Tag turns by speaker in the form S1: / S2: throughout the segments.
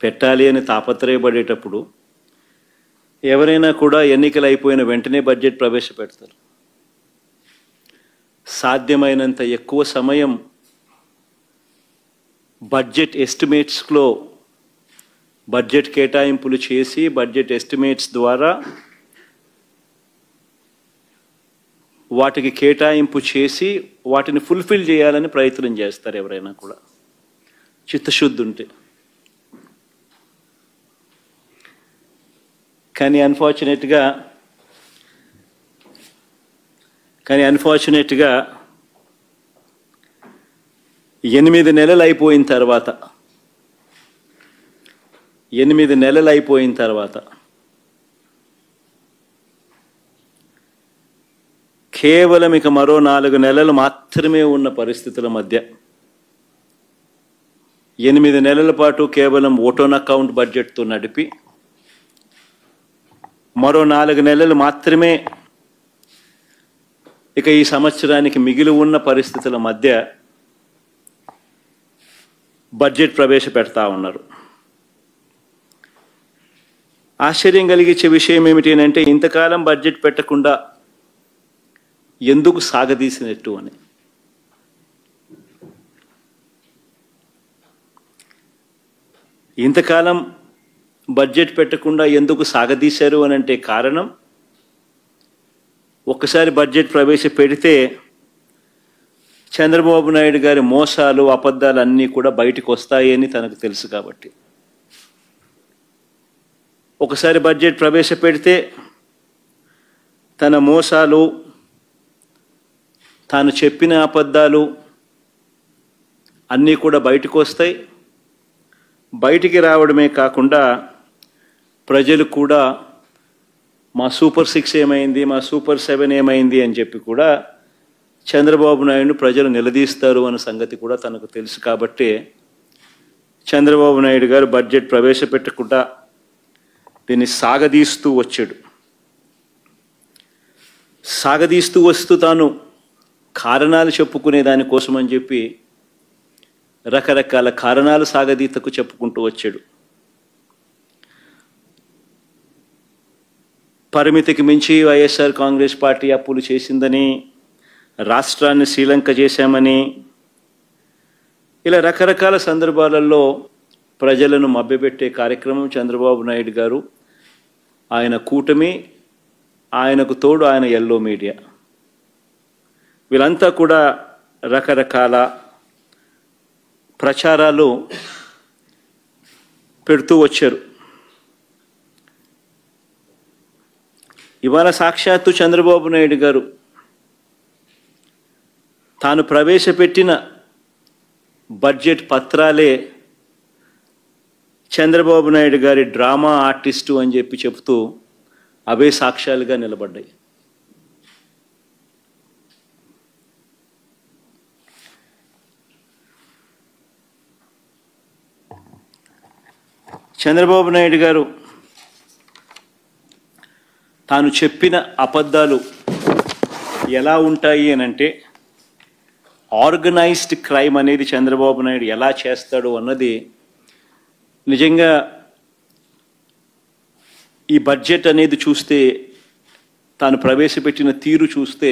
S1: పెట్టాలి అని తాపత్రయపడేటప్పుడు ఎవరైనా కూడా ఎన్నికలు అయిపోయిన వెంటనే బడ్జెట్ ప్రవేశపెడతారు. సాధ్యమైనంత ఎక్కువ సమయం బడ్జెట్ ఎస్టిమేట్స్లో బడ్జెట్ కేటాయింపులు చేసి బడ్జెట్ ఎస్టిమేట్స్ ద్వారా వాటికి కేటాయింపు చేసి వాటిని ఫుల్ఫిల్ చేయాలని ప్రయత్నం చేస్తారు ఎవరైనా కూడా చిత్తశుద్ధి ఉంటే. కానీ అన్ఫార్చునేట్గా 8 నెలలు అయిపోయిన తర్వాత కేవలం ఇక మరో 4 నెలలు మాత్రమే ఉన్న పరిస్థితుల మధ్య 8 నెలల పాటు కేవలం ఓట్ ఆన్ అకౌంట్ బడ్జెట్తో నడిపి మరో 4 నెలలు మాత్రమే ఇక ఈ సంవత్సరానికి మిగిలి ఉన్న పరిస్థితుల మధ్య బడ్జెట్ ప్రవేశపెడతా ఉన్నారు. ఆశ్చర్యం కలిగించే విషయం ఏమిటి అంటే ఇంతకాలం బడ్జెట్ పెట్టకుండా ఎందుకు సాగదీసినట్టు అని. ఇంతకాలం బడ్జెట్ పెట్టకుండా ఎందుకు సాగదీశారు అని అంటే కారణం, ఒక్కసారి బడ్జెట్ ప్రవేశపెడితే చంద్రబాబు నాయుడు గారి మోసాలు అబద్ధాలు అన్నీ కూడా బయటకు వస్తాయని తనకు తెలుసు కాబట్టి. ఒకసారి బడ్జెట్ ప్రవేశపెడితే తన మోసాలు, తాను చెప్పిన అబద్ధాలు అన్నీ కూడా బయటకు వస్తాయి. బయటికి రావడమే కాకుండా ప్రజలు కూడా మా సూపర్ 6 ఏమైంది, మా సూపర్ 7 ఏమైంది అని చెప్పి కూడా చంద్రబాబు నాయుడు ప్రజలు నిలదీస్తారు అన్న సంగతి కూడా తనకు తెలుసు కాబట్టి చంద్రబాబు నాయుడు గారు బడ్జెట్ ప్రవేశపెట్టకుండా దీన్ని సాగదీస్తూ వస్తూ తాను కారణాలు చెప్పుకునే దానికోసం అని చెప్పి రకరకాల కారణాలు సాగదీతకు చెప్పుకుంటూ వచ్చాడు. పరిమితికి మించి వైఎస్ఆర్ కాంగ్రెస్ పార్టీ అప్పులు చేసిందని, రాష్ట్రాన్ని శ్రీలంక చేశామని, ఇలా రకరకాల సందర్భాలలో ప్రజలను మభ్యపెట్టే కార్యక్రమం చంద్రబాబు నాయుడు గారు, ఆయన కూటమి, ఆయనకు తోడు ఆయన ఎల్లో మీడియా, వీళ్ళంతా కూడా రకరకాల ప్రచారాలు పెడుతూ వచ్చారు. ఇవాళ సాక్షాత్తు చంద్రబాబు నాయుడు గారు తాను ప్రవేశపెట్టిన బడ్జెట్ పత్రాలే చంద్రబాబు నాయుడు గారి డ్రామా ఆర్టిస్టు అని చెప్పి చెబుతూ అవే సాక్ష్యాలుగా నిలబడ్డాయి. చంద్రబాబు నాయుడు గారు తాను చెప్పిన అబద్ధాలు ఎలా ఉంటాయి అని అంటే, ఆర్గనైజ్డ్ క్రైమ్ అనేది చంద్రబాబు నాయుడు ఎలా చేస్తాడు అన్నది నిజంగా ఈ బడ్జెట్ అనేది చూస్తే, తాను ప్రవేశపెట్టిన తీరు చూస్తే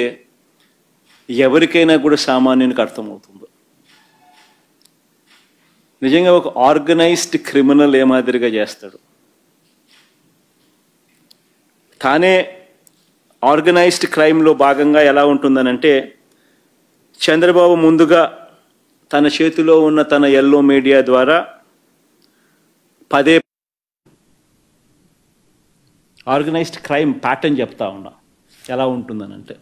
S1: ఎవరికైనా కూడా సామాన్యునికి అర్థమవుతుంది. నిజంగా ఒక ఆర్గనైజ్డ్ క్రిమినల్ ఏ మాదిరిగా చేస్తాడు. తానే ఆర్గనైజ్డ్ క్రైమ్లో భాగంగా ఎలా ఉంటుందనంటే, చంద్రబాబు ముందుగా తన చేతిలో ఉన్న తన ఎల్లో మీడియా ద్వారా ఆర్గనైజ్డ్ క్రైమ్ ప్యాటర్న్ చెప్తా ఉన్నా ఎలా ఉంటుందనంటే,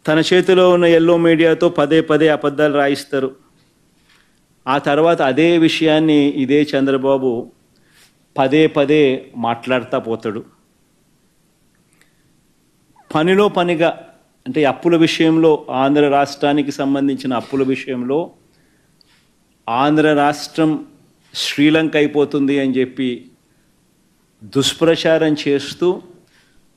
S1: తన చేతిలో ఉన్న ఎల్లో మీడియాతో పదే అబద్ధాలు రాయిస్తారు. ఆ తర్వాత అదే విషయాన్ని ఇదే చంద్రబాబు పదే మాట్లాడుతూ పోతాడు. పనిలో పనిగా అంటే అప్పుల విషయంలో, ఆంధ్ర రాష్ట్రానికి సంబంధించిన అప్పుల విషయంలో ఆంధ్ర రాష్ట్రం శ్రీలంక అయిపోతుంది అని చెప్పి దుష్ప్రచారం చేస్తూ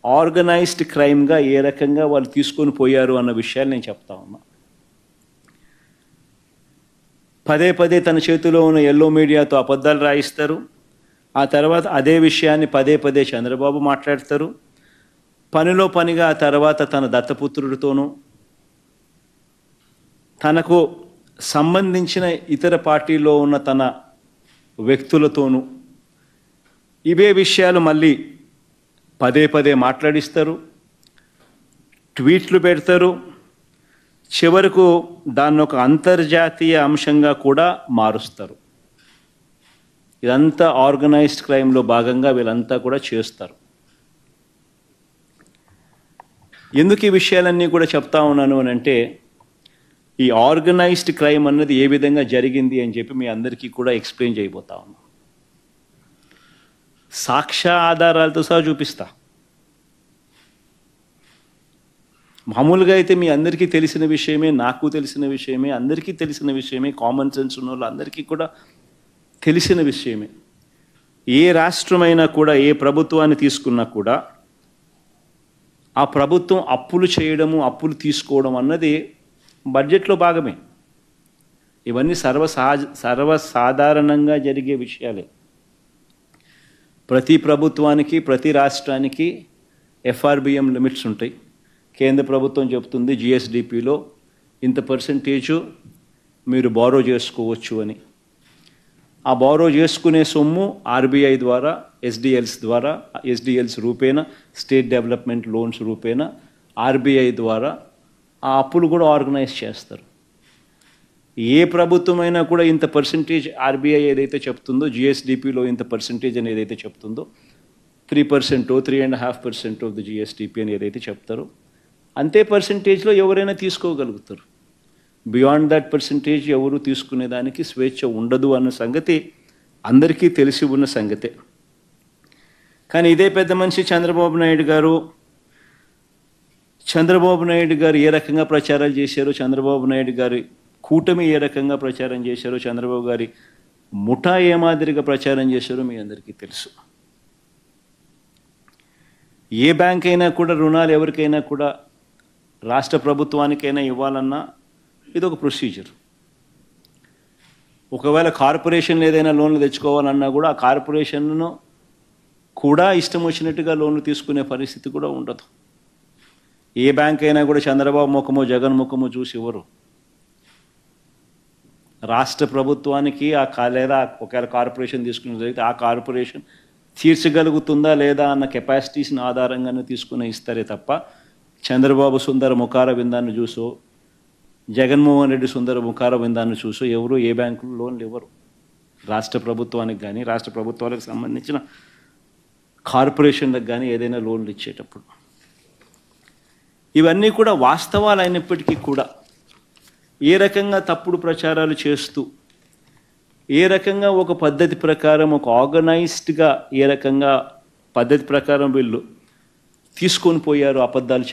S1: ఆర్గనైజ్డ్ క్రైమ్గా ఏ రకంగా వాళ్ళు తీసుకొని పోయారు అన్న విషయాలు నేను చెప్తా ఉన్నా. పదే పదే తన చేతిలో ఉన్న ఎల్లో మీడియాతో అబద్ధాలు రాయిస్తారు. ఆ తర్వాత అదే విషయాన్ని పదే పదే చంద్రబాబు మాట్లాడతారు. పనిలో పనిగా ఆ తర్వాత తన దత్తపుత్రుడితోనూ తనకు సంబంధించిన ఇతర పార్టీలో ఉన్న తన వ్యక్తులతోనూ ఇవే విషయాలు మళ్ళీ పదే పదే మాట్లాడిస్తారు, ట్వీట్లు పెడతారు. చివరకు దాన్ని ఒక అంతర్జాతీయ అంశంగా కూడా మారుస్తారు. ఇదంతా ఆర్గనైజ్డ్ క్రైమ్లో భాగంగా వీళ్ళంతా కూడా చేస్తారు. ఎందుకు ఈ విషయాలన్నీ కూడా చెప్తా ఉన్నాను అని అంటే, ఈ ఆర్గనైజ్డ్ క్రైమ్ అన్నది ఏ విధంగా జరిగింది అని చెప్పి మీ అందరికీ కూడా ఎక్స్ప్లెయిన్ చేయబోతా ఉన్నాను. సాక్ష్య ఆధారాలతో సహా చూపిస్తా. మామూలుగా అయితే మీ అందరికీ తెలిసిన విషయమే, నాకు తెలిసిన విషయమే, అందరికీ తెలిసిన విషయమే, కామన్ సెన్స్ ఉన్న వాళ్ళు అందరికీ కూడా తెలిసిన విషయమే. ఏ రాష్ట్రమైనా కూడా ఏ ప్రభుత్వాన్ని తీసుకున్నా కూడా ఆ ప్రభుత్వం అప్పులు చేయడము, అప్పులు తీసుకోవడం అన్నది బడ్జెట్లో భాగమే. ఇవన్నీ సర్వసాధారణంగా జరిగే విషయాలే. ప్రతి ప్రభుత్వానికి, ప్రతి రాష్ట్రానికి ఎఫ్ఆర్బిఎం లిమిట్స్ ఉంటాయి. కేంద్ర ప్రభుత్వం చెప్తుంది జిఎస్డిపిలో ఇంత పర్సెంటేజు మీరు బారో చేసుకోవచ్చు అని. ఆ బారో చేసుకునే సొమ్ము ఆర్బీఐ ద్వారా, ఎస్డిఎల్స్ రూపేణ, స్టేట్ డెవలప్మెంట్ లోన్స్ రూపేణ ఆర్బీఐ ద్వారా ఆ అప్పులు కూడా ఆర్గనైజ్ చేస్తారు. ఏ ప్రభుత్వమైనా కూడా ఇంత పర్సెంటేజ్ ఆర్బీఐ ఏదైతే చెప్తుందో, జిఎస్డిపిలో ఇంత పర్సెంటేజ్ అని ఏదైతే చెప్తుందో, 3%, 3.5% ఆఫ్ ది జిఎస్డిపి అని ఏదైతే చెప్తారో అంతే పర్సెంటేజ్లో ఎవరైనా తీసుకోగలుగుతారు. బియాండ్ దట్ పర్సెంటేజ్ ఎవరు తీసుకునేదానికి స్వేచ్ఛ ఉండదు అన్న సంగతి అందరికీ తెలిసి ఉన్న సంగతే. కానీ ఇదే పెద్ద మనిషి చంద్రబాబు నాయుడు గారు ఏ రకంగా ప్రచారాలు చేశారో, చంద్రబాబు నాయుడు గారి కూటమి ఏ రకంగా ప్రచారం చేశారో, చంద్రబాబు గారి ముఠా ఏ మాదిరిగా ప్రచారం చేశారో మీ అందరికీ తెలుసు. ఏ బ్యాంక్ అయినా కూడా రుణాలు ఎవరికైనా కూడా రాష్ట్ర ప్రభుత్వానికైనా ఇవ్వాలన్నా ఇదొక ప్రొసీజర్. ఒకవేళ కార్పొరేషన్ ఏదైనా లోన్లు తెచ్చుకోవాలన్నా కూడా ఆ కార్పొరేషన్ను కూడా ఇష్టం వచ్చినట్టుగా లోన్లు తీసుకునే పరిస్థితి కూడా ఉండదు. ఏ బ్యాంక్ అయినా కూడా చంద్రబాబు ముఖమో జగన్ ముఖమో చూసి ఇవ్వరు. రాష్ట్ర ప్రభుత్వానికి లేదా ఒకవేళ కార్పొరేషన్ తీసుకుని జరిగితే ఆ కార్పొరేషన్ తీర్చగలుగుతుందా లేదా అన్న కెపాసిటీస్ని ఆధారంగానే తీసుకుని ఇస్తారే తప్ప చంద్రబాబు సుందర ముఖార విందాన్ని చూసో, జగన్మోహన్ రెడ్డి సుందర ముఖార విందాన్ని చూసో ఎవరు ఏ బ్యాంకులు లోన్లు ఇవ్వరు. రాష్ట్ర ప్రభుత్వానికి కానీ, రాష్ట్ర ప్రభుత్వాలకు సంబంధించిన కార్పొరేషన్లకు కానీ ఏదైనా లోన్లు ఇచ్చేటప్పుడు ఇవన్నీ కూడా వాస్తవాలు అయినప్పటికీ కూడా ఏ రకంగా తప్పుడు ప్రచారాలు చేస్తూ, ఏ రకంగా ఒక పద్ధతి ప్రకారం, ఒక ఆర్గనైజ్డ్గా ఏ రకంగా పద్ధతి ప్రకారం వీళ్ళు తీసుకొని పోయారు అబద్ధాలు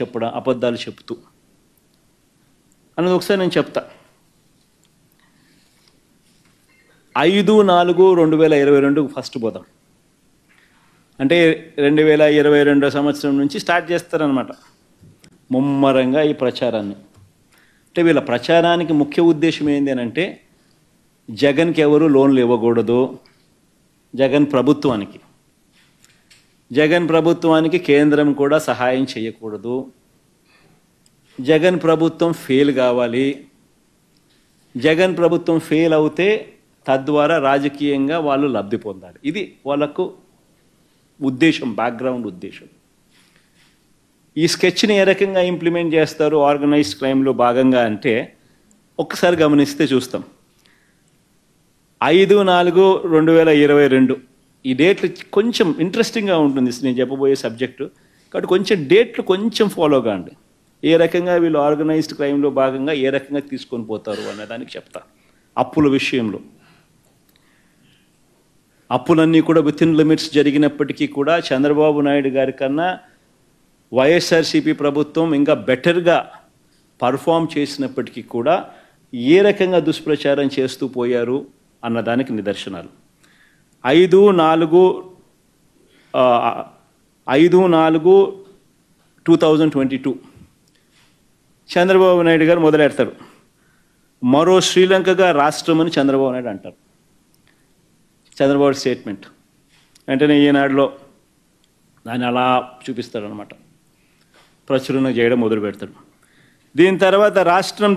S1: చెప్తూ అన్నది ఒకసారి నేను చెప్తా. 5/4/2022 ఫస్ట్ పోదాం. అంటే 2022 సంవత్సరం నుంచి స్టార్ట్ చేస్తారనమాట ముమ్మరంగా ఈ ప్రచారాన్ని. అంటే వీళ్ళ ప్రచారానికి ముఖ్య ఉద్దేశం ఏంటి అని అంటే, జగన్కి ఎవరు లోన్లు ఇవ్వకూడదు, జగన్ ప్రభుత్వానికి కేంద్రం కూడా సహాయం చేయకూడదు, జగన్ ప్రభుత్వం ఫెయిల్ కావాలి, జగన్ ప్రభుత్వం ఫెయిల్ అవుతే తద్వారా రాజకీయంగా వాళ్ళు లబ్ధి పొందాలి. ఇది వాళ్ళకు ఉద్దేశం, బ్యాక్గ్రౌండ్ ఉద్దేశం. ఈ స్కెచ్ని ఏ రకంగా ఇంప్లిమెంట్ చేస్తారు ఆర్గనైజ్డ్ క్రైమ్లో భాగంగా అంటే ఒక్కసారి గమనిస్తే చూస్తాం. 5/4/2022 ఈ డేట్లు కొంచెం ఇంట్రెస్టింగ్గా ఉంటుంది నేను చెప్పబోయే సబ్జెక్టు. కాబట్టి కొంచెం డేట్లు కొంచెం ఫాలో కాండి. ఏ రకంగా వీళ్ళు ఆర్గనైజ్డ్ క్రైమ్లో భాగంగా ఏ రకంగా తీసుకొని పోతారు అన్నదానికి చెప్తా. అప్పుల విషయంలో అప్పులన్నీ కూడా విత్ ఇన్ లిమిట్స్ జరిగినప్పటికీ కూడా చంద్రబాబు నాయుడు గారి కన్నా వైఎస్ఆర్సీపీ ప్రభుత్వం ఇంకా బెటర్గా పర్ఫామ్ చేసినప్పటికీ కూడా ఏ రకంగా దుష్ప్రచారం చేస్తూ పోయారు అన్నదానికి నిదర్శనాలు. 5/4/2022 చంద్రబాబు నాయుడు గారు మొదలెడతారు. మరో శ్రీలంకగా రాష్ట్రం అని చంద్రబాబు నాయుడు అంటారు. చంద్రబాబు స్టేట్మెంట్ వెంటనే ఈనాడులో దాన్ని అలా చూపిస్తాడనమాట, ప్రచురణ చేయడం మొదలు పెడతాడు. దీని తర్వాత రాష్ట్రం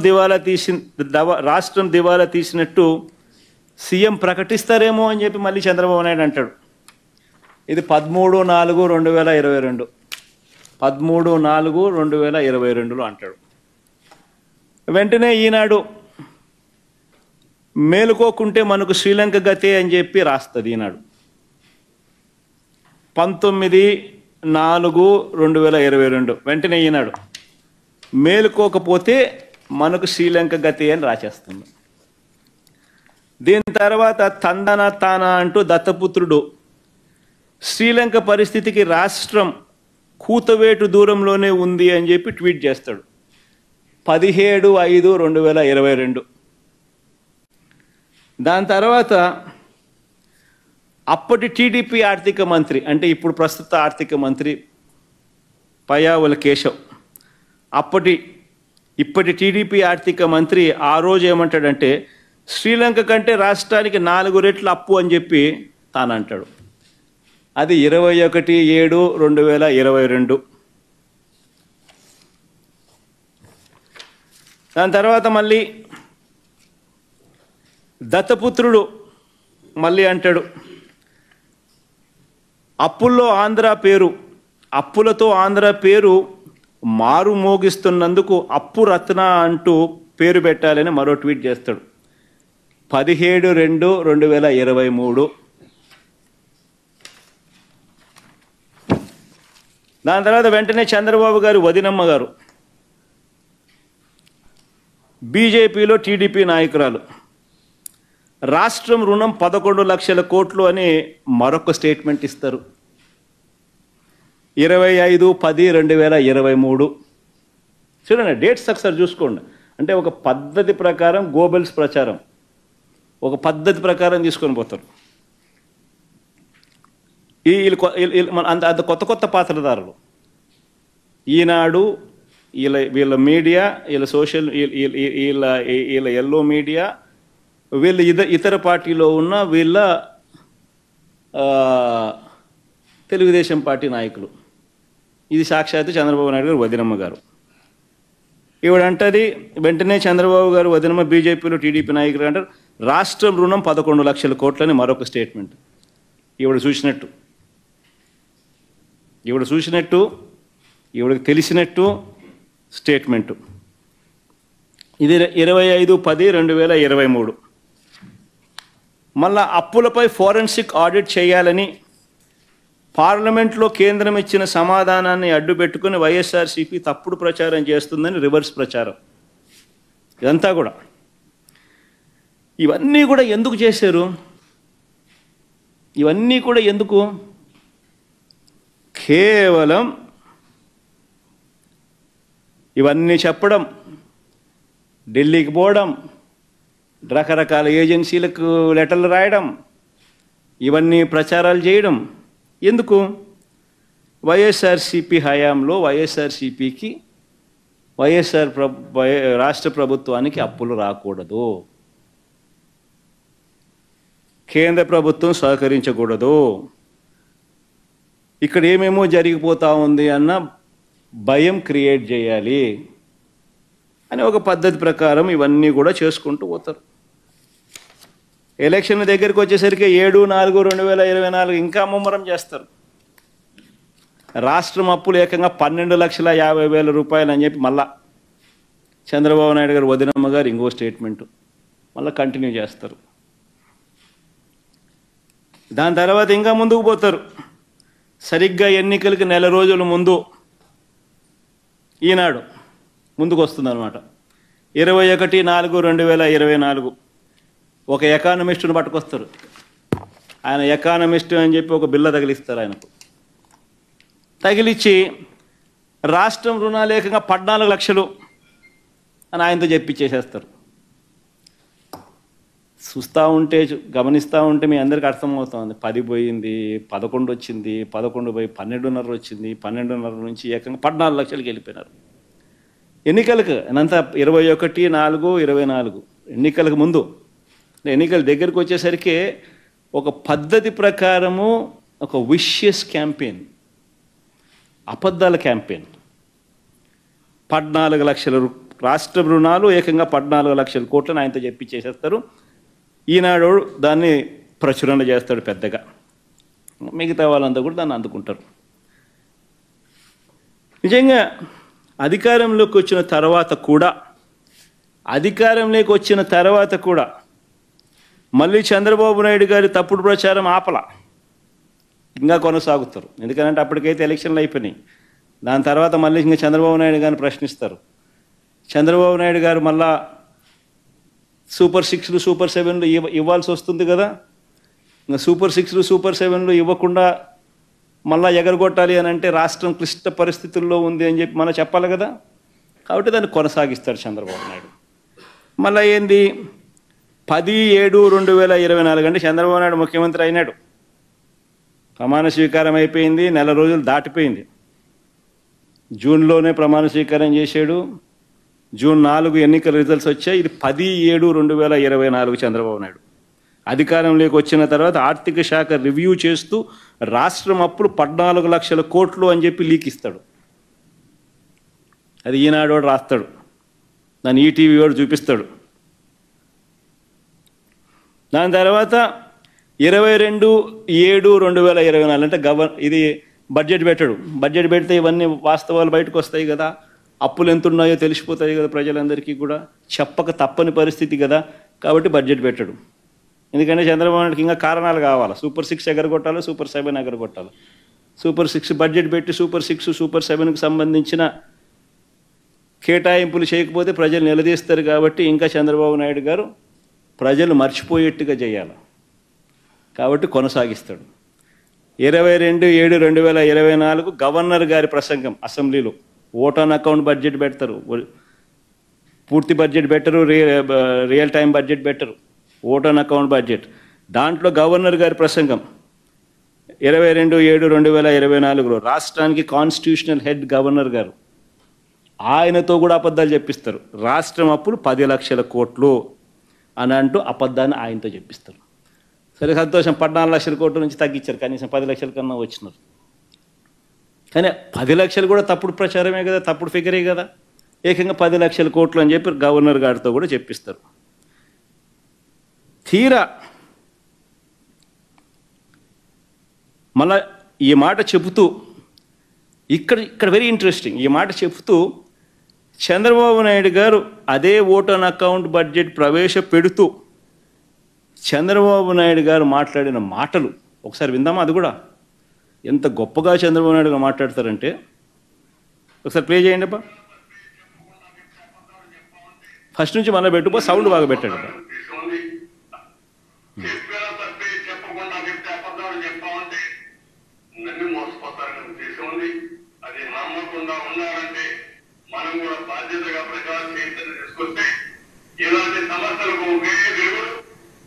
S1: దివాలా తీసినట్టు సీఎం ప్రకటిస్తారేమో అని చెప్పి మళ్ళీ చంద్రబాబు నాయుడు అంటాడు. ఇది 13/4/2022, 13/4/2022లో అంటాడు. వెంటనే ఈనాడు మేలుకోకుంటే మనకు శ్రీలంక గతే అని చెప్పి రాస్తుంది. ఈనాడు 19/4/2022 వెంటనే ఈనాడు మేలుకోకపోతే మనకు శ్రీలంక గతి అని రాసేస్తుంది. దీని తర్వాత తందన తాన అంటూ దత్తపుత్రుడు శ్రీలంక పరిస్థితికి రాష్ట్రం కూతవేటు దూరంలోనే ఉంది అని చెప్పి ట్వీట్ చేస్తాడు 17/5/2022. దాని తర్వాత అప్పటి టీడీపీ ఆర్థిక మంత్రి, అంటే ఇప్పుడు ప్రస్తుత ఆర్థిక మంత్రి పయ్యావుల కేశవ్, ఇప్పటి టీడీపీ ఆర్థిక మంత్రి ఆ రోజు ఏమంటాడంటే శ్రీలంక కంటే రాష్ట్రానికి 4 రెట్లు అప్పు అని చెప్పి తాను అంటాడు. అది 21/7/2022. దాని తర్వాత మళ్ళీ దత్తపుత్రుడు మళ్ళీ అంటాడు అప్పులతో ఆంధ్ర పేరు మారు మోగిస్తున్నందుకు అప్పు రత్న అంటూ పేరు పెట్టాలని మరో ట్వీట్ చేస్తాడు 17/2/2023. దాని తర్వాత వెంటనే చంద్రబాబు గారు వదినమ్మ గారు బీజేపీలో టీడీపీ నాయకురాలు, రాష్ట్రం రుణం 11 లక్షల కోట్లు అని మరొక స్టేట్మెంట్ ఇస్తారు 25/10/2023. చూడండి డేట్స్ ఒకసారి చూసుకోండి. అంటే ఒక పద్ధతి ప్రకారం గోబెల్స్ ప్రచారం, ఒక పద్ధతి ప్రకారం తీసుకొని పోతారు. అంత కొత్త పాత్రదారులు ఈనాడు, వీళ్ళ మీడియా, వీళ్ళ సోషల్, వీళ్ళ ఎల్లో మీడియా, వీళ్ళ ఇతర పార్టీలో ఉన్న వీళ్ళ తెలుగుదేశం పార్టీ నాయకులు. ఇది సాక్షాత్తు చంద్రబాబు నాయుడు గారు వదినమ్మ గారు. ఇవిడంటది వెంటనే చంద్రబాబు గారు వదినమ్మ బీజేపీలో టీడీపీ నాయకులు అంటారు రాష్ట్రం రుణం 11 లక్షల కోట్లని మరొక స్టేట్మెంట్. ఈవిడ చూసినట్టు ఈవిడకి తెలిసినట్టు స్టేట్మెంటు. ఇది 25/10/2023. మళ్ళా అప్పులపై ఫోరెన్సిక్ ఆడిట్ చేయాలని పార్లమెంట్లో కేంద్రం ఇచ్చిన సమాధానాన్ని అడ్డుపెట్టుకుని వైఎస్ఆర్సీపీ తప్పుడు ప్రచారం చేస్తుందని రివర్స్ ప్రచారం. ఇదంతా కూడా, ఇవన్నీ కూడా ఎందుకు చేశారు? ఇవన్నీ కూడా ఎందుకు? కేవలం ఇవన్నీ చెప్పడం, ఢిల్లీకి పోవడం, రకరకాల ఏజెన్సీలకు లెటర్లు రాయడం, ఇవన్నీ ప్రచారాలు చేయడం ఎందుకు? వైఎస్ఆర్సీపీ హయాంలో వైఎస్ఆర్సీపీకి రాష్ట్ర ప్రభుత్వానికి అప్పులు రాకూడదు, కేంద్ర ప్రభుత్వం సహకరించకూడదు, ఇక్కడ ఏమేమో జరిగిపోతూ ఉంది అన్న భయం క్రియేట్ చేయాలి అని ఒక పద్ధతి ప్రకారం ఇవన్నీ కూడా చేసుకుంటూ పోతారు. ఎలక్షన్ దగ్గరికి వచ్చేసరికి 7/4/2024 ఇంకా ముమ్మరం చేస్తారు. రాష్ట్రం అప్పులు ఏకంగా 12,50,000 రూపాయలు అని చెప్పి మళ్ళా చంద్రబాబు నాయుడు గారు వదినమ్మ గారు ఇంకో స్టేట్మెంటు మళ్ళీ కంటిన్యూ చేస్తారు. దాని తర్వాత ఇంకా ముందుకు పోతారు. సరిగ్గా ఎన్నికలకి నెల రోజుల ముందు ఈనాడు ముందుకు వస్తుంది అనమాట. 21/4/2024 ఒక ఎకానమిస్టును పట్టుకొస్తారు. ఆయన ఎకానమిస్ట్ అని చెప్పి ఒక బిల్ల తగిలిస్తారు. ఆయనకు తగిలిచ్చి రాష్ట్రం రుణాలు ఏకంగా 14 లక్షలు అని ఆయనతో చెప్పించేసేస్తారు. చూస్తూ ఉంటే, గమనిస్తూ ఉంటే మీ అందరికీ అర్థమవుతుంది. 10 పోయింది, 11 వచ్చింది, 11 పోయి 12.5 వచ్చింది, 12.5 నుంచి ఏకంగా 14 లక్షలకి వెళ్ళిపోయినారు ఎన్నికలకు. అంతా 21/4/24 ఎన్నికలకు ముందు. ఎన్నికల దగ్గరికి వచ్చేసరికి ఒక పద్ధతి ప్రకారము ఒక విషియస్ క్యాంపెయిన్, అబద్ధాల క్యాంపెయిన్. 14 లక్షల రాష్ట్ర రుణాలు ఏకంగా 14 లక్షల కోట్లను ఆయనతో చెప్పించేసేస్తారు. ఈనాడు దాన్ని ప్రచురణ చేస్తాడు పెద్దగా, మిగతా వాళ్ళంతా కూడా దాన్ని అందుకుంటారు. నిజంగా అధికారంలోకి వచ్చిన తర్వాత కూడా మళ్ళీ చంద్రబాబు నాయుడు గారి తప్పుడు ప్రచారం ఆపల, ఇంకా కొనసాగుతారు. ఎందుకంటే అప్పటికైతే ఎలక్షన్లు అయిపోయినాయి. దాని తర్వాత మళ్ళీ ఇంకా చంద్రబాబు నాయుడు గారిని ప్రశ్నిస్తారు. చంద్రబాబు నాయుడు గారు మళ్ళా సూపర్ 6లు సూపర్ 7లు ఇవ్వాల్సి వస్తుంది కదా. ఇంకా సూపర్ 6లు సూపర్ 7లు ఇవ్వకుండా మళ్ళీ ఎగరగొట్టాలి అని అంటే రాష్ట్రం క్లిష్ట పరిస్థితుల్లో ఉంది అని చెప్పి మనం చెప్పాలి కదా. కాబట్టి దాన్ని కొనసాగిస్తాడు చంద్రబాబు నాయుడు. మళ్ళీ ఏంది 10/7/2024 అంటే చంద్రబాబు నాయుడు ముఖ్యమంత్రి అయినాడు. ప్రమాణ స్వీకారం అయిపోయింది, నెల రోజులు దాటిపోయింది. జూన్లోనే ప్రమాణ స్వీకారం చేశాడు. జూన్ 4 ఎన్నికల రిజల్ట్స్ వచ్చాయి. ఇది 10/7/2024 చంద్రబాబు నాయుడు అధికారంలోకి వచ్చిన తర్వాత ఆర్థిక శాఖ రివ్యూ చేస్తూ రాష్ట్రం అప్పులు 14 లక్షల కోట్లు అని చెప్పి లీక్ ఇస్తాడు. అది ఈనాడు వాడు రాస్తాడు, దాన్ని ఈటీవీ వాడు చూపిస్తాడు. దాని తర్వాత 22/7/2024 అంటే ఇది బడ్జెట్ పెట్టాడు. బడ్జెట్ పెడితే ఇవన్నీ వాస్తవాలు బయటకు వస్తాయి కదా, అప్పులు ఎంత ఉన్నాయో తెలిసిపోతాయి కదా ప్రజలందరికీ కూడా, చెప్పక తప్పని పరిస్థితి కదా. కాబట్టి బడ్జెట్ పెట్టాడు. ఎందుకంటే చంద్రబాబు నాయుడుకి ఇంకా కారణాలు కావాలి. సూపర్ 6 ఎగరగొట్టాలి, సూపర్ 7 ఎగరగొట్టాలి. సూపర్ 6 బడ్జెట్ పెట్టి సూపర్ 6 సూపర్ 7కి సంబంధించిన కేటాయింపులు చేయకపోతే ప్రజలు నిలదీస్తారు. కాబట్టి ఇంకా చంద్రబాబు నాయుడు గారు ప్రజలు మర్చిపోయేట్టుగా చేయాలి. కాబట్టి కొనసాగిస్తాడు. 22/7/2024 గవర్నర్ గారి ప్రసంగం అసెంబ్లీలో. ఓట్ ఆన్ అకౌంట్ బడ్జెట్ పెడతారు, పూర్తి బడ్జెట్ పెట్టరు, రియల్ టైం బడ్జెట్ పెట్టరు, ఓట్ ఆన్ అకౌంట్ బడ్జెట్. దాంట్లో గవర్నర్ గారి ప్రసంగం 22/7/2024లో రాష్ట్రానికి కాన్స్టిట్యూషనల్ హెడ్ గవర్నర్ గారు, ఆయనతో కూడా అబద్ధాలు చెప్పిస్తారు. రాష్ట్రం అప్పులు 10 లక్షల కోట్లు అని అంటూ అబద్ధాన్ని ఆయనతో చెప్పిస్తారు. సరే సంతోషం, 14 లక్షల కోట్ల నుంచి తగ్గించారు, కనీసం 10 లక్షల కన్నా వచ్చినారు. కానీ 10 లక్షలు కూడా తప్పుడు ప్రచారమే కదా, తప్పుడు ఫిగరే కదా. ఏకంగా 10 లక్షల కోట్లు అని చెప్పి గవర్నర్ గారితో కూడా చెప్పిస్తారు. తీరా మళ్ళా ఈ మాట చెబుతూ ఇక్కడ వెరీ ఇంట్రెస్టింగ్, ఈ మాట చెబుతూ చంద్రబాబు నాయుడు గారు అదే ఓట్ ఆన్ అకౌంట్ బడ్జెట్ ప్రవేశపెడుతూ చంద్రబాబు నాయుడు గారు మాట్లాడిన మాటలు ఒకసారి విందామా? అది కూడా ఎంత గొప్పగా చంద్రబాబు నాయుడు గారు మాట్లాడతారంటే ఒకసారి ప్లే చేయండి అబ్బా. ఫస్ట్ నుంచి మళ్ళీ పెట్టుకో, సౌండ్ బాగా పెట్టాడు.
S2: మనం కూడా బాధ్యతగా ప్రజా చైతన్యం తీసుకొస్తే ఇలాంటి సమస్యలకు ఒకే దేవుడు,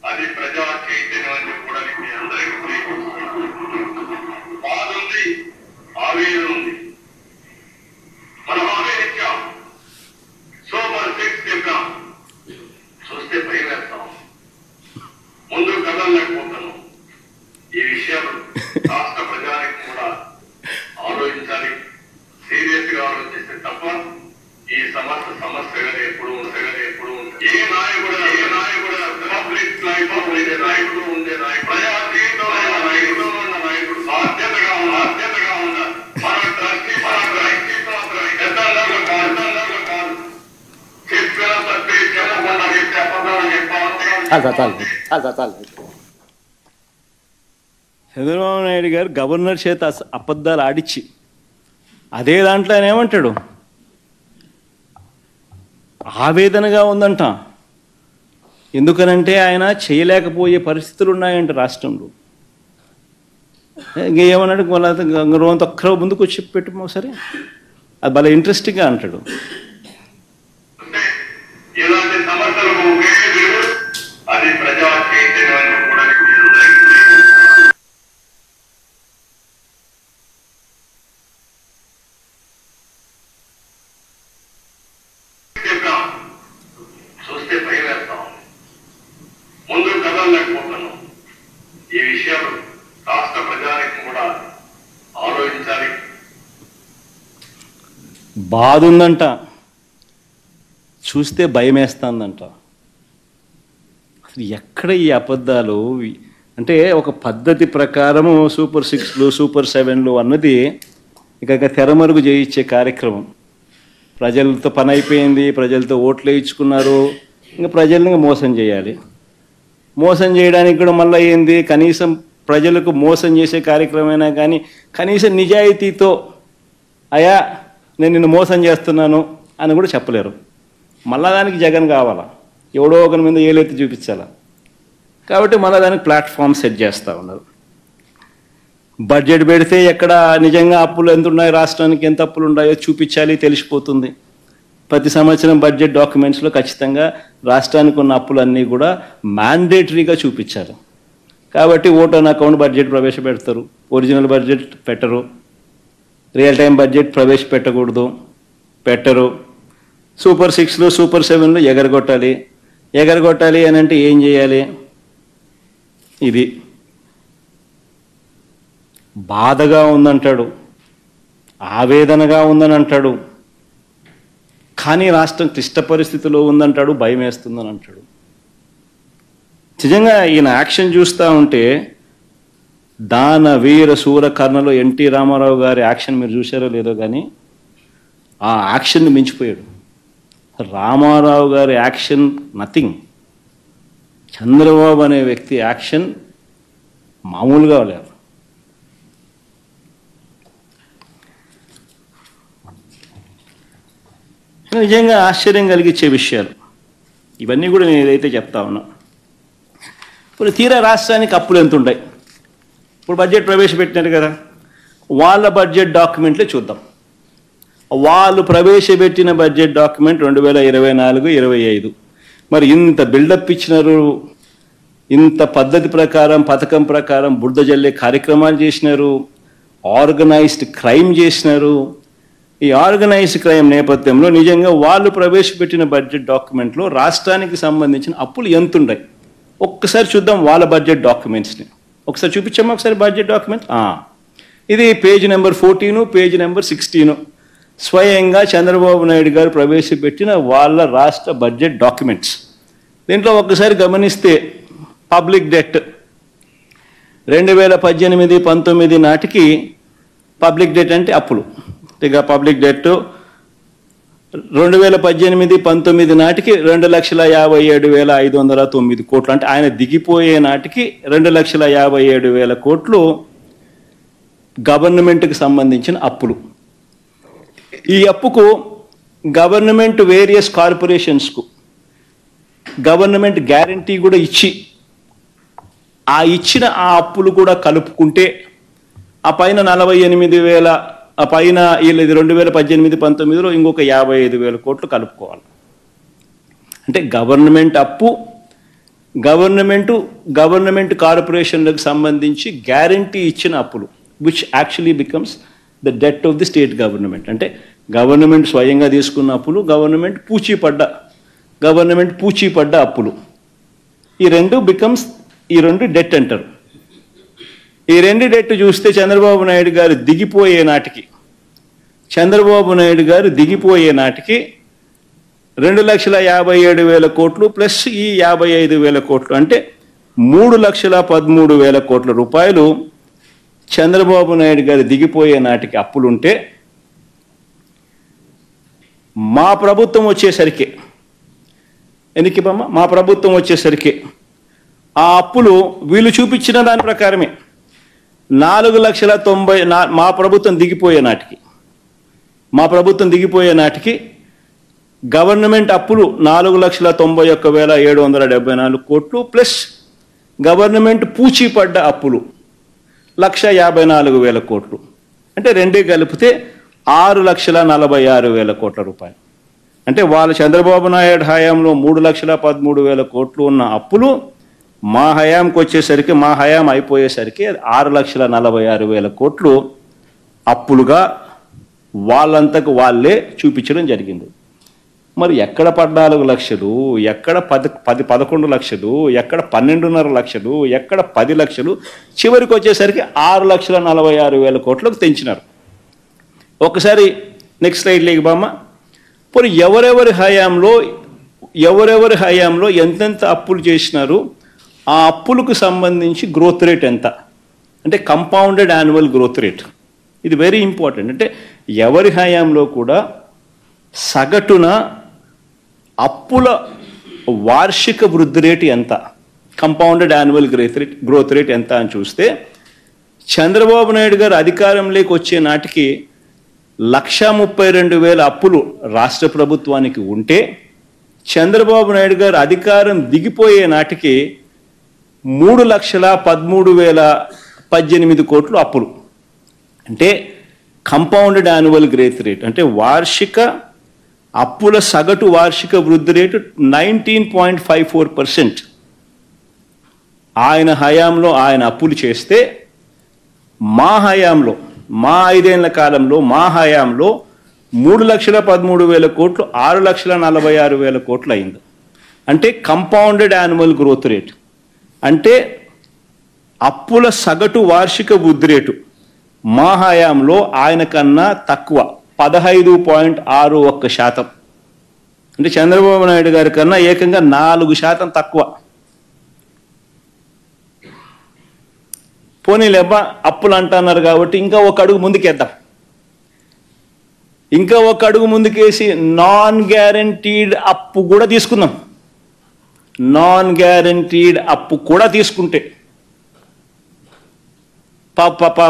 S2: అది ప్రజా చైతన్యం అని చెప్పడానికి మీ అందరికీ బాధ ఉంది, ఆవేదన ఉంది. మనం ఆవేదించాం, సూపర్ 6 చెప్పాం, చూస్తే భయం వేస్తాం, ముందు కదలలేకపోతున్నాం. ఈ విషయాలు రాష్ట్ర ప్రజానికి కూడా ఆలోచించాలి, సీరియస్ గా ఆలోచిస్తే తప్ప ఈ సమస్యగా ఎప్పుడు ఉంటాయి. ఏ నాయకుడు పబ్లిక్ లైఫ్ ఉండే నాయకుడు ప్రజా జీవితంలో నాయకుడు ఉన్న నాయకుడు బాధ్యతగా ఉండాలి. మన ట్రస్టీ మాత్రమే పెద్దలకు కాదు, చెప్పిన తప్పే చెప్పకుండా చెప్తే అబద్ధాలు చెప్పాలి.
S1: చంద్రబాబు నాయుడు గారు గవర్నర్ చేత అబద్ధాలు ఆడిచ్చి అదే దాంట్లో ఆయన ఏమంటాడు, ఆవేదనగా ఉందంట. ఎందుకనంటే ఆయన చేయలేకపోయే పరిస్థితులు ఉన్నాయంట రాష్ట్రంలో. ఇంకేమన్నాడు, వాళ్ళ రోజంత ఒక్కరో ముందుకు వచ్చి పెట్టు ఒకసారి, అది భలే ఇంట్రెస్టింగ్గా అంటాడు.
S2: ఇలాంటి సమస్యలకు ఒకే దేవుడు, అది ప్రజా చైతన్యం కూడా చూస్తే భయం వేస్తాం. ఈ విషయాలు రాష్ట్ర ప్రజానికి కూడా ఆలోచించాలి.
S1: బాధ ఉందంట, చూస్తే భయం వేస్తుందంట. అసలు ఎక్కడ ఈ అబద్ధాలు? అంటే ఒక పద్ధతి ప్రకారము సూపర్ 6లు సూపర్ 7లు అన్నది ఇక తెరమరుగు చేయించే కార్యక్రమం. ప్రజలతో పని అయిపోయింది, ప్రజలతో ఓట్లు వేయించుకున్నారు, ఇంకా ప్రజల్ని మోసం చేయాలి. మోసం చేయడానికి కూడా మళ్ళీ ఏంది, కనీసం ప్రజలకు మోసం చేసే కార్యక్రమమైనా కానీ కనీసం నిజాయితీతో అయా నేను నిన్ను మోసం చేస్తున్నాను అని కూడా చెప్పలేరు. మళ్ళా దానికి జగన్ కావాలా, ఎవడో ఒకరి మీద ఏలెత్తి చూపించాలా. కాబట్టి మళ్ళీ దానికి ప్లాట్ఫామ్ సెట్ చేస్తూ ఉన్నారు. బడ్జెట్ పెడితే ఎక్కడ నిజంగా అప్పులు ఎంత ఉన్నాయో, రాష్ట్రానికి ఎంత అప్పులు ఉన్నాయో చూపించాలి, తెలిసిపోతుంది. ప్రతి సంవత్సరం బడ్జెట్ డాక్యుమెంట్స్లో ఖచ్చితంగా రాష్ట్రానికి ఉన్న అప్పులన్నీ కూడా మ్యాండేటరీగా చూపించారు. కాబట్టి ఓట్ ఆన్ అకౌంట్ బడ్జెట్ ప్రవేశపెడతారు, ఒరిజినల్ బడ్జెట్ పెట్టరు, రియల్ టైం బడ్జెట్ ప్రవేశపెట్టకూడదు, పెట్టరు. సూపర్ 6లు సూపర్ 7లు ఎగరగొట్టాలి అని అంటే ఏం చేయాలి? ఇది బాధగా ఉందంటాడు, ఆవేదనగా ఉందని అంటాడు, కానీ రాష్ట్రం క్లిష్ట పరిస్థితిలో ఉందంటాడు, భయం వేస్తుందని అంటాడు. నిజంగా ఈయన యాక్షన్ చూస్తూ ఉంటే దాన వీర శూర కర్ణలో ఎన్టీ రామారావు గారి యాక్షన్ మీరు చూసారో లేదో కానీ ఆ యాక్షన్ని మించిపోయాడు. రామారావు గారి యాక్షన్ నథింగ్. చంద్రబాబు అనే వ్యక్తి యాక్షన్ మామూలుగా లేదు. నిజంగా ఆశ్చర్యం కలిగించే విషయాలు ఇవన్నీ కూడా నేను ఏదైతే చెప్తా ఉన్నా. ఇప్పుడు తీరా రాష్ట్రానికి అప్పులు ఎంత ఉంటాయి? ఇప్పుడు బడ్జెట్ ప్రవేశపెట్టినారు కదా, వాళ్ళ బడ్జెట్ డాక్యుమెంట్లే చూద్దాం. వాళ్ళు ప్రవేశపెట్టిన బడ్జెట్ డాక్యుమెంట్ 2024-25. మరి ఇంత బిల్డప్ ఇచ్చినారు, ఇంత పద్ధతి ప్రకారం పథకం ప్రకారం బురద జల్లే కార్యక్రమాలు చేసినారు, ఆర్గనైజ్డ్ క్రైమ్ చేసినారు. ఈ ఆర్గనైజ్డ్ క్రైమ్ నేపథ్యంలో నిజంగా వాళ్ళు ప్రవేశపెట్టిన బడ్జెట్ డాక్యుమెంట్లో రాష్ట్రానికి సంబంధించిన అప్పులు ఎంత ఉన్నాయి ఒక్కసారి చూద్దాం. వాళ్ళ బడ్జెట్ డాక్యుమెంట్స్ని ఒకసారి చూపించామా? ఒకసారి బడ్జెట్ డాక్యుమెంట్ ఇది పేజ్ నెంబర్ 14, పేజ్ నెంబర్ 16 స్వయంగా చంద్రబాబు నాయుడు గారు ప్రవేశపెట్టిన వాళ్ళ రాష్ట్ర బడ్జెట్ డాక్యుమెంట్స్. దీంట్లో ఒక్కసారి గమనిస్తే పబ్లిక్ డెట్ 2018-19 నాటికి పబ్లిక్ డెట్ అంటే అప్పులు. ఇక పబ్లిక్ డెట్ 2018-19 నాటికి 2,57,509 కోట్లు. అంటే ఆయన దిగిపోయే నాటికి 2,57,000 కోట్లు గవర్నమెంట్కి సంబంధించిన అప్పులు. ఈ అప్పుకు గవర్నమెంట్ వేరియస్ కార్పొరేషన్స్కు గవర్నమెంట్ గ్యారంటీ కూడా ఇచ్చి ఇచ్చిన ఆ అప్పులు కూడా కలుపుకుంటే ఆ పైన 48,000, ఆ పైన ఇది 2018-19లో ఇంకొక 55,000 కోట్లు కలుపుకోవాలి. అంటే గవర్నమెంట్ అప్పు, గవర్నమెంట్ కార్పొరేషన్లకు సంబంధించి గ్యారంటీ ఇచ్చిన అప్పులు, which actually becomes the det of the state government. అంటే గవర్నమెంట్ స్వయంగా తీసుకున్న అప్పులు, గవర్నమెంట్ పూచీపడ్డ అప్పులు, ఈ రెండు డెట్ అంటారు. ఈ రెండు డెట్ చూస్తే చంద్రబాబు నాయుడు గారు దిగిపోయే నాటికి 2,57,000 కోట్లు ప్లస్ ఈ 55,000 కోట్లు అంటే 3,13,000 కోట్ల రూపాయలు చంద్రబాబు నాయుడు గారు దిగిపోయే నాటికి అప్పులుంటే, మా ప్రభుత్వం వచ్చేసరికి మా ప్రభుత్వం వచ్చేసరికి ఆ అప్పులు వీళ్ళు చూపించిన దాని ప్రకారమే 4,90,000. మా ప్రభుత్వం దిగిపోయే నాటికి గవర్నమెంట్ అప్పులు 4,91,774 కోట్లు ప్లస్ గవర్నమెంట్ పూచీపడ్డ అప్పులు 1,54,000 కోట్లు. అంటే రెండే కలిపితే 6,46,000 కోట్ల రూపాయలు. అంటే వాళ్ళ చంద్రబాబు నాయుడు హయాంలో 3,13,000 కోట్లు ఉన్న అప్పులు మా హయాంకి వచ్చేసరికి, మా హయాం అయిపోయేసరికి 6,46,000 కోట్లు అప్పులుగా వాళ్ళంతకు వాళ్ళే చూపించడం జరిగింది. మరి ఎక్కడ 14 లక్షలు, ఎక్కడ 11 లక్షలు, ఎక్కడ 12.5 లక్షలు, ఎక్కడ 10 లక్షలు, చివరికి వచ్చేసరికి 6,46,000 కోట్లకు తెంచినారు. ఒకసారి నెక్స్ట్ స్లైడ్లోకి బామ్మ. పోనీ ఎవరెవరి హయాంలో ఎంతెంత అప్పులు చేసినారు, ఆ అప్పులకు సంబంధించి గ్రోత్ రేట్ ఎంత అంటే కంపౌండెడ్ యాన్యువల్ గ్రోత్ రేట్. ఇది వెరీ ఇంపార్టెంట్. అంటే ఎవరి హయాంలో కూడా సగటున అప్పుల వార్షిక వృద్ధి రేటు ఎంత, కంపౌండెడ్ యాన్యువల్ గ్రోత్ రేట్ ఎంత అని చూస్తే చంద్రబాబు నాయుడు గారు అధికారంలోకి వచ్చే నాటికి 1,32,000 అప్పులు రాష్ట్ర ప్రభుత్వానికి ఉంటే చంద్రబాబు నాయుడు గారు అధికారం దిగిపోయే నాటికి 3,13,018 కోట్లు అప్పులు. అంటే కంపౌండెడ్ యాన్యువల్ గ్రోత్ రేట్ అంటే వార్షిక అప్పుల సగటు వార్షిక వృద్ధి రేటు 19.54%. ఆయన హయాంలో ఆయన అప్పులు చేస్తే మా హయాంలో, మా 5 ఏళ్ల కాలంలో, మా హయాంలో 3,13,000 కోట్లు 6,46,000 కోట్లు అయింది. అంటే కంపౌండెడ్ యాన్యువల్ గ్రోత్ రేట్ అంటే అప్పుల సగటు వార్షిక వృద్ధి రేటు మా హయాంలో ఆయన కన్నా తక్కువ 15.61%. అంటే చంద్రబాబు నాయుడు గారి కన్నా ఏకంగా 4% తక్కువ. పోనీలేబ్బా అప్పులు అంటున్నారు కాబట్టి ఇంకా ఒక అడుగు ముందుకేద్దాం. ఇంకా ఒక అడుగు ముందుకేసి నాన్ గ్యారంటీడ్ అప్పు కూడా తీసుకుందాం. నాన్ గ్యారంటీడ్ అప్పు కూడా తీసుకుంటే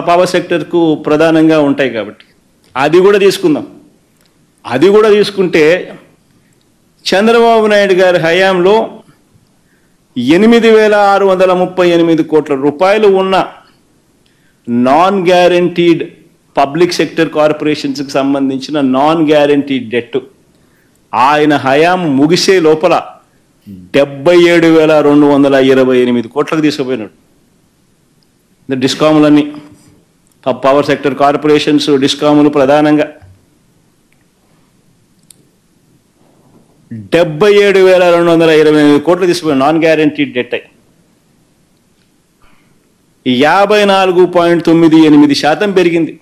S1: పవర్ సెక్టర్కు ప్రధానంగా ఉంటాయి కాబట్టి అది కూడా తీసుకుందాం. అది కూడా తీసుకుంటే చంద్రబాబు నాయుడు గారి హయాంలో 8,638 కోట్ల రూపాయలు ఉన్న నాన్ గ్యారంటీడ్ పబ్లిక్ సెక్టర్ కార్పొరేషన్స్కి సంబంధించిన నాన్ గ్యారంటీడ్ డెట్ ఆయన హయాం ముగిసే లోపల 77,228 కోట్లకు తీసుకుపోయినాడు. డిస్కాములన్నీ, పవర్ సెక్టర్ కార్పొరేషన్స్, డిస్కాములు ప్రధానంగా 77,228 కోట్లు తీసుకుపోయినాడు నాన్ గ్యారంటీడ్ డెట్. 54.98% పెరిగింది.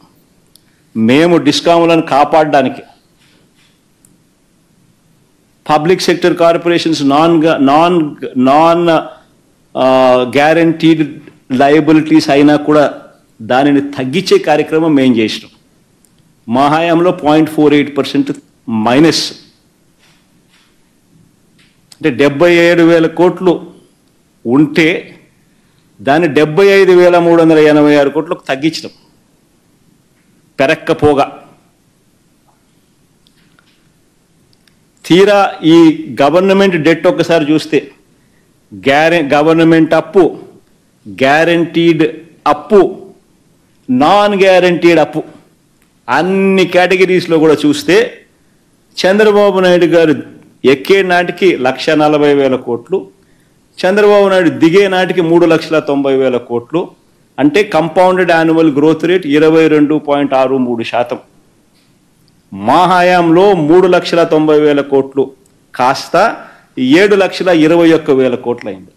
S1: మేము డిస్కాములను కాపాడడానికి public sector corporations non guaranteed liabilities అయినా కూడా దానిని తగ్గించే కార్యక్రమం మేము చేసినాం. మా హయాంలో 0.48% మైనస్. అంటే 77,000 కోట్లు ఉంటే దాన్ని 75,386 కోట్లకు తగ్గించడం పెరక్కపోగా. తీరా ఈ గవర్నమెంట్ డెట్ ఒక్కసారి చూస్తే గవర్నమెంట్ అప్పు, గ్యారంటీడ్ అప్పు, నాన్ గ్యారంటీడ్ అప్పు అన్ని కేటగిరీస్లో కూడా చూస్తే చంద్రబాబు నాయుడు గారు ఎక్కే నాటికి 1,40,000 కోట్లు, చంద్రబాబు నాయుడు దిగే నాటికి 3,90,000 కోట్లు. అంటే కంపౌండెడ్ యాన్యువల్ గ్రోత్ రేట్ 22.63%. మా హయాంలో 3,90,000 కోట్లు కాస్త 7,21,000 కోట్లు అయింది.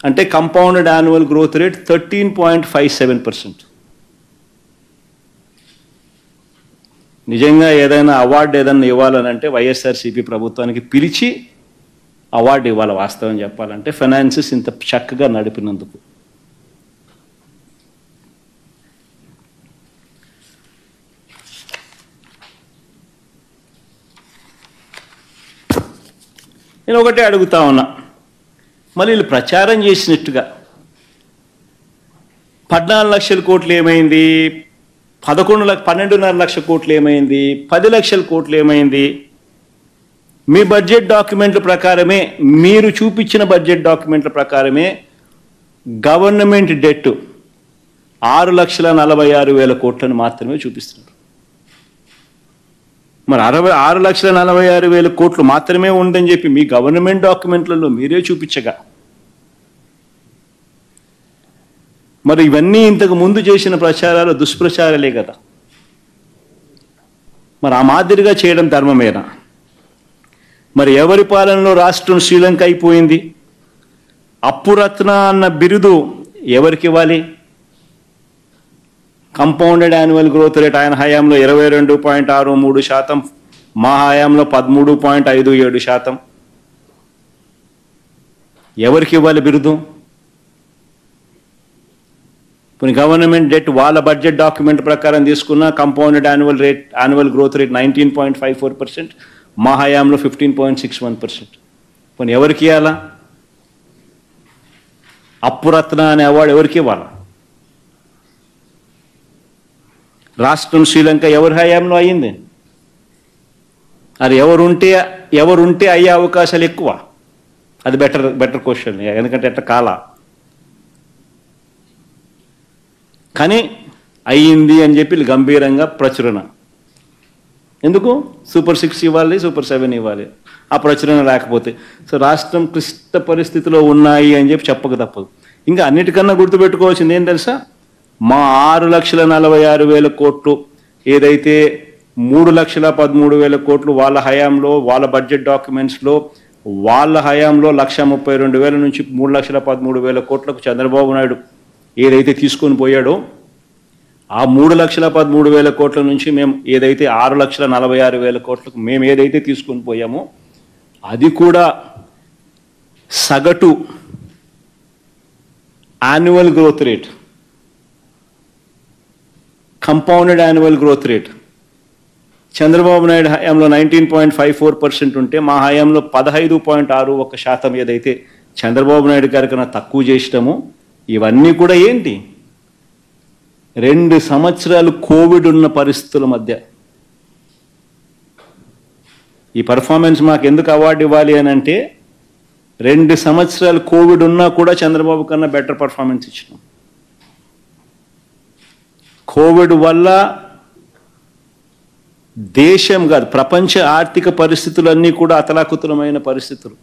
S1: అంటే కంపౌండెడ్ యాన్యువల్ గ్రోత్ రేట్ 13.57%. నిజంగా ఏదైనా అవార్డు ఏదైనా ఇవ్వాలనంటే వైఎస్ఆర్సీపీ ప్రభుత్వానికి పిలిచి అవార్డు ఇవ్వాలి. వాస్తవం చెప్పాలంటే ఫైనాన్సెస్ ఇంత చక్కగా నడిపినందుకు. నేను ఒకటే అడుగుతా ఉన్నా, మళ్ళీ వీళ్ళు ప్రచారం చేసినట్టుగా 14 లక్షల కోట్లు ఏమైంది, 12.5 లక్షల కోట్లు ఏమైంది, 10 లక్షల కోట్లు ఏమైంది? మీ బడ్జెట్ డాక్యుమెంట్ల ప్రకారమే, మీరు చూపించిన బడ్జెట్ డాక్యుమెంట్ల ప్రకారమే గవర్నమెంట్ డెట్ 6,46,000 కోట్లను మాత్రమే చూపిస్తున్నారు. మరి 6,46,000 కోట్లు మాత్రమే ఉందని చెప్పి మీ గవర్నమెంట్ డాక్యుమెంట్లలో మీరే చూపించగా, మరి ఇవన్నీ ఇంతకు ముందు చేసిన ప్రచారాలు దుష్ప్రచారాలే కదా. మరి ఆ మాదిరిగా చేయడం ధర్మమేనా? మరి ఎవరి పాలనలో రాష్ట్రం శ్రీలంక అయిపోయింది? అప్పురత్న అన్న బిరుదు ఎవరికి ఇవ్వాలి? కంపౌండెడ్ యాన్యువల్ గ్రోత్ రేట్ ఆయన హయాంలో 22.63%, మా హయాంలో 13.57%. ఎవరికి ఇవ్వాలి బిరుదు? కొన్ని గవర్నమెంట్ డెట్ వాళ్ళ బడ్జెట్ డాక్యుమెంట్ ప్రకారం తీసుకున్న కంపౌండెడ్ యాన్యువల్ గ్రోత్ రేట్ 19.54%, మా హయాంలో 15.61%. కొన్ని ఎవరికి ఇవ్వాలా? అప్పురత్న అనే అవార్డు ఎవరికి ఇవ్వాలా? రాష్ట్రం శ్రీలంక ఎవరి హయాంలో అయ్యింది? అది ఎవరుంటే అయ్యే అవకాశాలు ఎక్కువ? అది బెటర్ క్వశ్చన్, ఎందుకంటే ఎట్లా కాలా. కానీ అయ్యింది అని చెప్పి గంభీరంగా ప్రచురణ. ఎందుకు? సూపర్ 6 ఇవ్వాలి, సూపర్ 7 ఇవ్వాలి. ఆ ప్రచురణ లేకపోతే సో రాష్ట్రం క్లిష్ట పరిస్థితిలో ఉన్నాయి అని చెప్పి చెప్పక తప్పదు. ఇంకా అన్నిటికన్నా గుర్తుపెట్టుకోవాల్సింది ఏం తెలుసా? మా 6,46,000 కోట్లు ఏదైతే 3,13,000 కోట్లు వాళ్ళ హయాంలో, వాళ్ళ బడ్జెట్ డాక్యుమెంట్స్లో వాళ్ళ హయాంలో 1,32,000 నుంచి 3,13,000 కోట్లకు చంద్రబాబు నాయుడు ఏదైతే తీసుకొని పోయాడో, ఆ 3,13,000 కోట్ల నుంచి మేము ఏదైతే 6,46,000 కోట్లకు మేము ఏదైతే తీసుకొని పోయామో అది కూడా సగటు annual growth rate, compounded annual growth rate Chandrababu Naidu హయాంలో 19.54% ఉంటే మా హయాంలో 15.61% ఏదైతే చంద్రబాబు నాయుడు గారి కన్నా తక్కువ చేసినామో, ఇవన్నీ కూడా ఏంటి? 2 సంవత్సరాలు కోవిడ్ ఉన్న పరిస్థితుల మధ్య ఈ పర్ఫార్మెన్స్ మాకు ఎందుకు అవార్డు ఇవ్వాలి అని అంటే 2 సంవత్సరాలు కోవిడ్ ఉన్నా కూడా చంద్రబాబు కన్నా బెటర్ పర్ఫార్మెన్స్ ఇచ్చినాం. కోవిడ్ వల్ల దేశం కాదు ప్రపంచ ఆర్థిక పరిస్థితులన్నీ కూడా అతలాకుతలమైన పరిస్థితులు,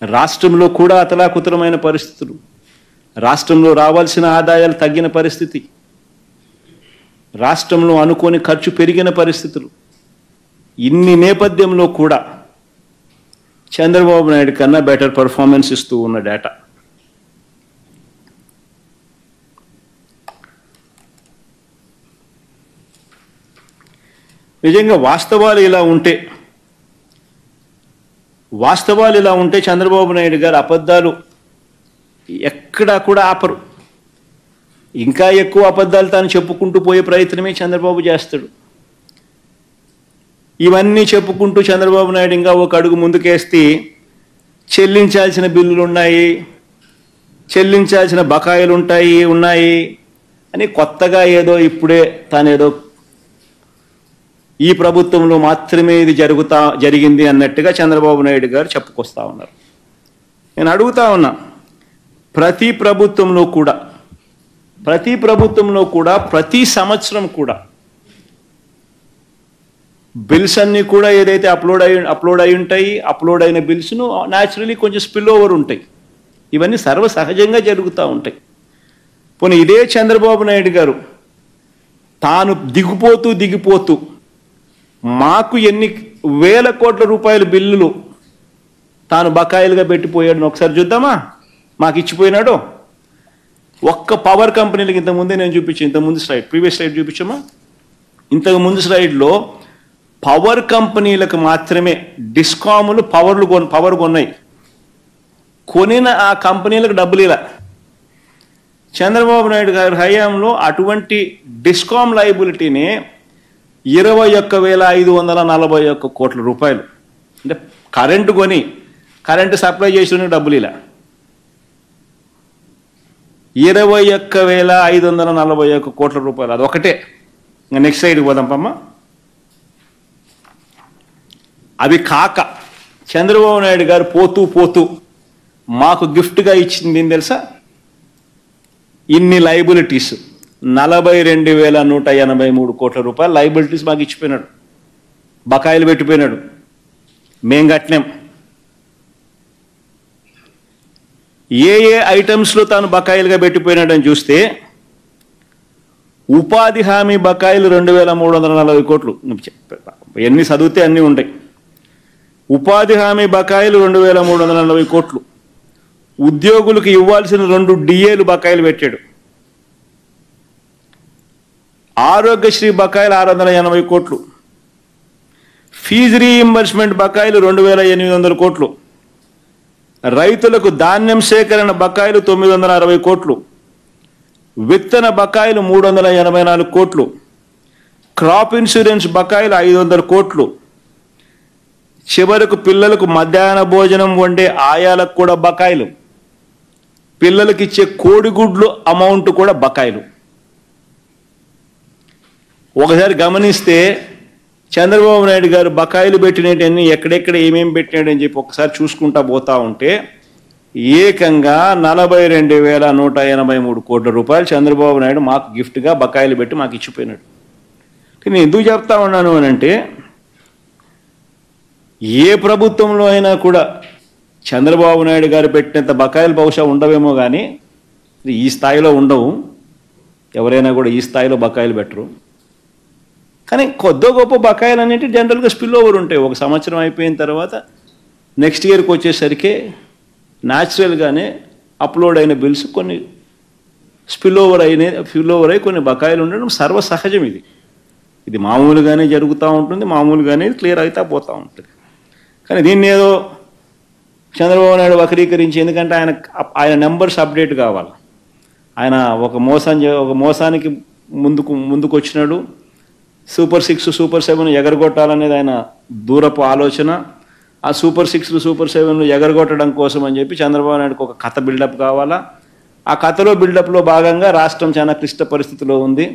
S1: రాష్ట్రంలో కూడా అతలాకుతలమైన పరిస్థితులు, రాష్ట్రంలో రావాల్సిన ఆదాయాలు తగ్గిన పరిస్థితి, రాష్ట్రంలో అనుకోని ఖర్చు పెరిగిన పరిస్థితులు. ఇన్ని నేపథ్యంలో కూడా చంద్రబాబు నాయుడు కన్నా బెటర్ పర్ఫార్మెన్స్ ఇస్తూ ఉన్న డేటా. నిజంగా వాస్తవాలు ఇలా ఉంటే చంద్రబాబు నాయుడు గారు అబద్ధాలు ఎక్కడా కూడా ఆపరు. ఇంకా ఎక్కువ అబద్ధాలు తాను చెప్పుకుంటూ పోయే ప్రయత్నమే చంద్రబాబు చేస్తాడు. ఇవన్నీ చెప్పుకుంటూ చంద్రబాబు నాయుడు ఇంకా ఒక అడుగు ముందుకేస్తే చెల్లించాల్సిన బిల్లులు ఉన్నాయి, చెల్లించాల్సిన బకాయిలు ఉన్నాయి అని కొత్తగా ఏదో ఇప్పుడే తానేదో ఈ ప్రభుత్వంలో మాత్రమే ఇది జరిగింది అన్నట్టుగా చంద్రబాబు నాయుడు గారు చెప్పుకొస్తా ఉన్నారు. నేను అడుగుతా ఉన్నా, ప్రతి ప్రభుత్వంలో కూడా ప్రతి సంవత్సరం కూడా బిల్స్ అన్నీ కూడా ఏదైతే అప్లోడ్ అయి ఉంటాయి, అప్లోడ్ అయిన బిల్స్ను న్యాచురలీ కొంచెం స్పిల్ ఓవర్ ఉంటాయి. ఇవన్నీ సర్వసహజంగా జరుగుతూ ఉంటాయి. పోనీ ఇదే చంద్రబాబు నాయుడు గారు తాను దిగిపోతూ మాకు ఎన్ని వేల కోట్ల రూపాయల బిల్లులు తాను బకాయిలుగా పెట్టిపోయాడని ఒకసారి చూద్దామా? మాకు ఇచ్చిపోయినాడు. ఒక్క పవర్ కంపెనీలకు ఇంతకుముందే నేను చూపించాను, ఇంతకుముందు స్లైడ్, ప్రీవియస్ స్లైడ్ చూపించామా? ఇంతకుముందు స్లైడ్లో పవర్ కంపెనీలకు మాత్రమే డిస్కాములు పవర్ కొన్నాయి. కొనిన ఆ కంపెనీలకు డబ్బులు ఇలా. చంద్రబాబు నాయుడు గారి హయాంలో అటువంటి డిస్కామ్ లయబిలిటీని 21,541 కోట్ల రూపాయలు, అంటే కరెంటు సప్లై చేసిన డబ్బులు ఇలా 21,541 కోట్ల రూపాయలు. అదొకటే. ఇంకా నెక్స్ట్ సైడ్కి పోదాం పమ్మ. అవి కాక చంద్రబాబు నాయుడు గారు పోతూ మాకు గిఫ్ట్గా ఇచ్చింది ఏం తెలుసా? ఇన్ని లయబిలిటీస్ 42,183 కోట్ల రూపాయలు లయబిలిటీస్ మాకు ఇచ్చిపోయినాడు, బకాయిలు పెట్టిపోయినాడు. మేం కట్టినాం. ఏ ఐటమ్స్లో తాను బకాయిలుగా పెట్టిపోయినాడని చూస్తే ఉపాధి హామీ బకాయిలు 2,340 కోట్లు. ఎన్ని చదివితే అన్నీ ఉంటాయి. ఉపాధి హామీ బకాయిలు 2340 కోట్లు, ఉద్యోగులకు ఇవ్వాల్సిన 2 డిఏలు బకాయిలు పెట్టాడు, ఆరోగ్యశ్రీ బకాయిలు 680 కోట్లు, ఫీజు రీయింబర్స్మెంట్ బకాయిలు 2800 కోట్లు, రైతులకు ధాన్యం సేకరణ బకాయిలు 960 కోట్లు, విత్తన బకాయిలు 384 కోట్లు, క్రాప్ ఇన్సూరెన్స్ బకాయిలు 500 కోట్లు, చివరకు పిల్లలకు మధ్యాహ్న భోజనం వండే ఆయాలకు కూడా బకాయిలు, పిల్లలకి ఇచ్చే కోడిగుడ్లు అమౌంట్ కూడా బకాయిలు. ఒకసారి గమనిస్తే చంద్రబాబు నాయుడు గారు బకాయిలు పెట్టినవన్నీ ఎక్కడెక్కడ ఏమేమి పెట్టినాడని చెప్పి ఒకసారి చూసుకుంటా పోతా ఉంటే ఏకంగా 42,183 కోట్ల రూపాయలు చంద్రబాబు నాయుడు మాకు గిఫ్ట్గా బకాయిలు పెట్టి మాకు ఇచ్చిపోయినాడు. నేను ఎందుకు చెప్తా ఉన్నాను అని అంటే, ఏ ప్రభుత్వంలో అయినా కూడా చంద్రబాబు నాయుడు గారు పెట్టినంత బకాయిలు బహుశా ఉండవేమో కానీ ఈ స్థాయిలో ఉండవు. ఎవరైనా కూడా ఈ స్థాయిలో బకాయిలు పెట్టరు. కానీ కొద్దో గొప్ప బకాయిలు అనేవి జనరల్గా స్పిల్ ఓవర్ ఉంటాయి. ఒక సంవత్సరం అయిపోయిన తర్వాత నెక్స్ట్ ఇయర్కి వచ్చేసరికి న్యాచురల్గానే అప్లోడ్ అయిన బిల్స్ కొన్ని స్పిల్ ఓవర్ అయి కొన్ని బకాయిలు ఉండడం సర్వసహజం. ఇది మామూలుగానే జరుగుతూ ఉంటుంది, మామూలుగానే క్లియర్ అవుతా పోతూ ఉంటుంది. కానీ దీన్ని ఏదో చంద్రబాబు నాయుడు వక్రీకరించి, ఎందుకంటే ఆయన నెంబర్స్ అప్డేట్ కావాలి. ఆయన ఒక మోసానికి ముందుకు వచ్చినాడు. సూపర్ 6 సూపర్ 7 ఎగరగొట్టాలనేది ఆయన దూరపు ఆలోచన. ఆ సూపర్ 6 సూపర్ 7 ఎగరగొట్టడం కోసం అని చెప్పి చంద్రబాబు నాయుడుకి ఒక కథ బిల్డప్ కావాలా. ఆ కథలో బిల్డప్లో భాగంగా రాష్ట్రం చాలా క్లిష్ట పరిస్థితిలో ఉంది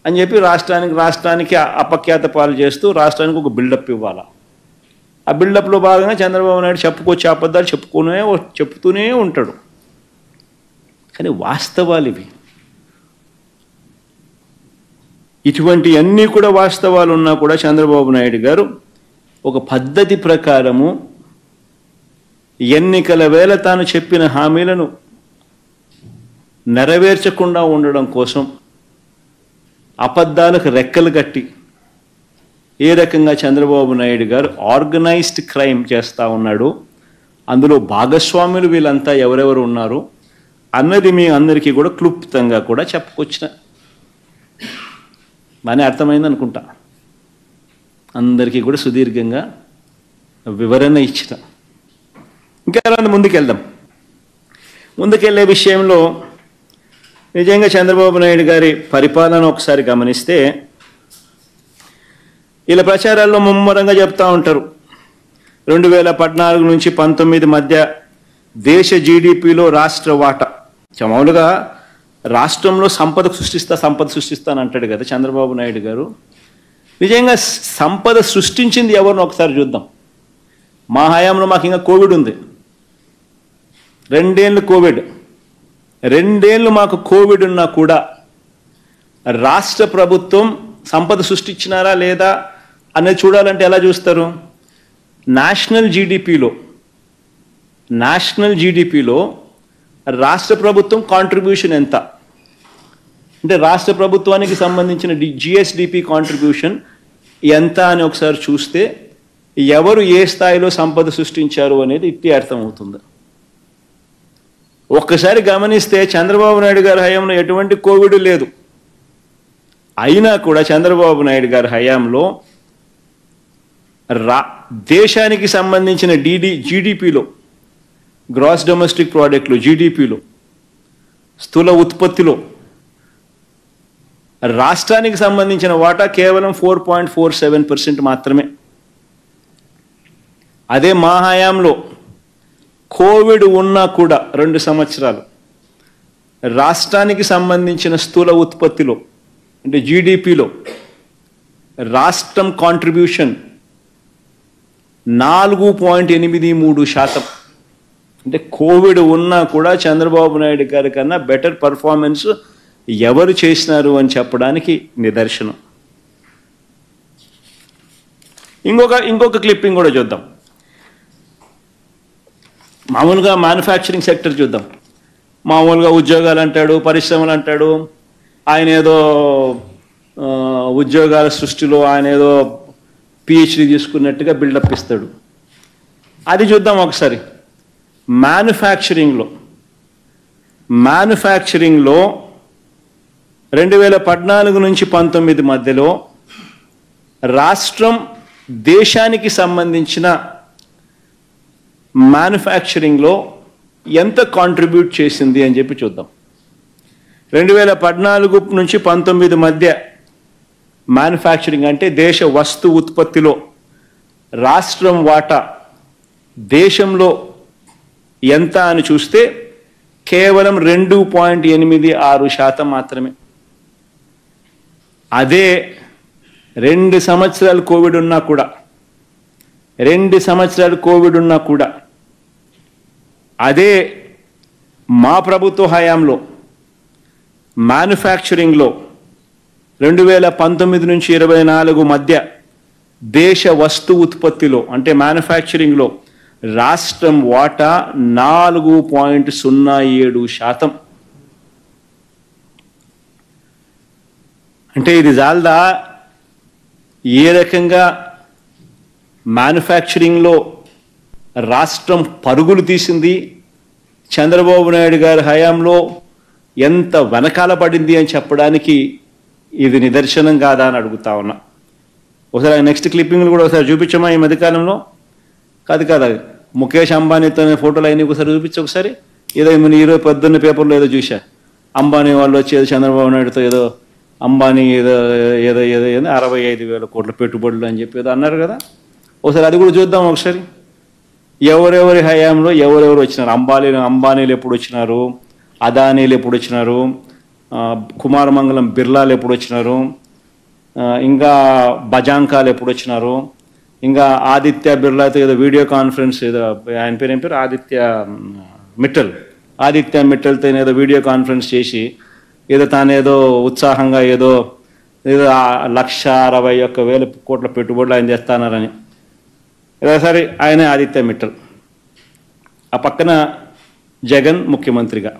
S1: అని చెప్పి రాష్ట్రానికి అపఖ్యాత పాలు చేస్తూ రాష్ట్రానికి ఒక బిల్డప్ ఇవ్వాలా. ఆ బిల్డప్లో భాగంగా చంద్రబాబు నాయుడు చెప్పుకొచ్చే అబద్ధాలు చెప్తూనే ఉంటాడు. కానీ వాస్తవాలు ఇవి. ఇటువంటి అన్నీ కూడా వాస్తవాలు ఉన్నా కూడా చంద్రబాబు నాయుడు గారు ఒక పద్ధతి ప్రకారము ఎన్నికల వేళ తాను చెప్పిన హామీలను నెరవేర్చకుండా ఉండడం కోసం అబద్ధాలకు రెక్కలు కట్టి ఏ రకంగా చంద్రబాబు నాయుడు గారు ఆర్గనైజ్డ్ క్రైమ్ చేస్తూ ఉన్నాడు, అందులో భాగస్వాములు వీళ్ళంతా ఎవరెవరు ఉన్నారు అన్నది మీ అందరికీ కూడా క్లుప్తంగా కూడా చెప్పుకొచ్చిన బాగానే అర్థమైంది అనుకుంటా. అందరికీ కూడా సుదీర్ఘంగా వివరణ ఇచ్చిన. ఇంకా ముందుకెళ్ళే విషయంలో నిజంగా చంద్రబాబు నాయుడు గారి పరిపాలన ఒకసారి గమనిస్తే ఇలా ప్రచారాల్లో ముమ్మరంగా చెప్తూ ఉంటారు. 2014 నుంచి 19 మధ్య దేశ జీడిపిలో రాష్ట్ర వాటా. మామూలుగా రాష్ట్రంలో సంపద సృష్టిస్తాను అంటాడు కదా చంద్రబాబు నాయుడు గారు. నిజంగా సంపద సృష్టించింది ఎవరిని ఒకసారి చూద్దాం. మా హయాంలో మాకు ఇంకా కోవిడ్ ఉంది, 2 ఏళ్ళు కోవిడ్, 2 ఏళ్ళు మాకు కోవిడ్ ఉన్నా కూడా రాష్ట్ర ప్రభుత్వం సంపద సృష్టించినారా లేదా అనేది చూడాలంటే ఎలా చూస్తారు? నేషనల్ జీడిపిలో రాష్ట్ర ప్రభుత్వం కాంట్రిబ్యూషన్ ఎంత అంటే రాష్ట్ర ప్రభుత్వానికి సంబంధించిన జిఎస్డిపి కాంట్రిబ్యూషన్ ఎంత అని ఒకసారి చూస్తే ఎవరు ఏ స్థాయిలో సంపద సృష్టించారు అనేది ఇట్టి అర్థమవుతుంది. ఒక్కసారి గమనిస్తే చంద్రబాబు నాయుడు గారి హయాంలో ఎటువంటి కోవిడ్ లేదు. అయినా కూడా చంద్రబాబు నాయుడు గారి హయాంలో దేశానికి సంబంధించిన జీడిపిలో, గ్రాస్ డొమెస్టిక్ ప్రోడక్ట్లో, జీడిపిలో, స్థూల ఉత్పత్తిలో రాష్ట్రానికి సంబంధించిన వాటా కేవలం 4.47% మాత్రమే. అదే మా హయాంలో కోవిడ్ ఉన్నా కూడా 2 సంవత్సరాలు రాష్ట్రానికి సంబంధించిన స్థూల ఉత్పత్తిలో అంటే జీడిపిలో రాష్ట్రం కాంట్రిబ్యూషన్ 4.83%. అంటే కోవిడ్ ఉన్నా కూడా చంద్రబాబు నాయుడు గారి కన్నా బెటర్ పర్ఫార్మెన్స్ ఎవరు చేసినారు అని చెప్పడానికి నిదర్శనం. ఇంకొక క్లిప్పింగ్ కూడా చూద్దాం. మామూలుగా మ్యానుఫ్యాక్చరింగ్ సెక్టర్ చూద్దాం. మామూలుగా ఉద్యోగాలు అంటాడు, పరిశ్రమలు అంటాడు. ఆయన ఏదో ఉద్యోగాల సృష్టిలో ఆయన ఏదో పిహెచ్డి తీసుకున్నట్టుగా బిల్డప్ ఇస్తాడు. అది చూద్దాం ఒకసారి. మ్యానుఫ్యాక్చరింగ్లో 2014 నుంచి 19 మధ్యలో రాష్ట్రం దేశానికి సంబంధించిన మ్యానుఫ్యాక్చరింగ్లో ఎంత కాంట్రిబ్యూట్ చేసింది అని చెప్పి చూద్దాం. 2014 నుంచి 19 మధ్య మ్యానుఫ్యాక్చరింగ్ అంటే దేశ వస్తు ఉత్పత్తిలో రాష్ట్రం వాటా దేశంలో ఎంత అని చూస్తే కేవలం 2.86% మాత్రమే. అదే 2 సంవత్సరాలు కోవిడ్ ఉన్నా కూడా అదే మా ప్రభుత్వ హయాంలో మ్యానుఫ్యాక్చరింగ్లో 2019 నుంచి 24 మధ్య దేశ వస్తు ఉత్పత్తిలో అంటే మ్యానుఫ్యాక్చరింగ్లో రాష్ట్రం వాటా 4.07%. అంటే ఇది జాల్దా ఏ రకంగా మ్యానుఫ్యాక్చరింగ్లో రాష్ట్రం పరుగులు తీసింది, చంద్రబాబు నాయుడు గారి హయాంలో ఎంత వెనకాల పడింది అని చెప్పడానికి ఇది నిదర్శనం కాదా అని అడుగుతా ఉన్నా. ఒకసారి నెక్స్ట్ క్లిప్పింగ్లు కూడా ఒకసారి చూపించమా. ఈ మధ్యకాలంలో కాదు ముఖేష్ అంబానీతో ఫోటోలు అయినా ఒకసారి చూపించు. ఒకసారి ఏదో ఈరోజు పొద్దున్న పేపర్లో ఏదో చూసా, అంబానీ వాళ్ళు వచ్చి ఏదో చంద్రబాబు నాయుడుతో ఏదో అంబానీ ఏదో 65,000 కోట్ల పెట్టుబడులు అని చెప్పి ఏదో అన్నారు కదా. ఒకసారి అది కూడా చూద్దాం. ఒకసారి ఎవరెవరి హయాంలో ఎవరెవరు వచ్చినారు, అంబానీలు ఎప్పుడు వచ్చినారు, అదానీలు ఎప్పుడు వచ్చినారు, కుమారమంగళం బిర్లాలు ఎప్పుడు వచ్చినారు, ఇంకా బజాంకాలు ఎప్పుడు వచ్చినారు, ఇంకా ఆదిత్య బిర్లాతో ఏదో వీడియో కాన్ఫరెన్స్ ఏదో ఆయన పేరు ఏం పేరు ఆదిత్య మిట్టల్తో ఏదో వీడియో కాన్ఫరెన్స్ చేసి ఏదో తానేదో ఉత్సాహంగా ఏదో 1,61,000 కోట్ల పెట్టుబడులు ఆయన చేస్తానారని. సరే ఆయనే ఆదిత్య మిట్టల్, ఆ పక్కన జగన్ ముఖ్యమంత్రిగా.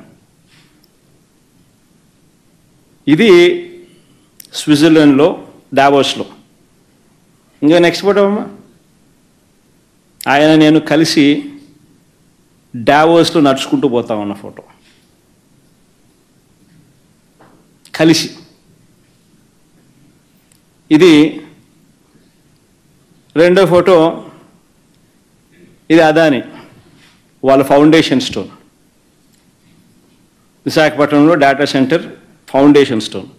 S1: ఇది స్విట్జర్లాండ్లో డావోస్లో. ఇంకా నెక్స్ట్ ఫోటో అమ్మా. ఆయన నేను కలిసి డావోస్లో నడుచుకుంటూ పోతా ఉన్న ఫోటో కలిసి. ఇది రెండో ఫోటో. ఇది అదాని వాళ్ళ ఫౌండేషన్ స్టోన్, విశాఖపట్నంలో data centre foundation stone.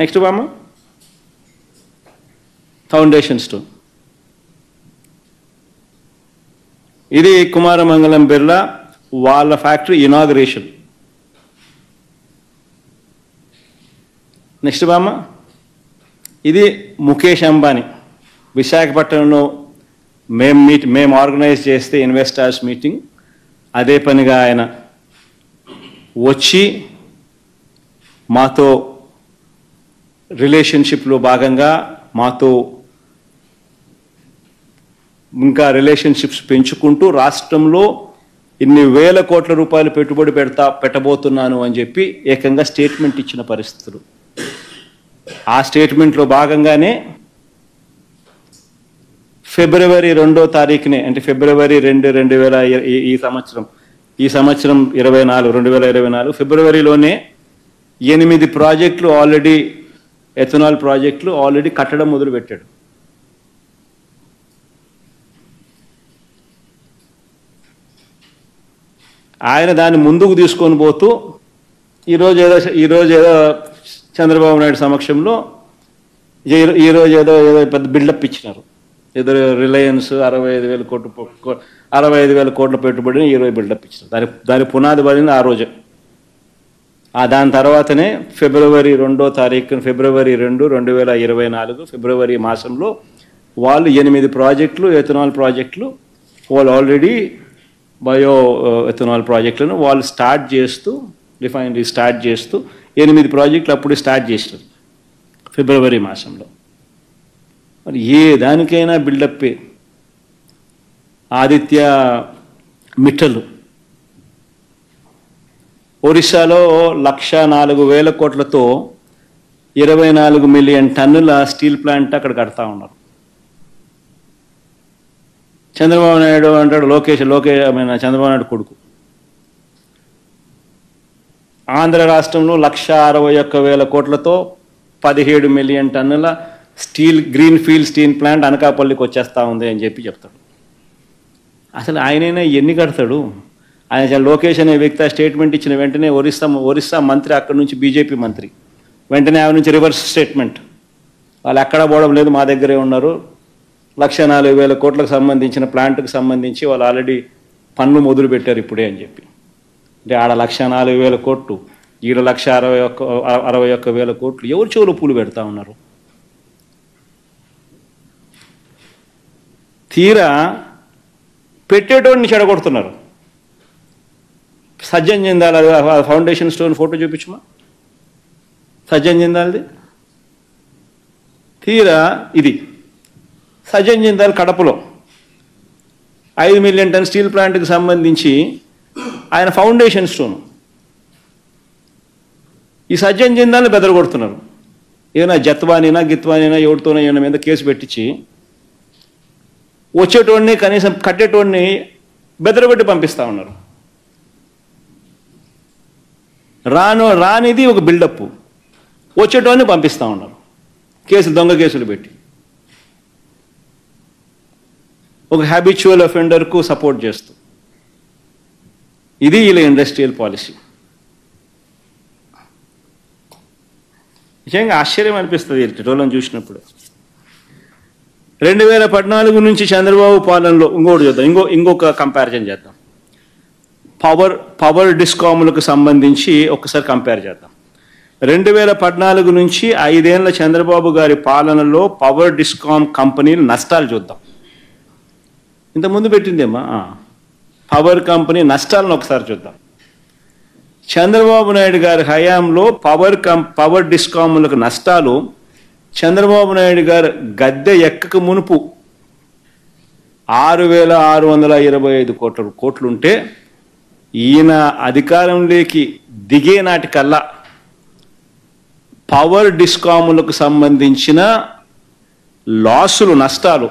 S1: Next బామ్మ ఫౌండేషన్ స్టోన్. ఇది కుమారమంగళం బిర్లా వాళ్ళ ఫ్యాక్టరీ ఇనాగరేషన్. నెక్స్ట్ బామ్మ ఇది ముఖేష్ అంబానీ విశాఖపట్నంలో మేము ఆర్గనైజ్ చేస్తే ఇన్వెస్టర్స్ మీటింగ్, అదే పనిగా ఆయన వచ్చి మాతో రిలేషన్షిప్లో భాగంగా మాతో ఇంకా రిలేషన్షిప్స్ పెంచుకుంటూ రాష్ట్రంలో ఇన్ని వేల కోట్ల రూపాయలు పెట్టుబడి పెట్టబోతున్నాను అని చెప్పి ఏకంగా స్టేట్మెంట్ ఇచ్చిన పరిస్థితులు. ఆ స్టేట్మెంట్లో భాగంగానే ఫిబ్రవరి 2వ తారీఖునే అంటే ఫిబ్రవరి 2, ఈ సంవత్సరం 2024 ఫిబ్రవరిలోనే 8 ప్రాజెక్టులు ఆల్రెడీ ఎథనాల్ ప్రాజెక్టులు ఆల్రెడీ కట్టడం మొదలుపెట్టాడు. ఆయన దాన్ని ముందుకు తీసుకొని పోతూ ఈరోజు ఏదో చంద్రబాబు నాయుడు సమక్షంలో ఈరోజు ఏదో పెద్ద బిల్డప్ ఇచ్చినారు. ఏదో రిలయన్స్ 65,000 కోట్ల పెట్టుబడిని ఈరోజు బిల్డప్ ఇచ్చినారు. దాని పునాది పడింది ఆ రోజు. దాని తర్వాతనే ఫిబ్రవరి 2వ తారీఖున ఫిబ్రవరి 2, 2024 ఫిబ్రవరి మాసంలో వాళ్ళు 8 ప్రాజెక్టులు ఎథనాల్ ప్రాజెక్టులు వాళ్ళు ఆల్రెడీ బయో ఎథనాల్ ప్రాజెక్టులను వాళ్ళు స్టార్ట్ చేస్తూ రిఫైనరీ స్టార్ట్ చేస్తూ 8 ప్రాజెక్టులు అప్పుడు స్టార్ట్ చేసినారు ఫిబ్రవరి మాసంలో. మరి ఏ దానికైనా బిల్డప్పే. ఆదిత్య మిట్టల్ ఒరిస్సాలో 1,04,000 కోట్లతో 24 మిలియన్ టన్నుల స్టీల్ ప్లాంట్ అక్కడ కడతా ఉన్నారు. చంద్రబాబు నాయుడు అంటాడు లోకేష్ చంద్రబాబు నాయుడు కొడుకు. ఆంధ్ర రాష్ట్రంలో 1,61,000 కోట్లతో 17 మిలియన్ టన్నుల గ్రీన్ ఫీల్డ్ స్టీల్ ప్లాంట్ అనకాపల్లికి వచ్చేస్తూ ఉంది అని చెప్తాడు. అసలు ఆయనైనా ఎన్ని కడతాడు? ఆయన లోకేష్ అనే వ్యక్తి ఆ స్టేట్మెంట్ ఇచ్చిన వెంటనే ఒరిస్సా మంత్రి, అక్కడి నుంచి బీజేపీ మంత్రి, వెంటనే ఆయన నుంచి రివర్స్ స్టేట్మెంట్, వాళ్ళు ఎక్కడా పోవడం లేదు, మా దగ్గరే ఉన్నారు, 1,40,000 కోట్లకు సంబంధించిన ప్లాంట్కి సంబంధించి వాళ్ళు ఆల్రెడీ పన్ను మొదలు పెట్టారు ఇప్పుడే అని చెప్పి. అంటే ఆడ 1,40,000 కోట్లు, ఈడ 1,61,000 కోట్లు. ఎవరు చెవులు పూలు పెడతా ఉన్నారు? తీరా పెట్టేటోడిని చెడగొడుతున్నారు. Sajjan Jindal foundation stone photo చూపించమా, సజ్జన్ జిందాల్ది. తీరా ఇది సజ్జన్ జిందాల్ కడపలో 5 మిలియన్ టన్ స్టీల్ ప్లాంట్కి సంబంధించి ఆయన ఫౌండేషన్ స్టోన్. ఈ సజ్జన్ జిందాల్ని బెదరగొడుతున్నారు. ఏదైనా జత్వానీనా గిత్వానీనా ఎవరితోనో ఈయన మీద కేసు పెట్టించి వచ్చేటోడిని కనీసం కట్టేటోడిని బెదరగొట్టి పంపిస్తూ ఉన్నారు. రానిది ఒక బిల్డప్, వచ్చేటోడిని పంపిస్తూ ఉన్నారు దొంగ కేసులు పెట్టి. ఒక హ్యాబిచువల్ అఫెండర్కు సపోర్ట్ చేస్తూ. ఇది ఇలా ఇండస్ట్రియల్ పాలసీ. నిజంగా ఆశ్చర్యం అనిపిస్తుంది ఇటోళ్ళని చూసినప్పుడు. 2014 నుంచి చంద్రబాబు పాలనలో ఇంకోటి చూద్దాం, ఇంకొక కంపారిజన్ చేద్దాం. పవర్ డిస్కాములకు సంబంధించి ఒకసారి కంపేర్ చేద్దాం. 2014 నుంచి 5 ఏళ్ల చంద్రబాబు గారి పాలనలో పవర్ డిస్కామ్ కంపెనీలు నష్టాలు చూద్దాం. ఇంతకుముందు పెట్టిందేమా పవర్ కంపెనీ నష్టాలను ఒకసారి చూద్దాం. చంద్రబాబు నాయుడు గారి హయాంలో పవర్ డిస్కాములకు నష్టాలు చంద్రబాబు నాయుడు గారు గద్దె ఎక్కక మునుపు 6,625 కోట్లుంటే ఈయన అధికారంలోకి దిగే నాటికల్లా పవర్ డిస్కాములకు సంబంధించిన నష్టాలు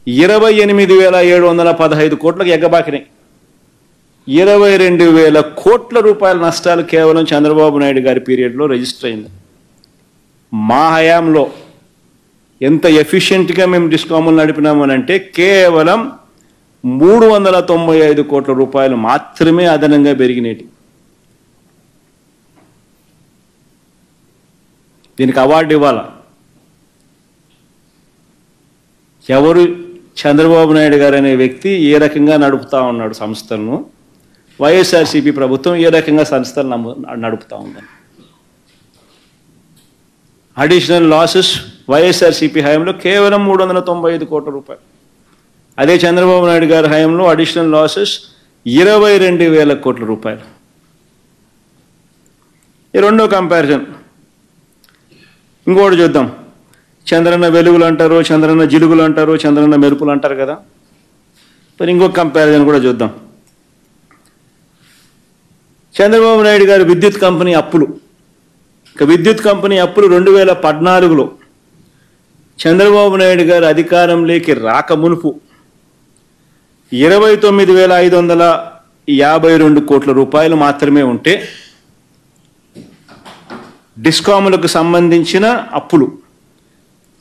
S1: 28,715 కోట్లకు ఎగ్గబాకినాయి. 22,000 కోట్ల రూపాయల నష్టాలు కేవలం చంద్రబాబు నాయుడు గారి పీరియడ్లో రిజిస్టర్ అయింది. మా హయాంలో ఎంత ఎఫిషియెంట్గా మేము డిస్కాములు నడిపినామనంటే కేవలం 395 కోట్ల రూపాయలు మాత్రమే అదనంగా పెరిగినేటి. దీనికి అవార్డు ఇవ్వాలా? ఎవరు? చంద్రబాబు నాయుడు గారు అనే వ్యక్తి ఏ రకంగా నడుపుతా ఉన్నాడు సంస్థలను, వైఎస్ఆర్సీపీ ప్రభుత్వం ఏ రకంగా సంస్థలు నడుపుతా ఉందని. అడిషనల్ లాసెస్ వైఎస్ఆర్సీపీ హయాంలో కేవలం 395 కోట్ల రూపాయలు. అదే చంద్రబాబు నాయుడు గారి హయాంలో అడిషనల్ లాసెస్ 22,000 కోట్ల రూపాయలు. ఈ రెండో కంపారిజన్. ఇంకోటి చూద్దాం. చంద్రన్న వెలుగులు అంటారు, చంద్రన్న జిలుగులు అంటారు, చంద్రన్న మెరుపులు అంటారు కదా. మరి ఇంకొక కంపారిజన్ కూడా చూద్దాం. చంద్రబాబు నాయుడు గారి విద్యుత్ కంపెనీ అప్పులు. విద్యుత్ కంపెనీ అప్పులు 2014లో చంద్రబాబు నాయుడు గారు అధికారంలోకి రాక మునుపు 29,552 కోట్ల రూపాయలు మాత్రమే ఉంటే డిస్కాములకు సంబంధించిన అప్పులు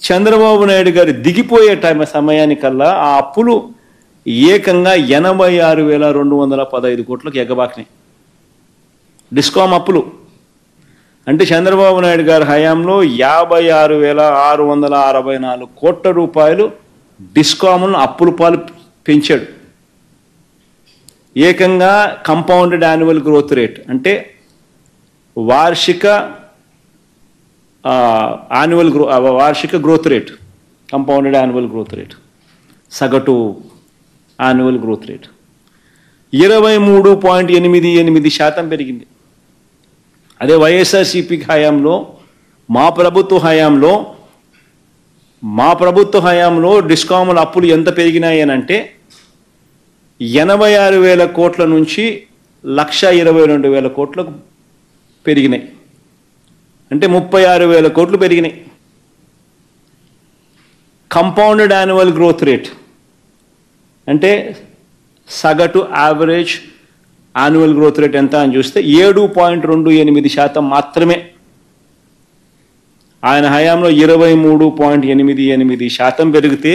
S1: చంద్రబాబు నాయుడు గారు దిగిపోయే సమయానికల్లా ఆ అప్పులు ఏకంగా 86,215 కోట్లకు ఎగబాకినాయి. డిస్కామ్ అప్పులు అంటే చంద్రబాబు నాయుడు గారి హయాంలో 56,664 కోట్ల రూపాయలు డిస్కాములను అప్పుల పాలు పెంచాడు. ఏకంగా కంపౌండెడ్ యాన్యువల్ గ్రోత్ రేట్ అంటే వార్షిక growth rate, compounded annual growth rate, సగటు యాన్యువల్ గ్రోత్ రేట్ 23.88% పెరిగింది. అదే వైఎస్ఆర్సీపీ హయాంలో మా ప్రభుత్వ హయాంలో డిస్కాముల అప్పులు ఎంత పెరిగినాయి అని అంటే 86,000 కోట్ల నుంచి 1,22,000 కోట్లకు పెరిగినాయి. అంటే 36,000 కోట్లు పెరిగినాయి. కంపౌండెడ్ యాన్యువల్ గ్రోత్ రేట్ అంటే సగటు యావరేజ్ యాన్యువల్ గ్రోత్ రేట్ ఎంత అని చూస్తే 7.28% మాత్రమే. ఆయన హయాంలో 23.88% పెరిగితే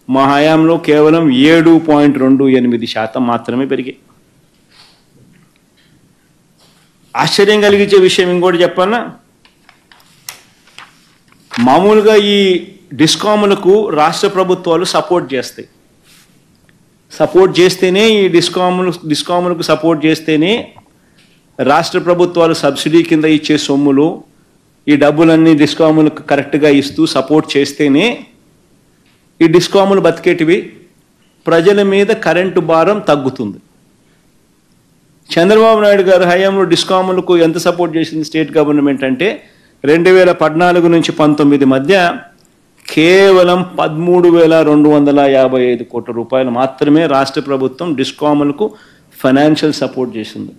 S1: మా హయాంలో కేవలం 7.28% మాత్రమే పెరిగాయి. ఆశ్చర్యం కలిగించే విషయం ఇంకోటి చెప్పాలన్నా, మామూలుగా ఈ డిస్కాములకు రాష్ట్ర ప్రభుత్వాలు సపోర్ట్ చేస్తాయి. సపోర్ట్ చేస్తేనే ఈ డిస్కాములకు సపోర్ట్ చేస్తేనే రాష్ట్ర ప్రభుత్వాలు సబ్సిడీ కింద ఇచ్చే సొమ్ములు ఈ డబ్బులన్నీ డిస్కాములకు కరెక్ట్గా ఇస్తూ సపోర్ట్ చేస్తేనే ఈ డిస్కాములు బతికేటివి, ప్రజల మీద కరెంటు భారం తగ్గుతుంది. చంద్రబాబు నాయుడు గారు హయాంలో డిస్కాములకు ఎంత సపోర్ట్ చేసింది స్టేట్ గవర్నమెంట్ అంటే 2014 నుంచి 19 మధ్య కేవలం 13,255 కోట్ల రూపాయలు మాత్రమే రాష్ట్ర ప్రభుత్వం డిస్కాములకు ఫైనాన్షియల్ సపోర్ట్ చేసింది.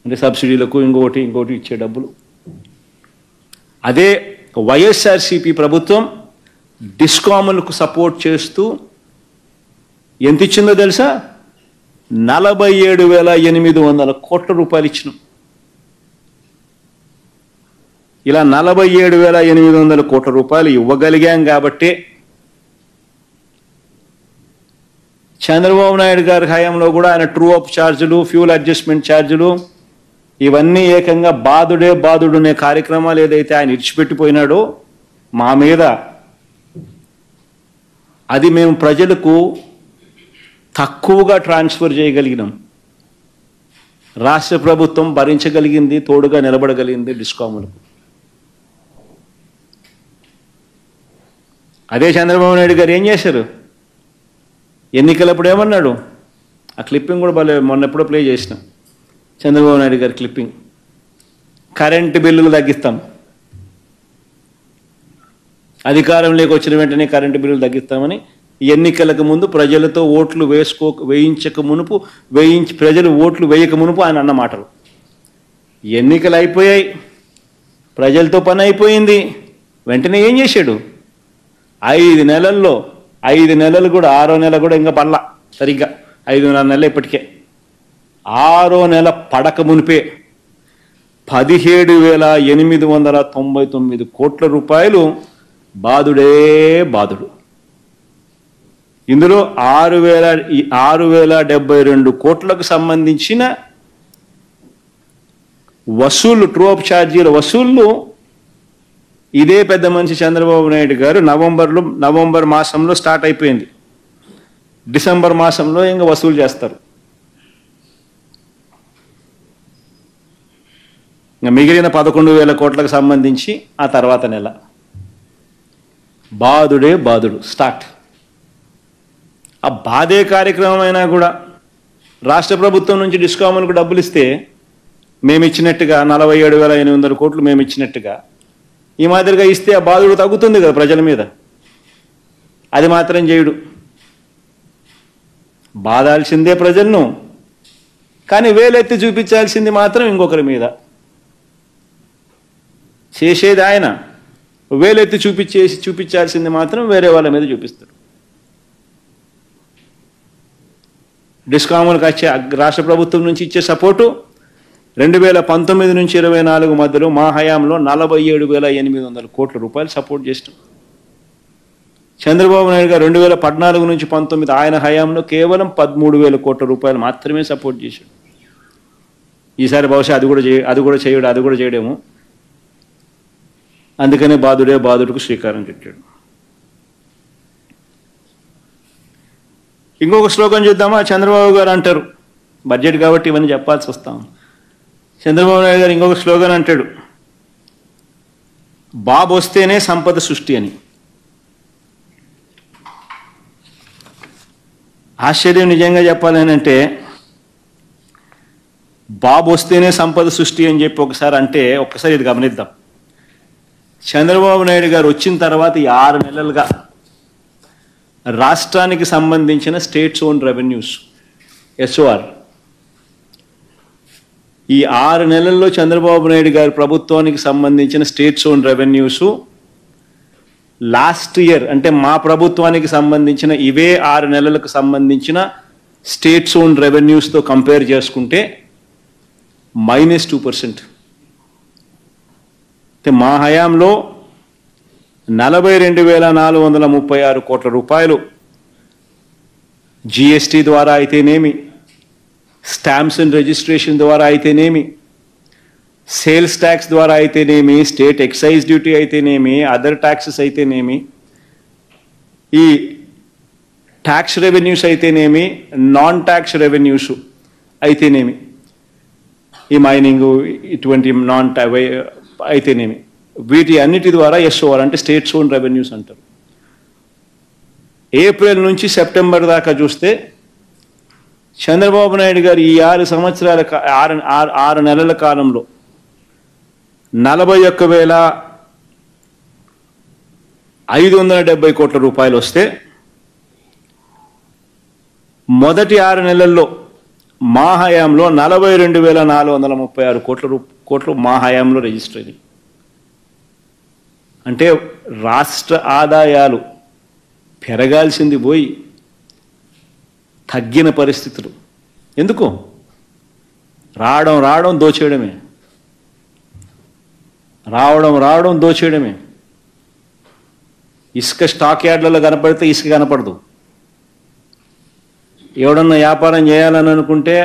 S1: అంటే సబ్సిడీలకు ఇంకోటి ఇచ్చే డబ్బులు. అదే వైఎస్ఆర్సీపీ ప్రభుత్వం డిస్కాములకు సపోర్ట్ చేస్తూ ఎంత ఇచ్చిందో తెలుసా? 47,800 కోట్ల రూపాయలు ఇచ్చినాం. ఇలా 47,800 కోట్ల రూపాయలు ఇవ్వగలిగాం కాబట్టి చంద్రబాబు నాయుడు గారి హయాంలో కూడా ఆయన ట్రూ అప్ ఛార్జీలు, ఫ్యూల్ అడ్జస్ట్మెంట్ ఛార్జీలు ఇవన్నీ ఏకంగా బాదుడు అనే కార్యక్రమాలు ఏదైతే ఆయన ఇడిచిపెట్టిపోయినాడో మా మీద, అది మేము ప్రజలకు తక్కువగా ట్రాన్స్ఫర్ చేయగలిగినాం. రాష్ట్ర ప్రభుత్వం భరించగలిగింది, తోడుగా నిలబడగలిగింది డిస్కాములకు. అదే చంద్రబాబు నాయుడు గారు ఏం చేశారు? ఎన్నికలప్పుడు ఏమన్నాడు? ఆ క్లిప్పింగ్ కూడా మొన్న ఎప్పుడో ప్లే చేసిన చంద్రబాబు నాయుడు గారి క్లిప్పింగ్. కరెంటు బిల్లులు తగ్గిస్తాం, అధికారంలోకి వచ్చిన వెంటనే కరెంటు బిల్లులు తగ్గిస్తామని ఎన్నికలకు ముందు ప్రజలతో ఓట్లు ప్రజలు ఓట్లు వేయక మునుపు ఆయన అన్న మాటలు. ఎన్నికలు అయిపోయాయి, ప్రజలతో పని అయిపోయింది, వెంటనే ఏం చేశాడు? 5 నెలల్లో 5 నెలలు కూడా 6వ నెల కూడా ఇంకా పడలా, సరిగ్గా 5.5 నెలలు ఇప్పటికే. 6వ నెల పడక మునిపే 17,899 కోట్ల రూపాయలు బాదుడు. ఇందులో 6,072 కోట్లకు సంబంధించిన వసూళ్లు, ట్రూ అప్ ఛార్జీల వసూళ్లు ఇదే పెద్ద మనిషి చంద్రబాబు నాయుడు గారు నవంబర్ మాసంలో స్టార్ట్ అయిపోయింది. డిసెంబర్ మాసంలో ఇంకా వసూలు చేస్తారు. ఇంకా మిగిలిన 11,000 కోట్లకు సంబంధించి ఆ తర్వాత నెల బాదుడు స్టార్ట్. ఆ బాధే కార్యక్రమం అయినా కూడా రాష్ట్ర ప్రభుత్వం నుంచి డిస్కాములకు డబ్బులు ఇస్తే మేము ఇచ్చినట్టుగా 47,800 కోట్లు మేము ఇచ్చినట్టుగా ఈ మాదిరిగా ఇస్తే ఆ బాధుడు తగ్గుతుంది కదా ప్రజల మీద. అది మాత్రం చేయడు. బాధాల్సిందే ప్రజలను, కానీ వేలెత్తి చూపించాల్సింది మాత్రం ఇంకొకరి మీద. చేసేది ఆయన, వేలెత్తి చూపించాల్సింది మాత్రం వేరే వాళ్ళ మీద చూపిస్తాడు. డిస్కాములకు వచ్చే రాష్ట్ర ప్రభుత్వం నుంచి ఇచ్చే సపోర్టు 2019 నుంచి 24 మధ్యలో మా హయాంలో 47,800 కోట్ల రూపాయలు సపోర్ట్ చేస్తాం. చంద్రబాబు నాయుడు గారు 2014 నుంచి 19 ఆయన హయాంలో కేవలం 13,000 కోట్ల రూపాయలు మాత్రమే సపోర్ట్ చేశాడు. ఈసారి బహుశా అది కూడా చేయడేమో. అందుకనే బాదుడుకు శ్రీకారం చుట్టాడు. ఇంకొక శ్లోకం చూద్దామా? చంద్రబాబు గారు అంటారు, బడ్జెట్ కాబట్టి ఇవన్నీ చెప్పాల్సి వస్తాం. చంద్రబాబు నాయుడు గారు ఇంకొక స్లోగన్ అంటాడు, బాబు వస్తేనే సంపద సృష్టి అని. ఆశ్చర్యం నిజంగా చెప్పాలంటే, బాబు వస్తేనే సంపద సృష్టి అని చెప్పి ఒక్కసారి ఇది గమనిద్దాం. చంద్రబాబు నాయుడు గారు వచ్చిన తర్వాత 6 నెలలుగా రాష్ట్రానికి సంబంధించిన స్టేట్స్ ఓన్ రెవెన్యూస్ SOR ఈ 6 నెలల్లో చంద్రబాబు నాయుడు గారి ప్రభుత్వానికి సంబంధించిన states own revenues last year అంటే మా ప్రభుత్వానికి సంబంధించిన ఇవే 6 నెలలకు సంబంధించిన స్టేట్స్ ఓన్ రెవెన్యూస్తో కంపేర్ చేసుకుంటే -2%. అంటే మా హయాంలో 42,436 కోట్ల రూపాయలు జిఎస్టీ ద్వారా అయితేనేమి, స్టాంప్స్ అండ్ రిజిస్ట్రేషన్ ద్వారా అయితేనేమి, సేల్స్ ట్యాక్స్ ద్వారా అయితేనేమి, స్టేట్ ఎక్సైజ్ డ్యూటీ అయితేనేమి, అదర్ ట్యాక్సెస్ అయితేనేమి, ఈ ట్యాక్స్ రెవెన్యూస్ అయితేనేమి, నాన్ ట్యాక్స్ రెవెన్యూస్ అయితేనేమి, ఈ మైనింగ్ ఇటువంటి నాన్ అయితేనేమి, వీటి అన్నిటి ద్వారా ఎస్ఓఆర్ అంటే స్టేట్స్ ఓన్ రెవెన్యూస్ అంటారు. ఏప్రిల్ నుంచి సెప్టెంబర్ దాకా చూస్తే చంద్రబాబు నాయుడు గారు ఈ 6 నెలల కాలంలో 41,570 కోట్ల రూపాయలు వస్తే మొదటి 6 నెలల్లో మా హయాంలో 42,436 కోట్లు మా హయాంలో రిజిస్టర్ అయ్యాయి. అంటే రాష్ట్ర ఆదాయాలు పెరగాల్సింది పోయి తగ్గిన పరిస్థితులు. ఎందుకు? రావడం దోచేయడమే, రావడం దోచేయడమే. ఇసుక స్టాక్ యార్డ్లలో కనపడితే ఇసుక కనపడదు. ఎవడన్నా వ్యాపారం చేయాలని అనుకుంటే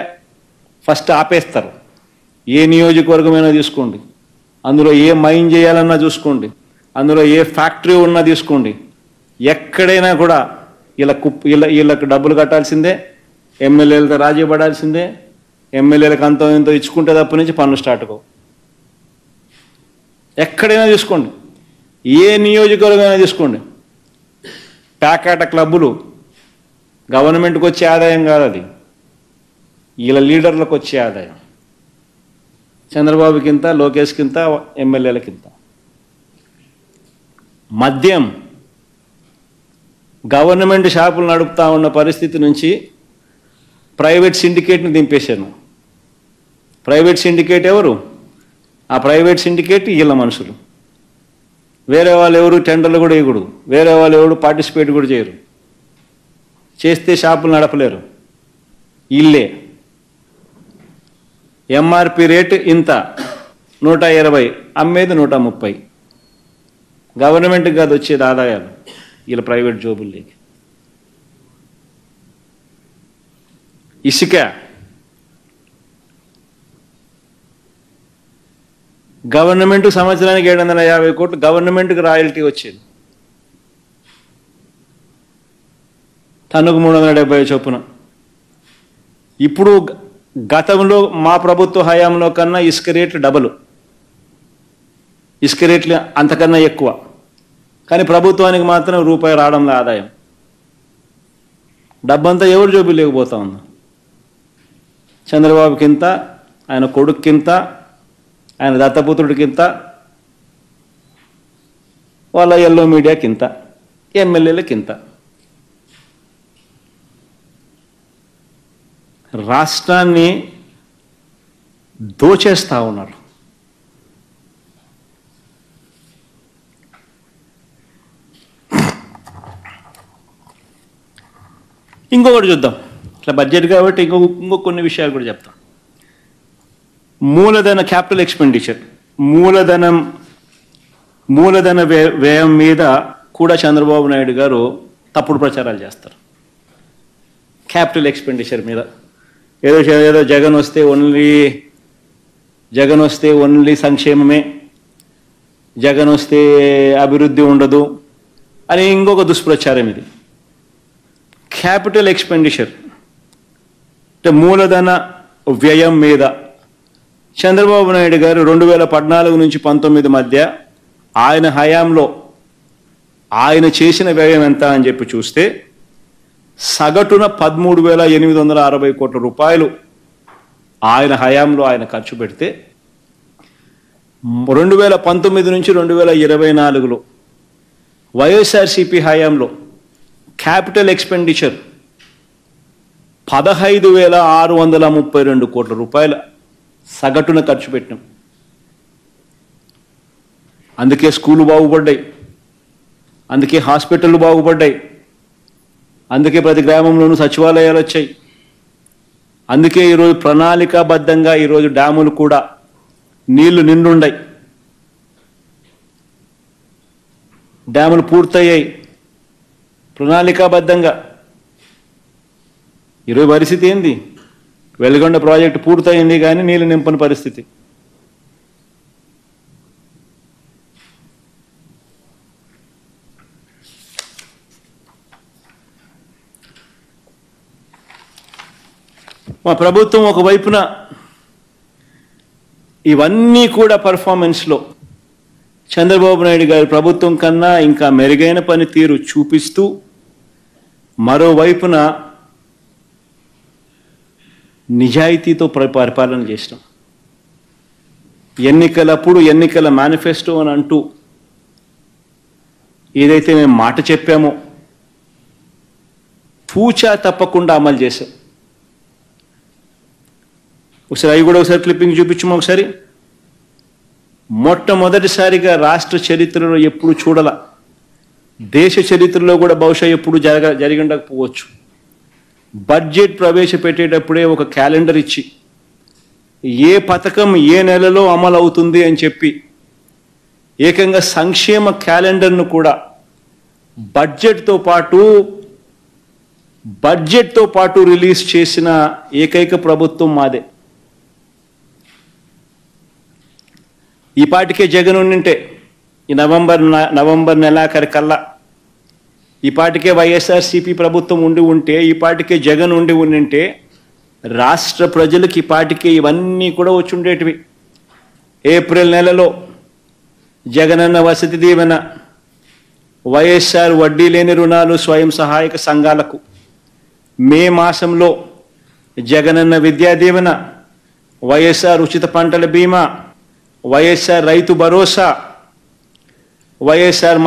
S1: ఫస్ట్ ఆపేస్తారు. ఏ నియోజకవర్గమైనా తీసుకోండి, అందులో ఏ మైన్ చేయాలన్నా చూసుకోండి, అందులో ఏ ఫ్యాక్టరీ ఉన్నా తీసుకోండి, ఎక్కడైనా కూడా వీళ్ళకు డబ్బులు కట్టాల్సిందే, ఎమ్మెల్యేలతో రాజీ పడాల్సిందే, ఎమ్మెల్యేలకు అంతో ఎంతో ఇచ్చుకుంటే తప్ప నుంచి పనులు స్టార్ట్ కావు. ఎక్కడైనా తీసుకోండి, ఏ నియోజకవర్గమైనా తీసుకోండి, ప్యాకాట క్లబ్బులు గవర్నమెంట్కి వచ్చే ఆదాయం కాదు, అది వీళ్ళ లీడర్లకు వచ్చే ఆదాయం. చంద్రబాబుకింత, లోకేష్కింత, ఎమ్మెల్యేలకింత. మద్యం గవర్నమెంట్ షాపులు నడుపుతా ఉన్న పరిస్థితి నుంచి ప్రైవేట్ సిండికేట్ని దింపేశాను. ప్రైవేట్ సిండికేట్ ఎవరు? ఆ ప్రైవేట్ సిండికేట్ వీళ్ళ మనుషులు. వేరే వాళ్ళు ఎవరు టెండర్లు కూడా వేయకూడదు, వేరే వాళ్ళు ఎవరు పార్టిసిపేట్ కూడా చేయరు, చేస్తే షాపులు నడపలేరు, ఇల్లే. ఎంఆర్పి రేటు ఇంత 120, అమ్మేది 130. గవర్నమెంట్కి కాదు వచ్చేది ఆదాయాలు, వీళ్ళ ప్రైవేట్ జోబుల్లోకి. ఇసుక గవర్నమెంట్ సంవత్సరానికి 750 కోట్లు గవర్నమెంట్కి రాయల్టీ వచ్చేది, టన్నుకు 370 చొప్పున. ఇప్పుడు గతంలో మా ప్రభుత్వ హయాంలో కన్నా ఇసుక రేట్లు డబుల్, ఇసుక రేట్లు అంతకన్నా ఎక్కువ. కానీ ప్రభుత్వానికి మాత్రం రూపాయి రావడంలో ఆదాయం. డబ్బంతా ఎవరు జోబులు లేకపోతా ఉంది? చంద్రబాబుకింత, ఆయన కొడుక్కింత, ఆయన దత్తపుత్రుడికింత, వాళ్ళ ఎల్లో మీడియాకింత, ఎమ్మెల్యేలకింత. రాష్ట్రాన్ని దోచేస్తూ ఉన్నారు. ఇంకొకటి చూద్దాం, ఇట్లా బడ్జెట్ కాబట్టి ఇంకో కొన్ని విషయాలు కూడా చెప్తాం. మూలధన క్యాపిటల్ ఎక్స్పెండిచర్, మూలధన వ్యయం మీద కూడా చంద్రబాబు నాయుడు గారు తప్పుడు ప్రచారాలు చేస్తారు. క్యాపిటల్ ఎక్స్పెండిచర్ మీద ఏదో జగన్ వస్తే ఓన్లీ సంక్షేమమే, జగన్ వస్తే అభివృద్ధి ఉండదు అని ఇంకొక దుష్ప్రచారం ఇది. క్యాపిటల్ ఎక్స్పెండిచర్ అంటే మూలధన వ్యయం మీద చంద్రబాబు నాయుడు గారు 2014 నుంచి 19 మధ్య ఆయన హయాంలో ఆయన చేసిన వ్యయం ఎంత అని చెప్పి చూస్తే సగటున 13,860 కోట్ల రూపాయలు ఆయన హయాంలో ఆయన ఖర్చు పెడితే 2019 నుంచి 2024లో వైఎస్ఆర్సీపీ హయాంలో క్యాపిటల్ ఎక్స్పెండిచర్ 15,632 కోట్ల రూపాయల సగటున ఖర్చు పెట్టినాం. అందుకే స్కూలు బాగుపడ్డాయి, అందుకే హాస్పిటళ్ళు బాగుపడ్డాయి, అందుకే ప్రతి గ్రామంలోనూ సచివాలయాలు వచ్చాయి, అందుకే ఈరోజు ప్రణాళికాబద్ధంగా ఈరోజు డ్యాములు కూడా నీళ్లు నిండుండాయి, డ్యాములు పూర్తయ్యాయి ప్రణాళికాబద్ధంగా. ఈరోజు పరిస్థితి ఏంది? వెలుగొండ ప్రాజెక్టు పూర్తయింది కానీ నీళ్లు నింపని పరిస్థితి. మా ప్రభుత్వం ఒకవైపున ఇవన్నీ కూడా పర్ఫార్మెన్స్లో చంద్రబాబు నాయుడు గారి ప్రభుత్వం కన్నా ఇంకా మెరుగైన పనితీరు చూపిస్తూ, మరోవైపున నిజాయితీతో పరిపాలన చేసినాం. ఎన్నికలప్పుడు ఎన్నికల మేనిఫెస్టో అని అంటూ ఏదైతే మేము మాట చెప్పామో తూచా తప్పకుండా అమలు చేశాం. ఒకసారి అవి కూడా ఒకసారి క్లిప్పింగ్ చూపించము. ఒకసారి మొట్టమొదటిసారిగా రాష్ట్ర చరిత్రలో ఎప్పుడు చూడాల, దేశ చరిత్రలో కూడా బహుశా ఎప్పుడు జరిగి ఉండకపోవచ్చు, బడ్జెట్ ప్రవేశపెట్టేటప్పుడే ఒక క్యాలెండర్ ఇచ్చి ఏ పథకం ఏ నెలలో అమలు అవుతుంది అని చెప్పి ఏకంగా సంక్షేమ క్యాలెండర్ను కూడా బడ్జెట్తో పాటు రిలీజ్ చేసిన ఏకైక ప్రభుత్వం మాదే. ఈ పాటికే జగన్ ఉండింటే ఈ నవంబర్ నెలాఖరికల్లా ఈ పాటికే వైఎస్ఆర్సీపీ ప్రభుత్వం ఉంటే ఈ పాటికే జగన్ ఉండింటే రాష్ట్ర ప్రజలకు ఈ పాటికే ఇవన్నీ కూడా వచ్చి ఉండేటివి. ఏప్రిల్ నెలలో జగనన్న వసతి దీవెన, వైఎస్ఆర్ వడ్డీ లేని రుణాలు స్వయం సహాయక సంఘాలకు, మే మాసంలో జగనన్న విద్యా దీవెన, వైఎస్ఆర్ ఉచిత పంటల బీమా, వైఎస్ఆర్ రైతు భరోసా, వైఎస్ఆర్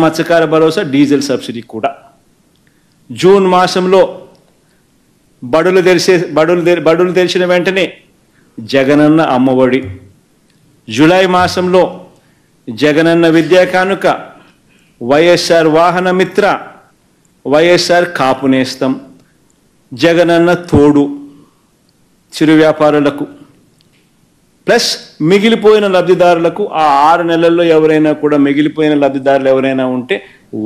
S1: మత్స్యకార భరోసా డీజిల్ సబ్సిడీ కూడా. జూన్ మాసంలో బడులు తెరిచిన వెంటనే జగనన్న అమ్మఒడి, జూలై మాసంలో జగనన్న విద్యా కానుక, వైఎస్ఆర్ వాహన మిత్ర, వైఎస్ఆర్ కాపు నేస్తం, జగనన్న తోడు చిరు వ్యాపారులకు, ప్లస్ మిగిలిపోయిన లబ్ధిదారులకు ఆ 6 నెలల్లో ఎవరైనా కూడా మిగిలిపోయిన లబ్ధిదారులు ఎవరైనా ఉంటే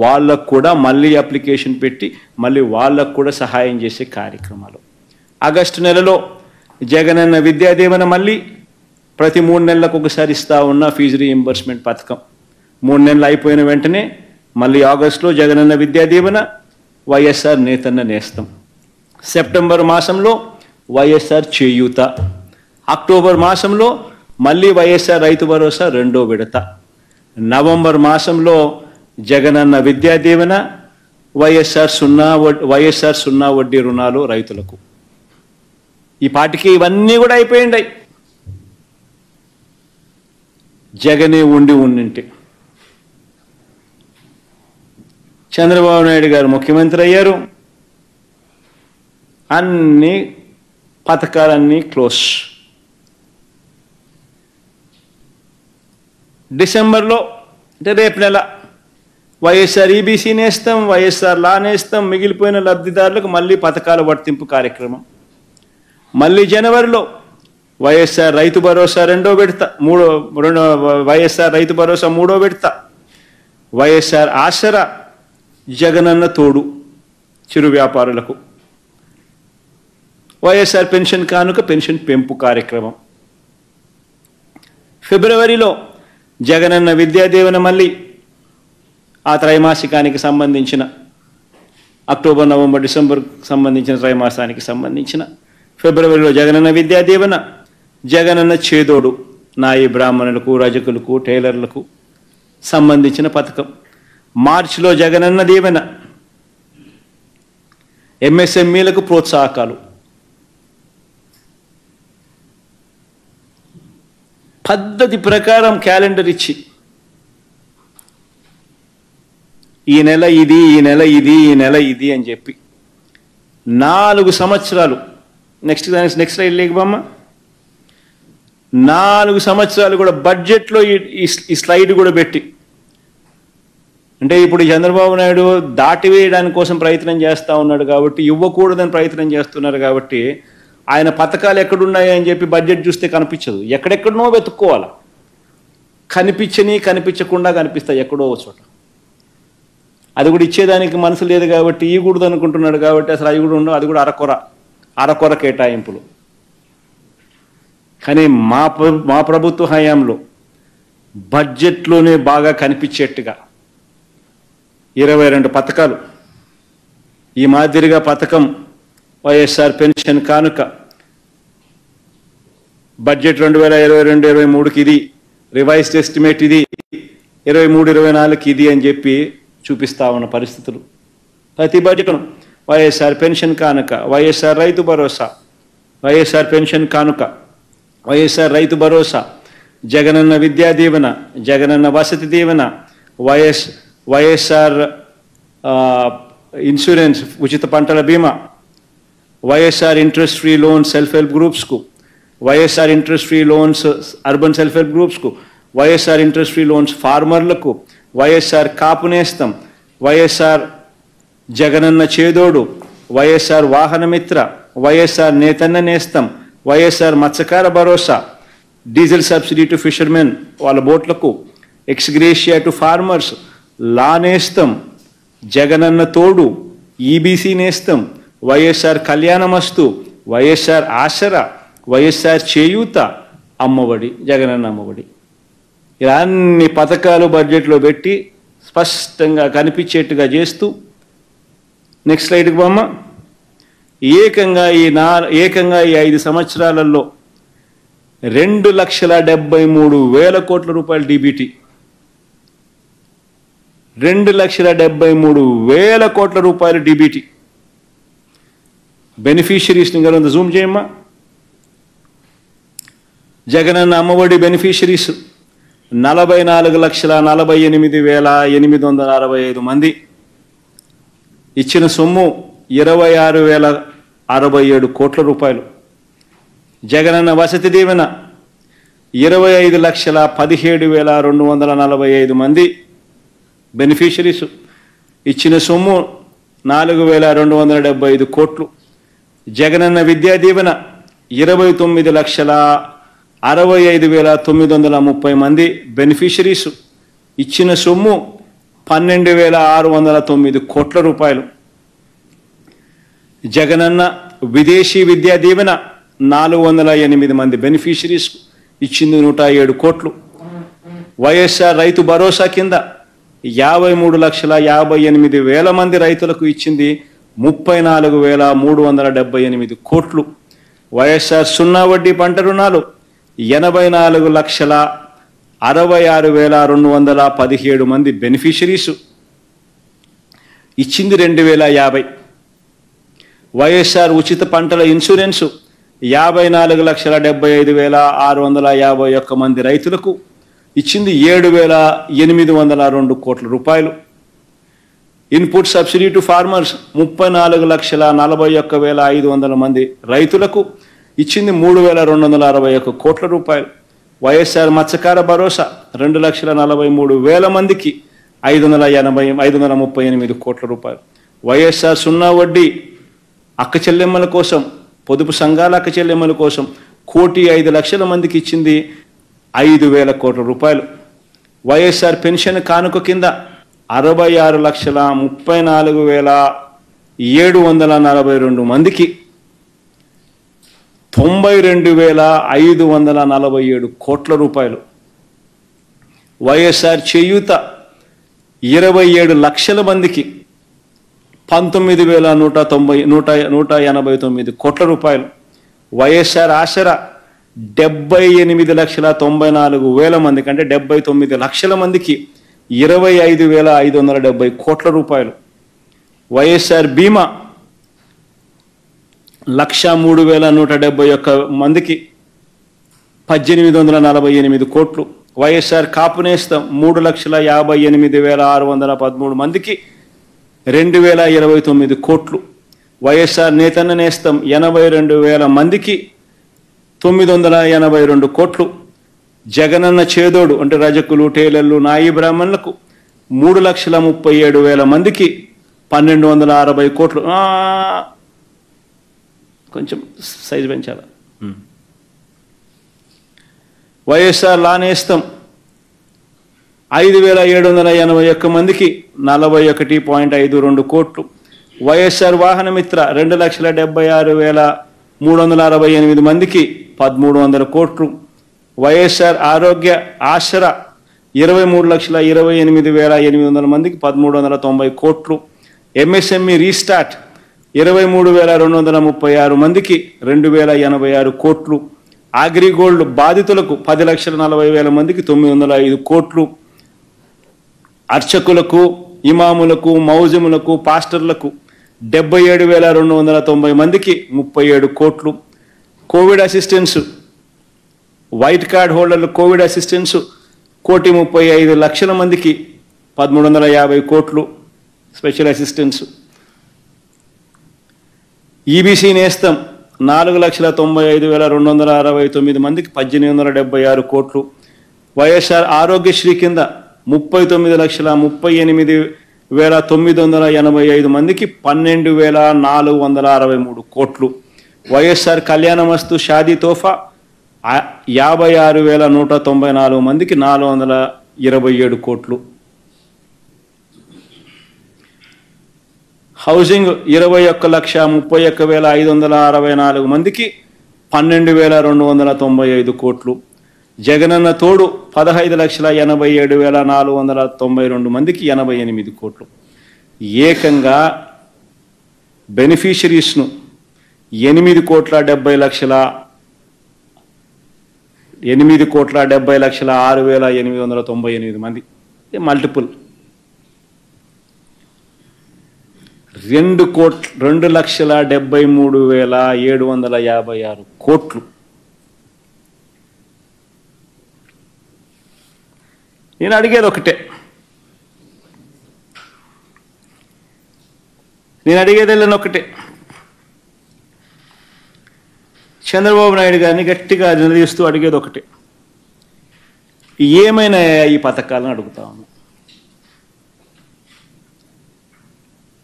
S1: వాళ్ళకు కూడా మళ్ళీ అప్లికేషన్ పెట్టి మళ్ళీ వాళ్ళకు కూడా సహాయం చేసే కార్యక్రమాలు. ఆగస్టు నెలలో జగనన్న విద్యా దీవెన మళ్ళీ ప్రతి 3 నెలలకు ఒకసారి ఇస్తా ఉన్న ఫీజు రీయింబర్స్మెంట్ పథకం 3 నెలలు అయిపోయిన వెంటనే మళ్ళీ ఆగస్టులో జగనన్న విద్యా దీవెన, వైఎస్ఆర్ నేతన్న నేస్తం. సెప్టెంబర్ మాసంలో వైఎస్ఆర్ చేయూత, అక్టోబర్ మాసంలో మళ్ళీ వైఎస్ఆర్ రైతు భరోసా 2వ విడత, నవంబర్ మాసంలో జగనన్న విద్యా దీవెన, వైఎస్ఆర్ సున్నా వడ్డీ రుణాలు రైతులకు. ఈ పాటికి ఇవన్నీ కూడా అయిపోయిండాయి. జగనే ఉండింటే చంద్రబాబు నాయుడు గారు ముఖ్యమంత్రి అయ్యారు, అన్ని పథకాలన్నీ క్లోజ్. డిసెంబర్లో అంటే రేపు నెల వైఎస్ఆర్ ఈబీసీ నేస్తాం, వైఎస్ఆర్ లా నేస్తాం, మిగిలిపోయిన లబ్ధిదారులకు మళ్ళీ పథకాల వర్తింపు కార్యక్రమం. మళ్ళీ జనవరిలో వైఎస్ఆర్ రైతు భరోసా 2వ విడత, వైఎస్ఆర్ రైతు భరోసా 3వ విడత, వైఎస్ఆర్ ఆసరా, జగనన్న తోడు చిరు వ్యాపారులకు, వైఎస్ఆర్ పెన్షన్ కానుక పెన్షన్ పెంపు కార్యక్రమం. ఫిబ్రవరిలో జగనన్న విద్యా దీవెన మళ్ళీ ఆ త్రైమాసికానికి సంబంధించిన అక్టోబర్ నవంబర్ డిసెంబర్ సంబంధించిన త్రైమాసానికి సంబంధించిన ఫిబ్రవరిలో జగనన్న విద్యా దీవెన, జగనన్న చేదోడు నాయి బ్రాహ్మణులకు, రజకులకు, టైలర్లకు సంబంధించిన పథకం. మార్చిలో జగనన్న దీవెన, ఎంఎస్ఎంఈలకు ప్రోత్సాహకాలు. పద్ధతి ప్రకారం క్యాలెండర్ ఇచ్చి ఈ నెల ఇది, ఈ నెల ఇది, ఈ నెల ఇది అని చెప్పి 4 సంవత్సరాలు. Next slide లేకపోమ్మ. 4 సంవత్సరాలు కూడా బడ్జెట్లో ఈ స్లైడ్ కూడా పెట్టి, అంటే ఇప్పుడు చంద్రబాబు నాయుడు దాటివేయడానికి కోసం ప్రయత్నం చేస్తూ ఉన్నాడు కాబట్టి, ఇవ్వకూడదని ప్రయత్నం చేస్తున్నారు కాబట్టి ఆయన పథకాలు ఎక్కడున్నాయి అని చెప్పి బడ్జెట్ చూస్తే కనిపించదు, ఎక్కడెక్కడనో వెతుక్కోవాలి. కనిపించకుండా కనిపిస్తాయి ఎక్కడో చోట. అది కూడా ఇచ్చేదానికి మనసు లేదు కాబట్టి ఇవ్వకూడదు అనుకుంటున్నాడు కాబట్టి అసలు అవి కూడా ఉండవు. అది కూడా అరకొర కేటాయింపులు. కానీ మా ప్రభుత్వ హయాంలో బడ్జెట్లోనే బాగా కనిపించేట్టుగా 22 పథకాలు, ఈ మాదిరిగా పథకం వైఎస్ఆర్ పెన్షన్ కానుక బడ్జెట్ 2022-23కి ఇది, రివైజ్డ్ ఎస్టిమేట్ ఇది, 23-24కి ఇది అని చెప్పి చూపిస్తా ఉన్న పరిస్థితులు. ప్రతి బడ్జెట్ను వైఎస్ఆర్ పెన్షన్ కానుక, వైఎస్ఆర్ రైతు భరోసా, వైఎస్ఆర్ పెన్షన్ కానుక, వైఎస్ఆర్ రైతు భరోసా, జగనన్న విద్యా దీవెన, జగనన్న వసతి దీవెన, వైఎస్ఆర్ ఇన్సూరెన్స్ ఉచిత పంటల బీమా, YSR interest free loans self help గ్రూప్స్కు, YSR interest free loans urban self help గ్రూప్స్కు, వైఎస్ఆర్ ఇంట్రెస్ట్ ఫ్రీ లోన్స్ ఫార్మర్లకు, వైఎస్ఆర్ కాపు నేస్తం, వైఎస్ఆర్ జగనన్న చేదోడు, వైఎస్ఆర్ వాహనమిత్ర, వైఎస్ఆర్ నేతన్న నేస్తం, వైఎస్ఆర్ మత్స్యకార భరోసా, డీజిల్ సబ్సిడీ టు ఫిషర్మెన్ వాళ్ళ బోట్లకు, ఎక్స్గ్రేషియా టు ఫార్మర్స్, లా నేస్తం, జగనన్న తోడు, ఈబీసీ నేస్తం, వైఎస్ఆర్ కళ్యాణమస్తు, వైఎస్ఆర్ ఆసరా, వైఎస్ఆర్ చేయూత, అమ్మఒడి, జగనన్న అమ్మఒడి. ఇలా అన్ని పథకాలు బడ్జెట్లో పెట్టి స్పష్టంగా కనిపించేట్టుగా చేస్తూ, నెక్స్ట్ స్లైడ్కి బొమ్మ, ఏకంగా ఈ 5 సంవత్సరాలలో 2,73,000 కోట్ల రూపాయలు డీబీటీ, 2,73,000 కోట్ల రూపాయలు డీబీటీ. బెనిఫిషరీస్ని గారు జూమ్ చేయమ్మా. జగనన్న అమ్మఒడి బెనిఫిషరీస్ 44,48,865 మంది. ఇచ్చిన సొమ్ము 26,067 కోట్ల రూపాయలు. జగనన్న వసతి దీవెన 25,17,245 మంది బెనిఫిషరీస్. ఇచ్చిన సొమ్ము 4,275 కోట్లు. జగనన్న విద్యా దీవెన 29,65,930 మంది బెనిఫిషరీస్. ఇచ్చిన సొమ్ము 12,609 కోట్ల రూపాయలు. జగనన్న విదేశీ విద్యా దీవెన 408 మంది బెనిఫిషరీస్. ఇచ్చింది 107 కోట్లు. వైఎస్ఆర్ రైతు భరోసా కింద 53,58,000 మంది రైతులకు ఇచ్చింది 34,378 కోట్లు. వైఎస్ఆర్ సున్నా వడ్డీ పంట రుణాలు 84,66,217 మంది బెనిఫిషరీస్. ఇచ్చింది 2,050. వైఎస్ఆర్ ఉచిత పంటల ఇన్సూరెన్సు 54,75,651 మంది రైతులకు ఇచ్చింది 7,802 కోట్ల రూపాయలు. ఇన్పుట్ సబ్సిడీ టు ఫార్మర్స్ 34,41,500 మంది రైతులకు ఇచ్చింది 3,261 కోట్ల రూపాయలు. వైఎస్ఆర్ మత్స్యకార భరోసా 2,43,000 మందికి 538 కోట్ల రూపాయలు. వైఎస్ఆర్ సున్నా వడ్డీ అక్క చెల్లెమ్మల కోసం, పొదుపు సంఘాల అక్క చెల్లెమ్మల కోసం 1,05,00,000 మందికి ఇచ్చింది 5,000 కోట్ల రూపాయలు. వైఎస్ఆర్ పెన్షన్ కానుక కింద 66,34,742 మందికి 92,547 కోట్ల రూపాయలు. వైఎస్ఆర్ చేయూత 27 లక్షల మందికి 19,189 కోట్ల రూపాయలు. వైఎస్ఆర్ ఆసరా 78,94,000 మందికి, అంటే 79 లక్షల మందికి 25,570 కోట్ల రూపాయలు. వైఎస్ఆర్ బీమా 103,171 మందికి 1,848 కోట్లు. వైఎస్ఆర్ కాపు నేస్తం 3,58,613 మందికి 2,029 కోట్లు. వైఎస్ఆర్ నేతన్న నేస్తం 82,000 మందికి 982 కోట్లు. జగనన్న చేదోడు అంటే రజకులు, టైలర్లు, నాయి బ్రాహ్మణులకు 3,37,000 మందికి 1,260 కోట్లు. కొంచెం సైజు పెంచాల. వైఎస్ఆర్ లానేస్తం 5,781 మందికి 41.52 కోట్లు. వైఎస్ఆర్ వాహన మిత్ర 2,76,368 మందికి 1,300 కోట్లు. వైఎస్ఆర్ ఆరోగ్య ఆసరా 23,28,800 మందికి 1,390 కోట్లు. ఎంఎస్ఎంఈ రీస్టార్ట్ 23,236 మందికి 2,086 కోట్లు. అగ్రిగోల్డ్ బాధితులకు 10,40,000 మందికి 905 కోట్లు. అర్చకులకు, ఇమాములకు, మౌజములకు, పాస్టర్లకు 77,290 మందికి 37 కోట్లు. కోవిడ్ అసిస్టెన్స్ వైట్ కార్డ్ హోల్డర్లు కోవిడ్ అసిస్టెన్స్ 1,35,00,000 మందికి 1,350 కోట్లు స్పెషల్ అసిస్టెన్స్. ఈబీసీ నేస్తం 4,95,269 మందికి 1,876 కోట్లు. వైఎస్ఆర్ ఆరోగ్యశ్రీ కింద 39,38,985 మందికి 12,463 కోట్లు. వైఎస్ఆర్ కళ్యాణమస్తు షాదీ తోఫా 56,194 మందికి 427 కోట్లు. హౌసింగ్ 21,31,564 మందికి 12,295 కోట్లు. జగనన్న తోడు 15,87,492 మందికి 88 కోట్లు. ఏకంగా బెనిఫిషరీస్ను 8,70,6,898 మంది, మల్టిపుల్ 2,73,756 కోట్లు. నేను అడిగేది ఒకటే, చంద్రబాబు నాయుడు గారిని గట్టిగా నిలదీస్తూ అడిగేది ఒకటే, ఏమైనా ఈ పథకాలను అడుగుతా ఉన్నా.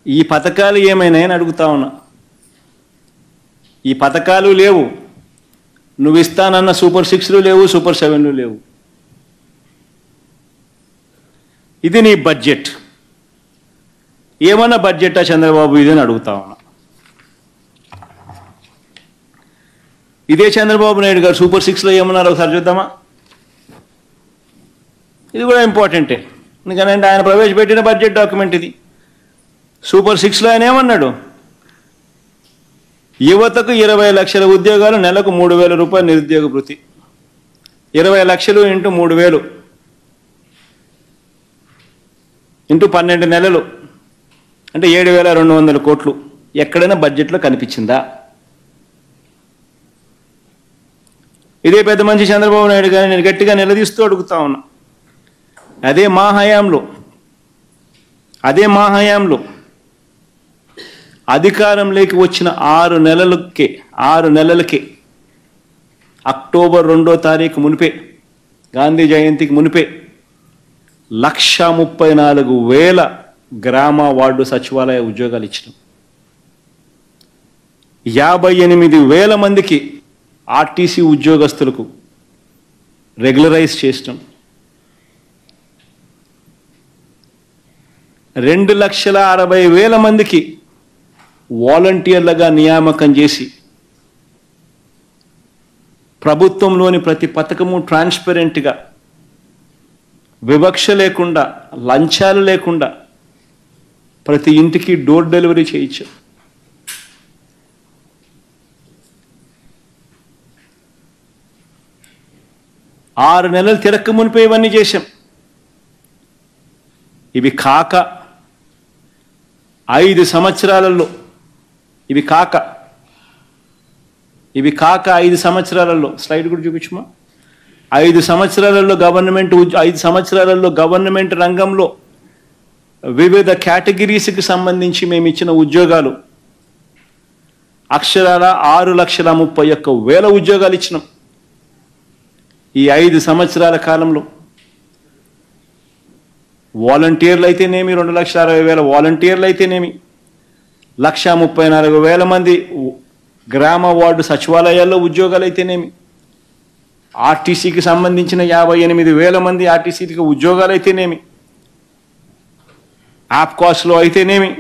S1: ఈ పథకాలు ఏమైనాయని అడుగుతా ఉన్నా. ఈ పథకాలు లేవు, నువ్వు ఇస్తానన్న సూపర్ 6లు లేవు, సూపర్ 7లు లేవు. ఇది నీ బడ్జెట్. ఏమన్నా బడ్జెటా చంద్రబాబు ఇది అని అడుగుతా ఉన్నా. ఇదే చంద్రబాబు నాయుడు గారు సూపర్ 6లో ఏమన్నారు ఒకసారి చూద్దామా? ఇది కూడా ఇంపార్టెంటే, ఎందుకంటే ఆయన ప్రవేశపెట్టిన బడ్జెట్ డాక్యుమెంట్ ఇది. సూపర్ 6లో ఆయన ఏమన్నాడు? యువతకు 20 లక్షల ఉద్యోగాలు, నెలకు 3,000 రూపాయలు నిరుద్యోగ భృతి. 20 లక్షలు ఇంటూ 3,000 ఇంటూ 12 నెలలు అంటే 7,200 కోట్లు. ఎక్కడైనా బడ్జెట్లో కనిపించిందా? ఇదే పెద్ద మంచి చంద్రబాబు నాయుడు గారిని నేను గట్టిగా నిలదీస్తూ అడుగుతా ఉన్నా. అదే మా హయాంలో అధికారంలోకి వచ్చిన 6 నెలలకే అక్టోబర్ 2వ తారీఖు మునిపే, గాంధీ జయంతికి మునిపే 1,34,000 గ్రామ వార్డు సచివాలయ ఉద్యోగాలు ఇచ్చినాం. 58,000 మందికి ఆర్టీసీ ఉద్యోగస్తులకు రెగ్యులరైజ్ చేసినాం. 2,60,000 మందికి వాలంటీర్లుగా నియామకం చేసి ప్రభుత్వంలోని ప్రతి పథకము ట్రాన్స్పరెంట్గా, వివక్ష లేకుండా, లంచాలు లేకుండా ప్రతి ఇంటికి డోర్ డెలివరీ చేయించాం. ఆరు నెలలు తిరక్క మునిపే ఇవన్నీ చేశాం. ఇవి కాక 5 సంవత్సరాలలో స్లైడ్ కూడా చూపించమా. 5 సంవత్సరాలలో గవర్నమెంట్ రంగంలో వివిధ కేటగిరీస్కి సంబంధించి మేము ఇచ్చిన ఉద్యోగాలు అక్షరాల 6,31,000 ఉద్యోగాలు ఇచ్చినాం ఈ 5 సంవత్సరాల కాలంలో. వాలంటీర్లు అయితేనేమి 2,60,000 వాలంటీర్లు అయితేనేమి 1,34,000 మంది గ్రామ వార్డు సచివాలయాల్లో ఉద్యోగాలు అయితేనేమి, ఆర్టీసీకి సంబంధించిన 58,000 మంది ఆర్టీసీకి ఉద్యోగాలు అయితేనేమి, ఆప్కాస్లో అయితేనేమి,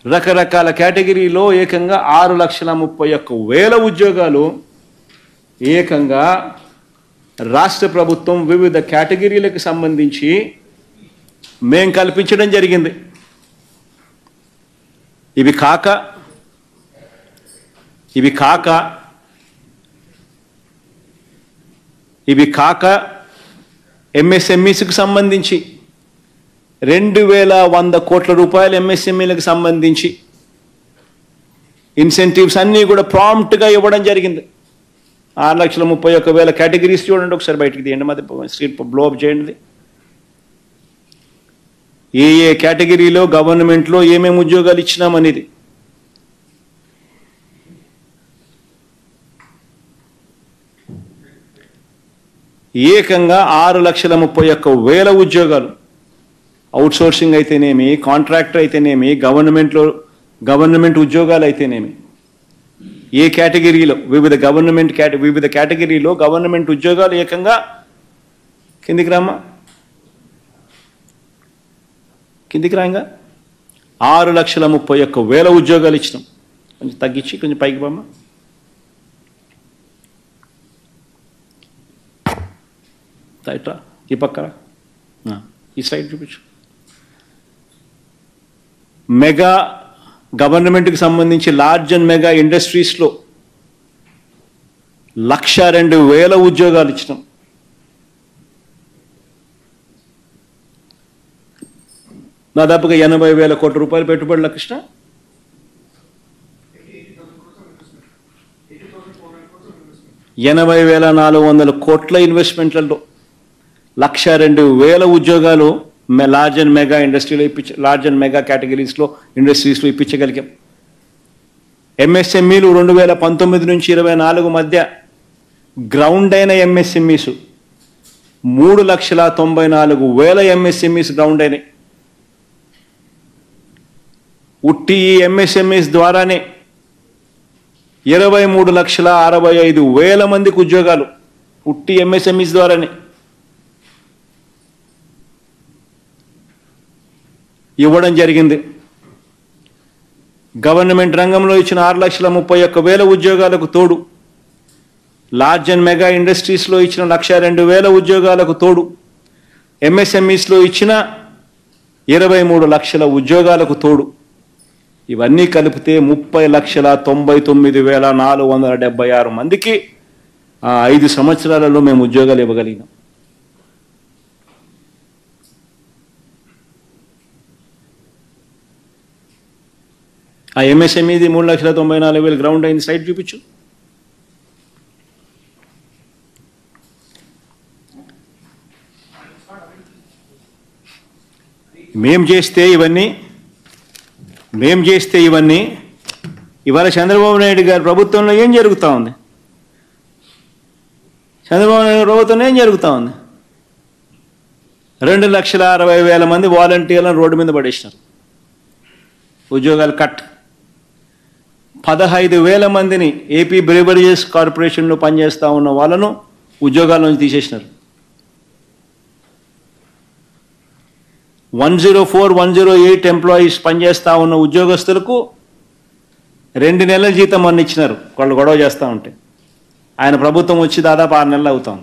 S1: రకరకాల కేటగిరీలో ఏకంగా 6,31,000 ఉద్యోగాలు ఏకంగా రాష్ట్ర ప్రభుత్వం వివిధ కేటగిరీలకు సంబంధించి మేం కల్పించడం జరిగింది. ఇవి కాక ఎంఎస్ఎంఈస్కి సంబంధించి 2,100 కోట్ల రూపాయలు ఎంఎస్ఎంఈలకు సంబంధించి ఇన్సెంటివ్స్ అన్నీ కూడా ప్రాంప్ట్గా ఇవ్వడం జరిగింది. 6,31,000 కేటగిరీస్ చూడండి, ఒకసారి బయటికి తీయండి, మధ్య స్క్రీన్ బ్లోఅప్ చేయండి. ఏ కేటగిరీలో గవర్నమెంట్లో ఏమేమి ఉద్యోగాలు ఇచ్చినామనేది. ఏకంగా 6,31,000 ఉద్యోగాలు, అవుట్సోర్సింగ్ అయితేనేమి, కాంట్రాక్టర్ అయితేనేమి, గవర్నమెంట్ ఉద్యోగాలు అయితేనేమి, ఏ కేటగిరీలో వివిధ కేటగిరీలో గవర్నమెంట్ ఉద్యోగాలు ఏకంగా కిందికి రాగా 6,31,000 ఉద్యోగాలు ఇచ్చినాం. కొంచెం తగ్గించి కొంచెం పైకి బామ్మ. ఇట్లా ఈ పక్కన ఈ సైడ్ చూపించు. మెగా గవర్నమెంట్కి సంబంధించి లార్జ్ అండ్ మెగా ఇండస్ట్రీస్లో 1,02,000 ఉద్యోగాలు ఇచ్చినాం. దాదాపుగా 80,000 కోట్ల రూపాయలు పెట్టుబడుల కృష్ణ. 80,400 కోట్ల ఇన్వెస్ట్మెంట్లలో 1,02,000 ఉద్యోగాలు లార్జ్ అండ్ మెగా ఇండస్ట్రీలో లార్జ్ అండ్ మెగా కేటగిరీస్లో ఇండస్ట్రీస్లో ఇప్పించగలిగాం. ఎంఎస్ఎంఈలు 2019 నుంచి 24 మధ్య గ్రౌండ్ అయిన ఎంఎస్ఎంఈస్ 3,94,000 ఎంఎస్ఎంఈస్ గ్రౌండ్ అయినాయి. ఉట్టి ఈ ఎంఎస్ఎంఈస్ ద్వారానే 23,65,000 మందికి ఉద్యోగాలు ఉట్టి ఎంఎస్ఎంఈస్ ద్వారానే ఇవ్వడం జరిగింది. గవర్నమెంట్ రంగంలో ఇచ్చిన 6,31,000 ఉద్యోగాలకు తోడు లార్జ్ అండ్ మెగా ఇండస్ట్రీస్లో ఇచ్చిన 1,02,000 ఉద్యోగాలకు తోడు ఎంఎస్ఎంఈస్లో ఇచ్చిన 23 లక్షల ఉద్యోగాలకు తోడు ఇవన్నీ కలిపితే 30,99,476 మందికి 5 సంవత్సరాలలో మేము ఉద్యోగాలు ఇవ్వగలిగినాం. ఆ ఎంఎస్ఎంఈది 3,94,000 గ్రౌండ్ అయింది. సైడ్ చూపించు. మేం చేస్తే ఇవన్నీ ఇవాళ చంద్రబాబు నాయుడు గారి ప్రభుత్వంలో ఏం జరుగుతూ ఉంది? చంద్రబాబు నాయుడు ప్రభుత్వంలో ఏం జరుగుతూ ఉంది? 2,60,000 మంది వాలంటీర్లను రోడ్డు మీద పడేసినారు. ఉద్యోగాలు కట్. 15,000 మందిని ఏపీ బ్రేవరీస్ కార్పొరేషన్లో పనిచేస్తూ ఉన్న వాళ్ళను ఉద్యోగాల నుంచి తీసేసినారు. 104, 108 ఎంప్లాయీస్ పనిచేస్తూ ఉన్న ఉద్యోగస్తులకు 2 నెలల జీతం మొన్న ఇచ్చినారు. వాళ్ళు గొడవ చేస్తూ ఉంటే ఆయన ప్రభుత్వం వచ్చి దాదాపు 6 నెలలు అవుతాం.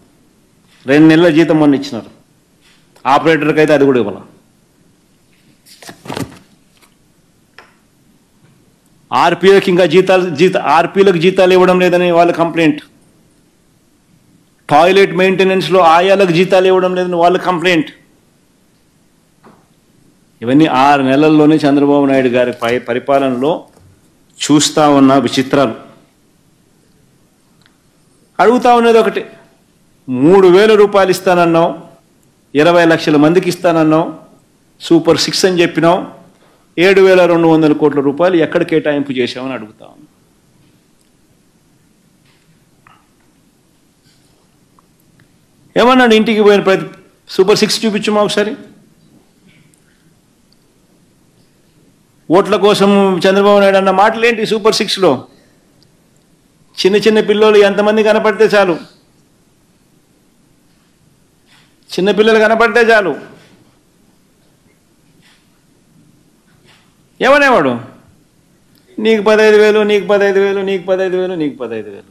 S1: 2 నెలల జీతం మొన్న ఇచ్చినారు. ఆపరేటర్కి అయితే అది కూడా ఇవ్వాలి. ఆర్పీలకు ఇంకా ఆర్పీలకు జీతాలు ఇవ్వడం లేదని వాళ్ళ కంప్లైంట్. టాయిలెట్ మెయింటెనెన్స్లో ఆయాలకు జీతాలు ఇవ్వడం లేదని వాళ్ళ కంప్లైంట్. ఇవన్నీ 6 నెలల్లోనే చంద్రబాబు నాయుడు గారి పరిపాలనలో చూస్తూ ఉన్న విచిత్రాలు. అడుగుతా ఉన్నది ఒకటి, 3,000 రూపాయలు ఇస్తానన్నావు, 20 లక్షల మందికి ఇస్తానన్నావు, సూపర్ 6 అని చెప్పినావు, 7,200 కోట్ల రూపాయలు ఎక్కడ కేటాయింపు చేశామని అడుగుతా ఉన్నాం. ఏమన్నాడు ఇంటికి పోయిన ప్రతి సూపర్ 6 చూపించమా ఒకసారి. ఓట్ల కోసం చంద్రబాబు నాయుడు అన్న మాటలు ఏంటి సూపర్ 6లో? చిన్న చిన్న పిల్లలు ఎంతమంది కనపడితే చాలు, చిన్నపిల్లలు కనపడితే చాలు ఏమనేవాడు, నీకు 15,000, నీకు 15,000, నీకు 15,000, నీకు 15,000.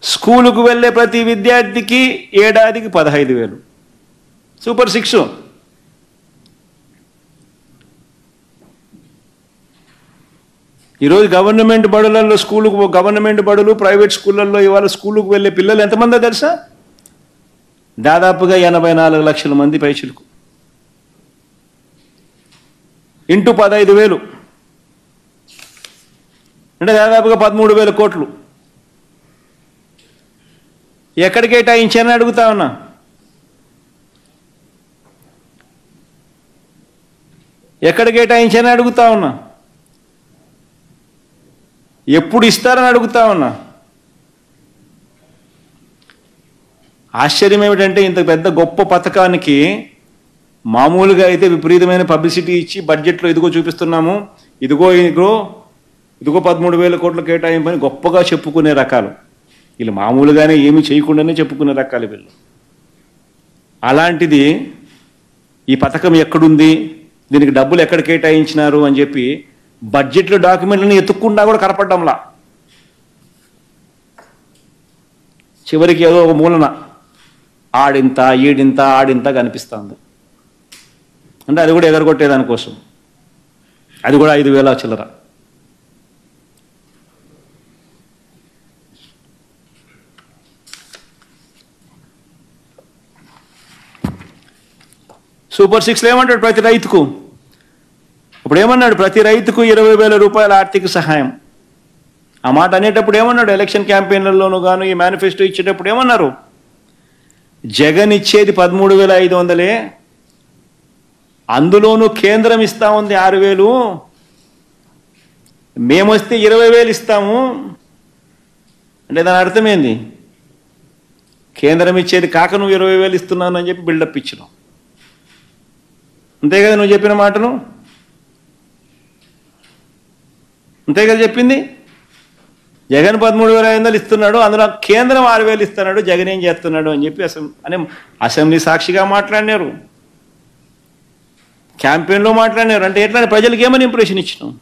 S1: స్కూలుకు వెళ్ళే ప్రతి విద్యార్థికి ఏడాదికి 15,000 సూపర్ 6. ఈరోజు గవర్నమెంట్ బడులలో గవర్నమెంట్ బడులు ప్రైవేట్ స్కూళ్ళల్లో ఇవాళ స్కూలుకు వెళ్ళే పిల్లలు ఎంతమందో తెలుసా? దాదాపుగా 84 లక్షల మంది పైచులకు. ఇంటూ 15,000 అంటే దాదాపుగా 13,000 కోట్లు. ఎక్కడ కేటాయించానని అడుగుతా ఉన్నా. ఎక్కడ కేటాయించానని అడుగుతా ఉన్నా. ఎప్పుడు ఇస్తారని అడుగుతా ఉన్నా. ఆశ్చర్యం ఏమిటంటే ఇంత పెద్ద గొప్ప పథకానికి మామూలుగా అయితే విపరీతమైన పబ్లిసిటీ ఇచ్చి బడ్జెట్లో ఇదిగో చూపిస్తున్నాము, ఇదిగో 13,000 కోట్ల కేటాయింపని గొప్పగా చెప్పుకునే రకాలు వీళ్ళు. మామూలుగానే ఏమీ చేయకుండానే చెప్పుకునే రకాలు వీళ్ళు. అలాంటిది ఈ పథకం ఎక్కడుంది, దీనికి డబ్బులు ఎక్కడ కేటాయించినారు అని చెప్పి బడ్జెట్లో డాక్యుమెంట్లను ఎత్తుక్కుండా కూడా కనపడ్డంలా. చివరికి ఏదో ఒక మూలన ఆడింత ఈడింత ఆడింత కనిపిస్తుంది. అంటే అది కూడా ఎగరగొట్టేదానికోసం, అది కూడా 5,000 చిల్లర. సూపర్ 6లో ఏమంటాడు ప్రతి రైతుకు? ఇప్పుడు ఏమన్నాడు? ప్రతి రైతుకు 20,000 రూపాయల ఆర్థిక సహాయం. ఆ మాట అనేటప్పుడు ఏమన్నాడు? ఎలక్షన్ క్యాంపెయిన్లలోనూ గాను ఈ మేనిఫెస్టో ఇచ్చేటప్పుడు ఏమన్నారు? జగన్ ఇచ్చేది 13,500, అందులోనూ కేంద్రం ఇస్తా ఉంది 6,000, మేమొస్తే 20,000 ఇస్తాము. అంటే దాని అర్థమైంది, కేంద్రం ఇచ్చేది కాక నువ్వు 20,000 ఇస్తున్నాను అని చెప్పి బిల్డప్ ఇచ్చినావు. అంతే కదా నువ్వు చెప్పిన మాటలు? అంతే కదా చెప్పింది? జగన్ 13,500 ఇస్తున్నాడు, అందులో కేంద్రం 6,000 ఇస్తున్నాడు, జగన్ ఏం చేస్తున్నాడు అని చెప్పి అసెంబ్లీ సాక్షిగా మాట్లాడినారు, క్యాంపెయిన్లో మాట్లాడినారు. అంటే ఎట్లా ప్రజలకు ఏమని ఇంప్రెషన్ ఇచ్చినావు?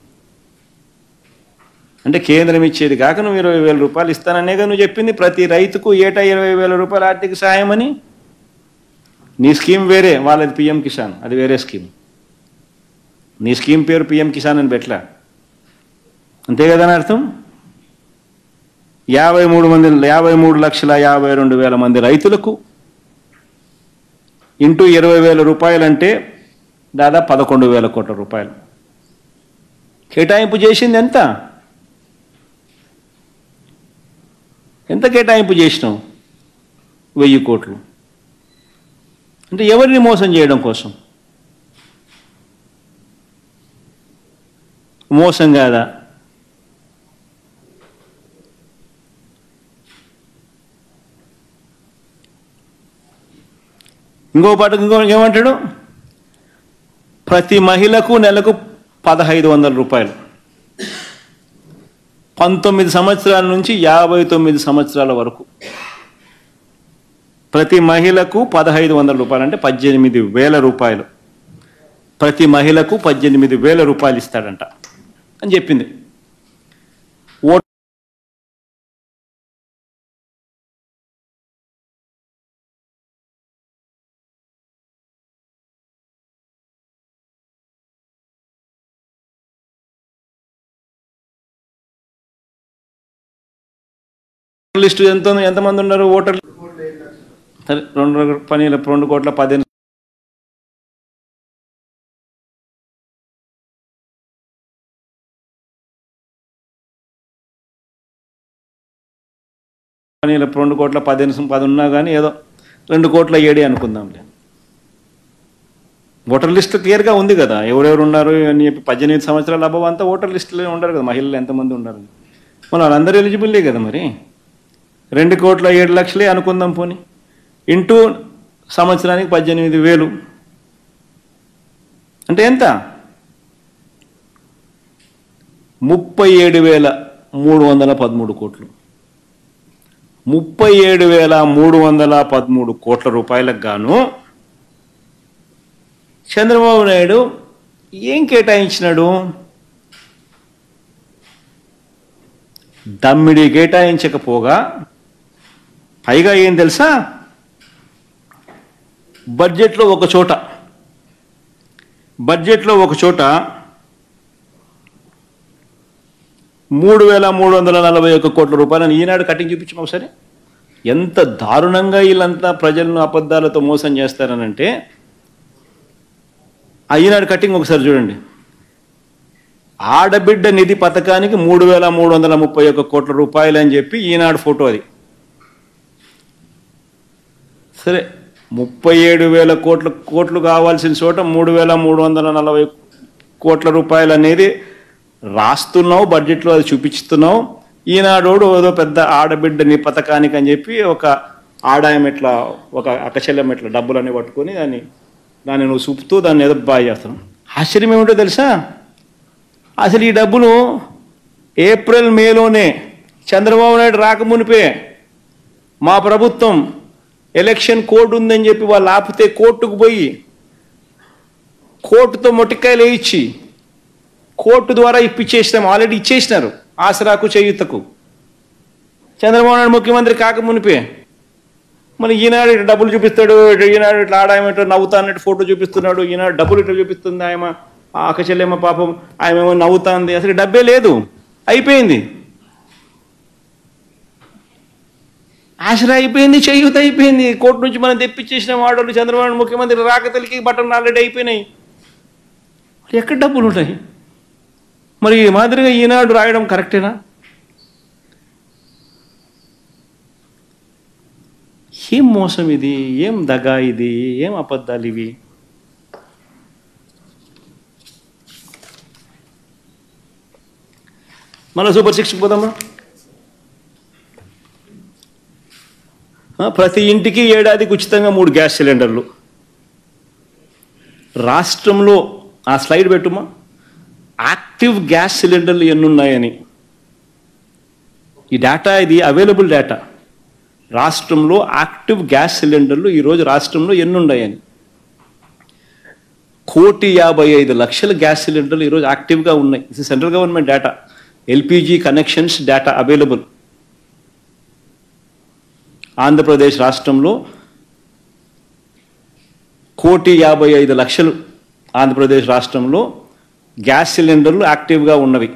S1: అంటే కేంద్రం ఇచ్చేది కాక నువ్వు 20,000 రూపాయలు ఇస్తాననేగా నువ్వు చెప్పింది. ప్రతి రైతుకు ఏటా 20,000 రూపాయల ఆర్థిక సహాయం అని. నీ స్కీమ్ వేరే, వాళ్ళది పిఎం కిసాన్, అది వేరే స్కీమ్. నీ స్కీమ్ పేరు పిఎం కిసాన్ అని పెట్టలా. అంతే కదా అని అర్థం? 53,52,000 మంది రైతులకు ఇంటూ 20,000 రూపాయలంటే దాదాపు 11,000 కోట్ల రూపాయలు కేటాయింపు చేసింది. ఎంత కేటాయింపు చేసినావు? 1000 కోట్లు. అంటే ఎవరిని మోసం చేయడం కోసం? మోసం కాదా? ఇంకో ఏమంటాడు? ప్రతి మహిళకు నెలకు 1,500 రూపాయలు, 19 సంవత్సరాల నుంచి 59 సంవత్సరాల వరకు ప్రతి మహిళకు 1,500 రూపాయలు అంటే 18,000 రూపాయలు. ప్రతి మహిళకు 18,000 రూపాయలు ఇస్తాడంట అని చెప్పింది. లిస్టు ఎంతమంది ఉన్నారు ఓటర్లు? సరే 2,15,000 2,15,10 ఉన్నా కానీ ఏదో 2,7 అనుకుందాంలే. ఓటర్ లిస్ట్ క్లియర్గా ఉంది కదా, ఎవరెవరు ఉన్నారు అని చెప్పి 18 సంవత్సరాల అబ్బా అంతా ఓటర్ లిస్టులో ఉండరు కదా, మహిళలు ఎంతమంది ఉన్నారు, మన వాళ్ళందరూ ఎలిజిబుల్లే కదా. మరి 2,07,00,000 అనుకుందాం పోనీ, ఇంటూ సంవత్సరానికి 18,000 అంటే ఎంత? 37,313 కోట్లు. 37,313 కోట్ల రూపాయలకు గాను చంద్రబాబు నాయుడు ఏం కేటాయించినాడు? దమ్మిడి కేటాయించకపోగా, పైగా ఏం తెలుసా, బడ్జెట్లో ఒక చోట 3,341 కోట్ల రూపాయలను ఈనాడు కటింగ్ చూపించాం ఒకసారి. ఎంత దారుణంగా వీళ్ళంతా ప్రజలను అబద్ధాలతో మోసం చేస్తారనంటే, ఈనాడు కటింగ్ ఒకసారి చూడండి. ఆడబిడ్డ నిధి పథకానికి 3,331 కోట్ల రూపాయలు అని చెప్పి ఈనాడు ఫోటో. అది సరే, 37,000 కోట్లు కావాల్సిన చోట 3,340 కోట్ల రూపాయలు అనేది రాస్తున్నావు, బడ్జెట్లో అది చూపిస్తున్నావు. ఈనాడు ఏదో పెద్ద ఆడబిడ్డని పథకానికి అని చెప్పి ఒక ఆదాయం ఎట్లా, ఒక అక్కచెల్లెం ఎట్లా డబ్బులన్నీ పట్టుకొని దాన్ని నువ్వు చూపుతూ దాన్ని ఏదో బాగా చేస్తున్నావు. ఆశ్చర్యం ఏమిటో తెలుసా, అసలు ఈ డబ్బులు ఏప్రిల్ మేలోనే చంద్రబాబు నాయుడు రాకమునిపే మా ప్రభుత్వం ఎలక్షన్ కోడ్ ఉందని చెప్పి వాళ్ళు ఆపితే కోర్టుకు పోయి కోర్టుతో మొట్టికాయలు వేయించి కోర్టు ద్వారా ఇప్పించేసినాం. ఆల్రెడీ ఇచ్చేసినారు ఆసరాకు, చేయూతకు. చంద్రబాబు నాయుడు ముఖ్యమంత్రి కాకమునిపే మరి ఈనాడు ఇట్లా డబ్బులు చూపిస్తాడు, ఈనాడు ఇట్లా ఆడాయమ ఇట్లా నవ్వుతా అన్నట్టు ఫోటో చూపిస్తున్నాడు, ఈనాడు డబ్బులు ఇట్లా చూపిస్తుంది. ఆయమ అక్కచెల్లెమ్మ పాపం ఆయమేమో నవ్వుతుంది. అసలు డబ్బే లేదు, అయిపోయింది. ఆసరా అయిపోయింది, చేయూత అయిపోయింది, కోర్టు నుంచి మనం తెప్పించేసిన వాడు చంద్రబాబు ముఖ్యమంత్రి రాకతలికి బటన్ ఆల్రెడీ అయిపోయినాయి. మరి ఎక్కడ డబ్బులు ఉంటాయి? మరి ఈ మాదిరిగా ఈనాడు రాయడం కరెక్టేనా? ఏం మోసం ఇది, ఏం దగా ఇది, ఏం అబద్ధాలు ఇవి? మన సూపర్ 6 పోదామా? ప్రతి ఇంటికి ఏడాదికి ఉచితంగా 3 గ్యాస్ సిలిండర్లు. రాష్ట్రంలో ఆ స్లైడ్ పెట్టుమా, యాక్టివ్ గ్యాస్ సిలిండర్లు ఎన్నున్నాయని. ఈ డేటా, ఇది అవైలబుల్ డేటా. రాష్ట్రంలో యాక్టివ్ గ్యాస్ సిలిండర్లు ఈరోజు రాష్ట్రంలో ఎన్నున్నాయని. 1,55,00,000 గ్యాస్ సిలిండర్లు ఈరోజు యాక్టివ్గా ఉన్నాయి. ఇది central government data. LPG connections data available. Andhra Pradesh రాష్ట్రంలో 1,55,00,000 ఆంధ్రప్రదేశ్ రాష్ట్రంలో గ్యాస్ సిలిండర్లు యాక్టివ్గా ఉన్నవి.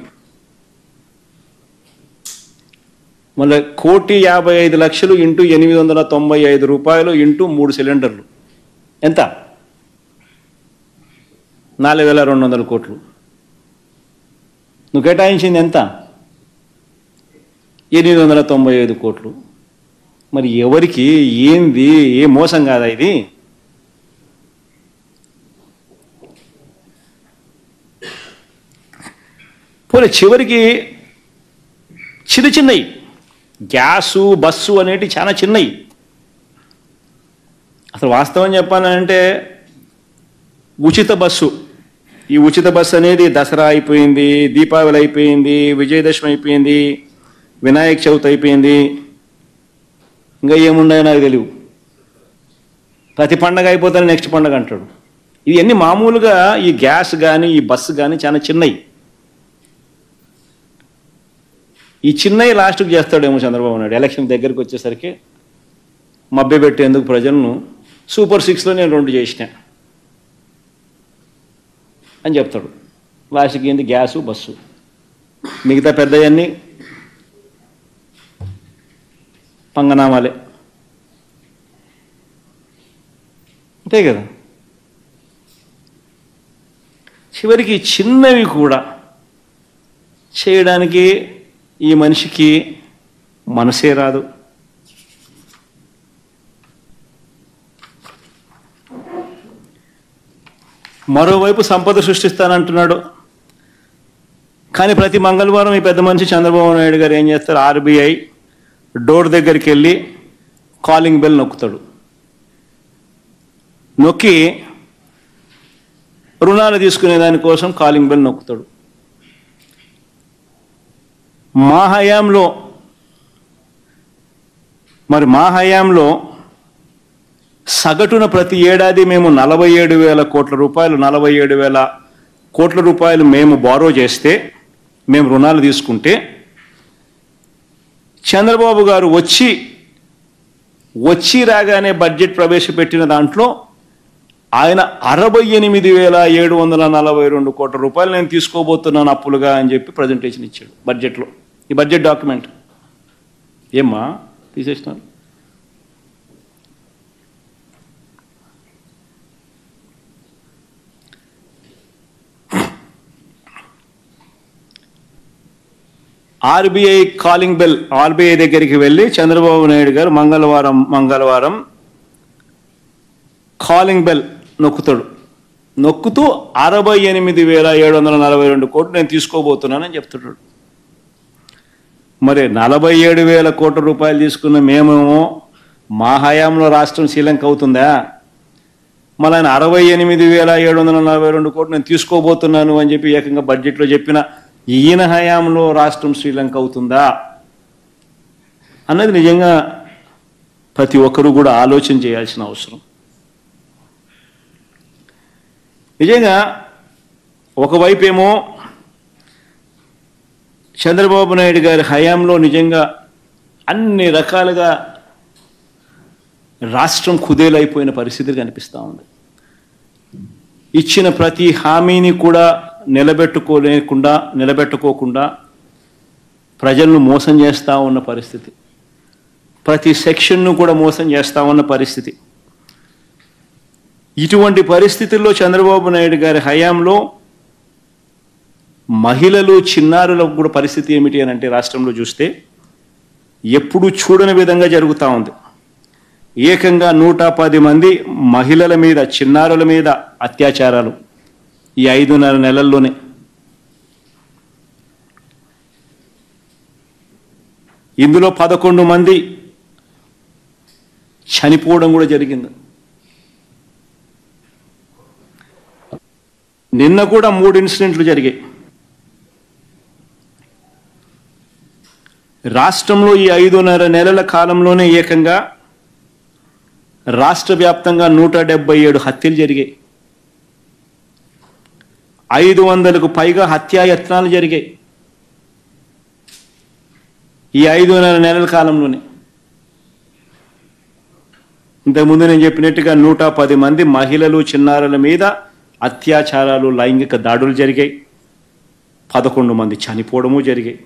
S1: మళ్ళీ 1,55,00,000 ఇంటూ 895 రూపాయలు ఇంటూ 3 సిలిండర్లు ఎంత? 4,200 కోట్లు. నువ్వు కేటాయించింది ఎంత? 895 కోట్లు. మరి ఎవరికి ఏంది? ఏ మోసం కాదా ఇది? పోనీ చివరికి చిన్నవి గ్యాసు, బస్సు అనేవి చాలా చిన్నవి. అసలు వాస్తవం చెప్పాలంటే ఉచిత బస్సు, ఈ ఉచిత బస్సు అనేది దసరా అయిపోయింది, దీపావళి అయిపోయింది, విజయదశమి అయిపోయింది, వినాయక చవితి అయిపోయింది, ఇంకా ఏమున్నాయో నాకు తెలియదు. ప్రతి పండగ అయిపోతానే నెక్స్ట్ పండగ అంటాడు. ఇవన్నీ మామూలుగా ఈ గ్యాస్ కానీ ఈ బస్సు కానీ చాలా చిన్నవి. ఈ చిన్నవి లాస్ట్కి చేస్తాడేమో చంద్రబాబు నాయుడు. ఎలక్షన్ దగ్గరికి వచ్చేసరికి మభ్య పెట్టేందుకు ప్రజలను సూపర్ 6లో నేను 2 చేసిన అని చెప్తాడు. లాస్ట్కి ఏంది? Gas, bus. మిగతా పెద్దవన్నీ పంగనామాలే, అంతే కదా. చివరికి చిన్నవి కూడా చేయడానికి ఈ మనిషికి మనసే రాదు. మరోవైపు సంపద సృష్టిస్తానంటున్నాడు. కానీ ప్రతి మంగళవారం ఈ పెద్ద మనిషి చంద్రబాబు నాయుడు గారు ఏం చేస్తారు, ఆర్బీఐ డోర్ దగ్గరికి వెళ్ళి కాలింగ్ బెల్ నొక్కుతాడు. నొక్కి రుణాలు తీసుకునే దానికోసం కాలింగ్ బెల్ నొక్కుతాడు. మా హయాంలో సగటున ప్రతి ఏడాది మేము 47,000 కోట్ల రూపాయలు 47,000 కోట్ల రూపాయలు మేము బారో చేస్తే, మేము రుణాలు తీసుకుంటే, చంద్రబాబు గారు వచ్చి రాగానే బడ్జెట్ ప్రవేశపెట్టిన దాంట్లో ఆయన 68,742 కోట్ల రూపాయలు నేను తీసుకోబోతున్నాను అప్పులుగా అని చెప్పి ప్రజెంటేషన్ ఇచ్చాడు బడ్జెట్లో. ఈ బడ్జెట్ డాక్యుమెంట్ ఏమ్మా తీసేసినారు. ఆర్బీఐ కాలింగ్ బెల్, ఆర్బీఐ దగ్గరికి వెళ్ళి చంద్రబాబు నాయుడు గారు మంగళవారం కాలింగ్ బెల్ నొక్కుతాడు. నొక్కుతూ 68,742 కోట్లు నేను తీసుకోబోతున్నానని చెప్తున్నాడు. మరి 47,000 కోట్ల రూపాయలు తీసుకున్న మేమేమో మా హయాంలో రాష్ట్రం శ్రీలంక అవుతుందా? మళ్ళీ ఆయన 68,742 కోట్లు నేను తీసుకోబోతున్నాను అని చెప్పి ఏకంగా బడ్జెట్లో చెప్పిన ఈయన హయాంలో రాష్ట్రం శ్రీలంక అవుతుందా అన్నది నిజంగా ప్రతి ఒక్కరూ కూడా ఆలోచన చేయాల్సిన అవసరం. నిజంగా ఒకవైపు ఏమో చంద్రబాబు నాయుడు గారి హయాంలో నిజంగా అన్ని రకాలుగా రాష్ట్రం కుదేలైపోయిన పరిస్థితి కనిపిస్తూ ఉంది. ఇచ్చిన ప్రతి హామీని కూడా నిలబెట్టుకోకుండా ప్రజలను మోసం చేస్తూ ఉన్న పరిస్థితి, ప్రతి సెక్షన్ను కూడా మోసం చేస్తూ ఉన్న పరిస్థితి. ఇటువంటి పరిస్థితుల్లో చంద్రబాబు నాయుడు గారి హయాంలో మహిళలు చిన్నారుల కూడా పరిస్థితి ఏమిటి అని అంటే రాష్ట్రంలో చూస్తే ఎప్పుడు చూడని విధంగా జరుగుతూ ఉంది. ఏకంగా 110 మంది మహిళల మీద, చిన్నారుల మీద అత్యాచారాలు ఈ 5.5 నెలల్లోనే. ఇందులో 11 మంది చనిపోవడం కూడా జరిగింది. నిన్న కూడా 3 ఇన్సిడెంట్లు జరిగాయి. రాష్ట్రంలో ఈ 5.5 నెలల కాలంలోనే ఏకంగా రాష్ట్ర వ్యాప్తంగా 177 హత్యలు జరిగాయి. 500కు పైగా హత్యాయత్నాలు జరిగాయి ఈ 5.5 నెలల కాలంలోనే. ఇంతకుముందు నేను చెప్పినట్టుగా 110 మంది మహిళలు, చిన్నారుల మీద అత్యాచారాలు, లైంగిక దాడులు జరిగాయి. 11 మంది చనిపోవడము జరిగాయి.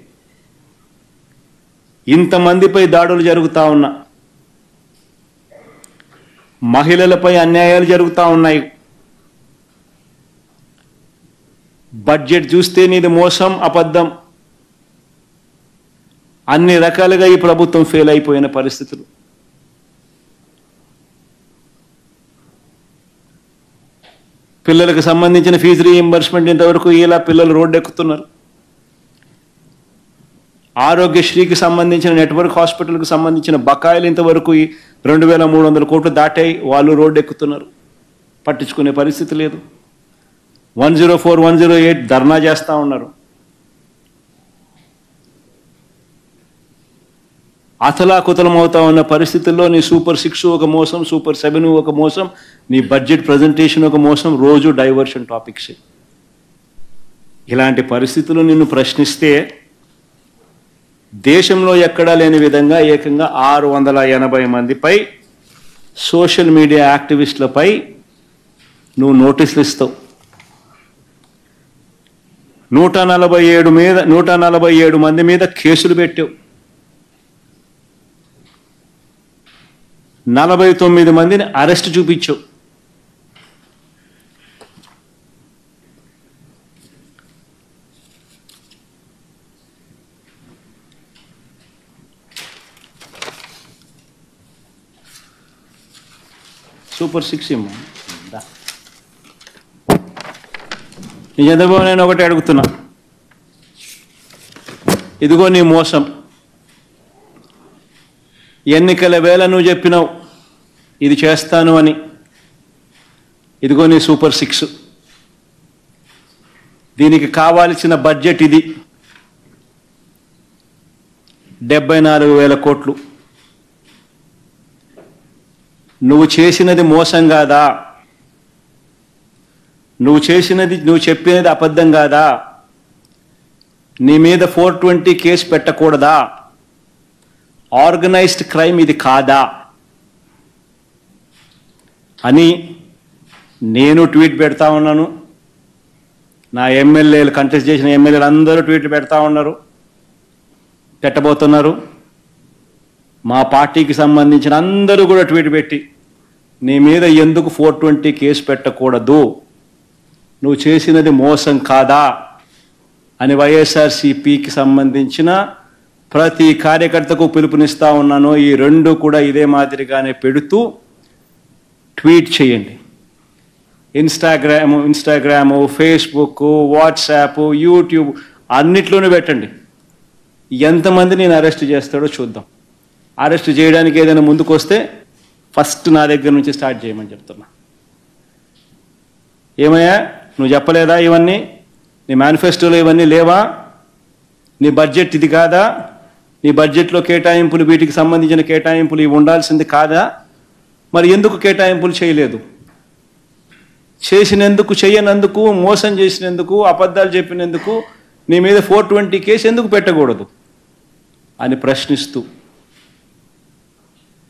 S1: ఇంతమందిపై దాడులు జరుగుతూ ఉన్నా, మహిళలపై అన్యాయాలు జరుగుతూ ఉన్నాయి. బడ్జెట్ చూస్తే నీది మోసం, అబద్ధం, అన్ని రకాలుగా ఈ ప్రభుత్వం ఫెయిల్ అయిపోయిన పరిస్థితులు. పిల్లలకు సంబంధించిన ఫీజు రీయింబర్స్మెంట్ ఇంతవరకు ఇలా పిల్లలు రోడ్డు ఎక్కుతున్నారు. ఆరోగ్యశ్రీకి సంబంధించిన, నెట్వర్క్ హాస్పిటల్కి సంబంధించిన బకాయిలు ఇంతవరకు 2,300 కోట్లు దాటాయి, వాళ్ళు రోడ్డు ఎక్కుతున్నారు. పట్టించుకునే పరిస్థితి లేదు. 104, 108 ధర్నా చేస్తూ ఉన్నారు. అతలాకుతలం అవుతా ఉన్న పరిస్థితుల్లో నీ సూపర్ 6 ఒక మోసం, సూపర్ 7 ఒక మోసం, నీ బడ్జెట్ ప్రజెంటేషన్ ఒక మోసం, రోజు డైవర్షన్ టాపిక్స్. ఇలాంటి పరిస్థితులు నిన్ను ప్రశ్నిస్తే దేశంలో ఎక్కడా లేని విధంగా ఏకంగా 680 మందిపై, సోషల్ మీడియా యాక్టివిస్టులపై నువ్వు నోటీసులు ఇస్తావు. 147 మంది మీద కేసులు పెట్టావు. 49 మందిని అరెస్ట్ చూపించావు. సూపర్ 6 ఏమో నేను చంద్రబాబు నేను ఒకటి అడుగుతున్నా, ఇదిగో నీ మోసం. ఎన్నికల వేళ నువ్వు చెప్పినావు ఇది చేస్తాను అని, ఇదిగో నీ సూపర్ 6. దీనికి కావాల్సిన బడ్జెట్ ఇది 74,000 కోట్లు. నువ్వు చేసినది మోసం కాదా? నువ్వు చెప్పినది అబద్ధం కాదా? నీ మీద 420 కేసు పెట్టకూడదా? ఆర్గనైజ్డ్ క్రైమ్ ఇది కాదా అని నేను ట్వీట్ పెడతా ఉన్నాను. నా ఎమ్మెల్యేలు, కంటెస్ట్ చేసిన ఎమ్మెల్యేలు అందరూ ట్వీట్లు పెడతా ఉన్నారు, పెట్టబోతున్నారు. మా పార్టీకి సంబంధించిన అందరూ కూడా ట్వీట్ పెట్టి నీ మీద ఎందుకు 420 కేసు పెట్టకూడదు, నువ్వు చేసినది మోసం కాదా అని వైఎస్ఆర్సీపీకి సంబంధించిన ప్రతి కార్యకర్తకు పిలుపునిస్తా ఉన్నాను. ఈ రెండు కూడా ఇదే మాదిరిగానే పెడుతూ ట్వీట్ చేయండి. ఇన్స్టాగ్రాము, ఫేస్బుక్, వాట్సాప్, యూట్యూబ్ అన్నిట్లోనూ పెట్టండి. ఎంతమంది నేను అరెస్ట్ చేస్తాడో చూద్దాం. అరెస్ట్ చేయడానికి ఏదైనా ముందుకు వస్తే ఫస్ట్ నా దగ్గర నుంచి స్టార్ట్ చేయమని చెప్తున్నా. ఏమయ్యా నువ్వు చెప్పలేదా ఇవన్నీ? నీ మేనిఫెస్టోలో ఇవన్నీ లేవా? నీ బడ్జెట్ ఇది కాదా? నీ బడ్జెట్లో కేటాయింపులు, వీటికి సంబంధించిన కేటాయింపులు ఇవి ఉండాల్సింది కాదా? మరి ఎందుకు కేటాయింపులు చేయలేదు? చేసినందుకు, చేయనందుకు, మోసం చేసినందుకు, అబద్ధాలు చెప్పినందుకు నీ మీద 420 కేసు ఎందుకు పెట్టకూడదు అని ప్రశ్నిస్తూ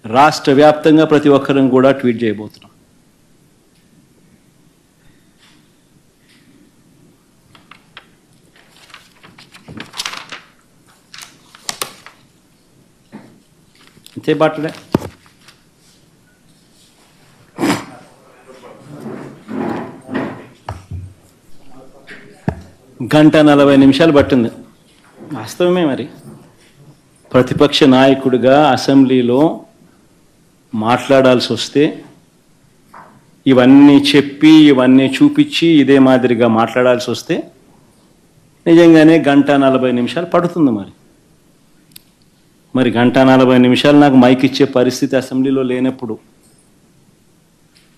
S1: రాష్ట్ర వ్యాప్తంగా ప్రతి ఒక్కరం కూడా ట్వీట్ చేయబోతున్నాం. అంతే బాటలే. గంట 40 నిమిషాలు పట్టింది. వాస్తవమే. మరి ప్రతిపక్ష నాయకుడిగా అసెంబ్లీలో మాట్లాడాల్సి వస్తే ఇవన్నీ చెప్పి, ఇవన్నీ చూపించి, ఇదే మాదిరిగా మాట్లాడాల్సి వస్తే నిజంగానే గంట 40 నిమిషాలు పడుతుంది. మరి గంట 40 నిమిషాలు నాకు మైక్ ఇచ్చే పరిస్థితి అసెంబ్లీలో లేనప్పుడు,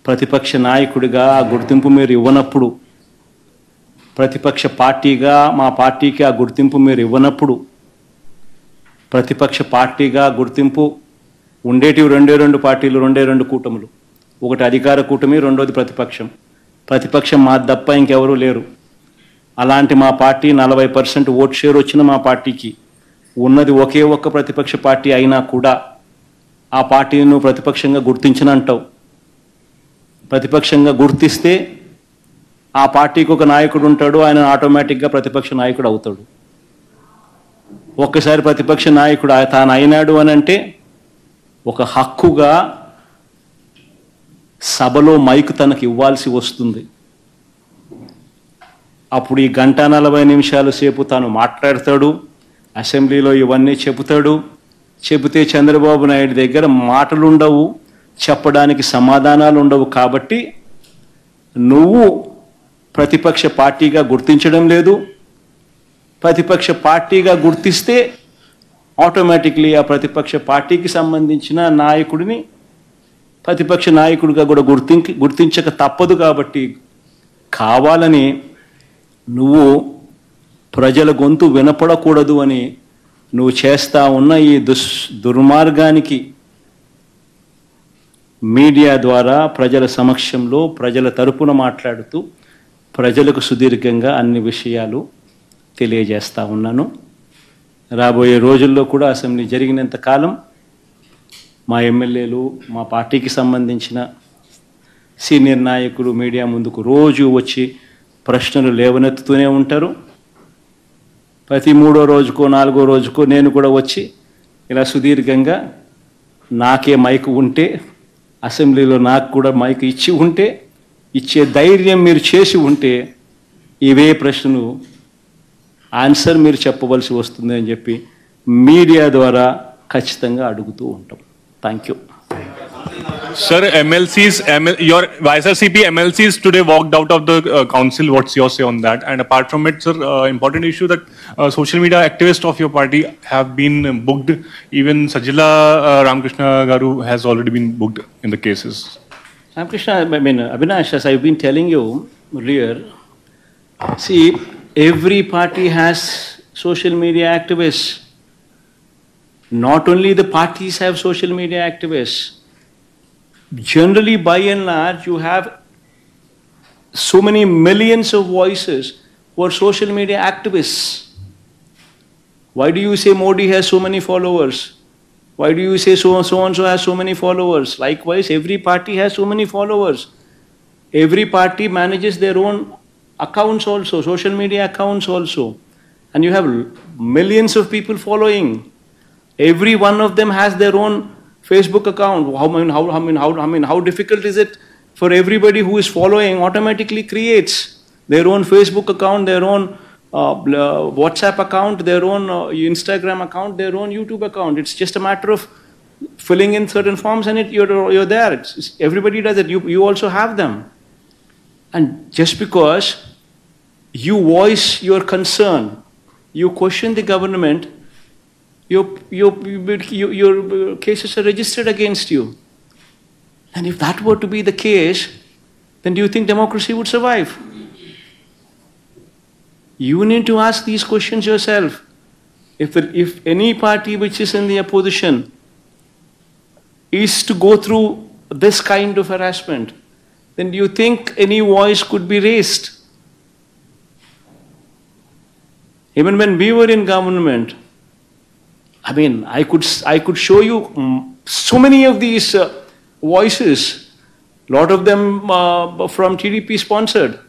S1: ప్రతిపక్ష నాయకుడిగా ఆ గుర్తింపు మీరు ఇవ్వనప్పుడు, ప్రతిపక్ష పార్టీగా మా పార్టీకి ఆ గుర్తింపు మీరు ఇవ్వనప్పుడు, ప్రతిపక్ష పార్టీగా గుర్తింపు ఉండేటివి రెండు పార్టీలు, రెండు కూటములు. ఒకటి అధికార కూటమి, రెండోది ప్రతిపక్షం. ప్రతిపక్షం మా తప్ప ఇంకెవరూ లేరు. అలాంటి మా పార్టీ 40% ఓట్ షేర్ వచ్చిన మా పార్టీకి ఉన్నది ఒకే ఒక్క ప్రతిపక్ష పార్టీ అయినా కూడా ఆ పార్టీని నువ్వు ప్రతిపక్షంగా గుర్తించనంటావు. ప్రతిపక్షంగా గుర్తిస్తే ఆ పార్టీకి ఒక నాయకుడు ఉంటాడు, ఆయన ఆటోమేటిక్గా ప్రతిపక్ష నాయకుడు అవుతాడు. ఒక్కసారి ప్రతిపక్ష నాయకుడు తాను అయినాడు అని అంటే ఒక హక్కుగా సభలో మైక్ తనకు ఇవ్వాల్సి వస్తుంది. అప్పుడు ఈ గంట 40 నిమిషాల సేపు తాను మాట్లాడతాడు, అసెంబ్లీలో ఇవన్నీ చెబుతాడు. చెబితే చంద్రబాబు నాయుడు దగ్గర మాటలు ఉండవు, చెప్పడానికి సమాధానాలు ఉండవు. కాబట్టి నువ్వు ప్రతిపక్ష పార్టీగా గుర్తించడం లేదు. ప్రతిపక్ష పార్టీగా గుర్తిస్తే ఆటోమేటిక్లీ ఆ ప్రతిపక్ష పార్టీకి సంబంధించిన నాయకుడిని ప్రతిపక్ష నాయకుడిగా కూడా గుర్తించక తప్పదు. కాబట్టి కావాలని నువ్వు ప్రజల గొంతు వినపడకూడదు అని నువ్వు చేస్తా ఉన్న ఈ దుర్మార్గానికి మీడియా ద్వారా ప్రజల సమక్షంలో ప్రజల తరపున మాట్లాడుతూ ప్రజలకు సుదీర్ఘంగా అన్ని విషయాలు తెలియజేస్తా ఉన్నాను. రాబోయే రోజుల్లో కూడా అసెంబ్లీ జరిగినంత కాలం మా ఎమ్మెల్యేలు, మా పార్టీకి సంబంధించిన సీనియర్ నాయకులు మీడియా ముందుకు రోజు వచ్చి ప్రశ్నలు లేవనెత్తుతూనే ఉంటారు. ప్రతి 3వ రోజుకో 4వ రోజుకో నేను కూడా వచ్చి ఇలా సుదీర్ఘంగా నాకే మైక్ ఉంటే, అసెంబ్లీలో నాకు కూడా మైక్ ఇచ్చి ఉంటే, ఇచ్చే ధైర్యం మీరు చేసి ఉంటే ఇవే ప్రశ్నలు ఆన్సర్ మీరు చెప్పవలసి వస్తుంది అని చెప్పి మీడియా ద్వారా ఖచ్చితంగా అడుగుతూ ఉంటాం. Thank you.
S3: Sir, your YSRCP MLCs today walked out of the council. What's your say on that? And apart from it, sir, important issue that social media activists of your party have been booked. Even Sajila Ramakrishna Garu has already been booked in the cases.
S1: Ramakrishna, Avinash, as I've been telling you earlier, see, every party has social media activists. Not only the parties have social media activists. Generally, by and large, you have so many millions of voices who are social media activists. Why do you say Modi has so many followers? Why do you say so-and-so has so many followers? Likewise, every party has so many followers. Every party manages their own accounts also, social media accounts also. And you have millions of people following. Every one of them has their own Facebook account. How difficult is it for everybody who is following automatically creates their own Facebook account, their own WhatsApp account, their own Instagram account, their own YouTube account. It's just a matter of filling in certain forms and you're there. Everybody does it. You also have them. And just because you voice your concern, you question the government, your cases are registered against you. And if that were to be the case, then do you think democracy would survive? You need to ask these questions yourself. If any party which is in the opposition is to go through this kind of harassment, then do you think any voice could be raised? Even when we were in government, I could show you so many of these voices, a lot of them from TDP sponsored.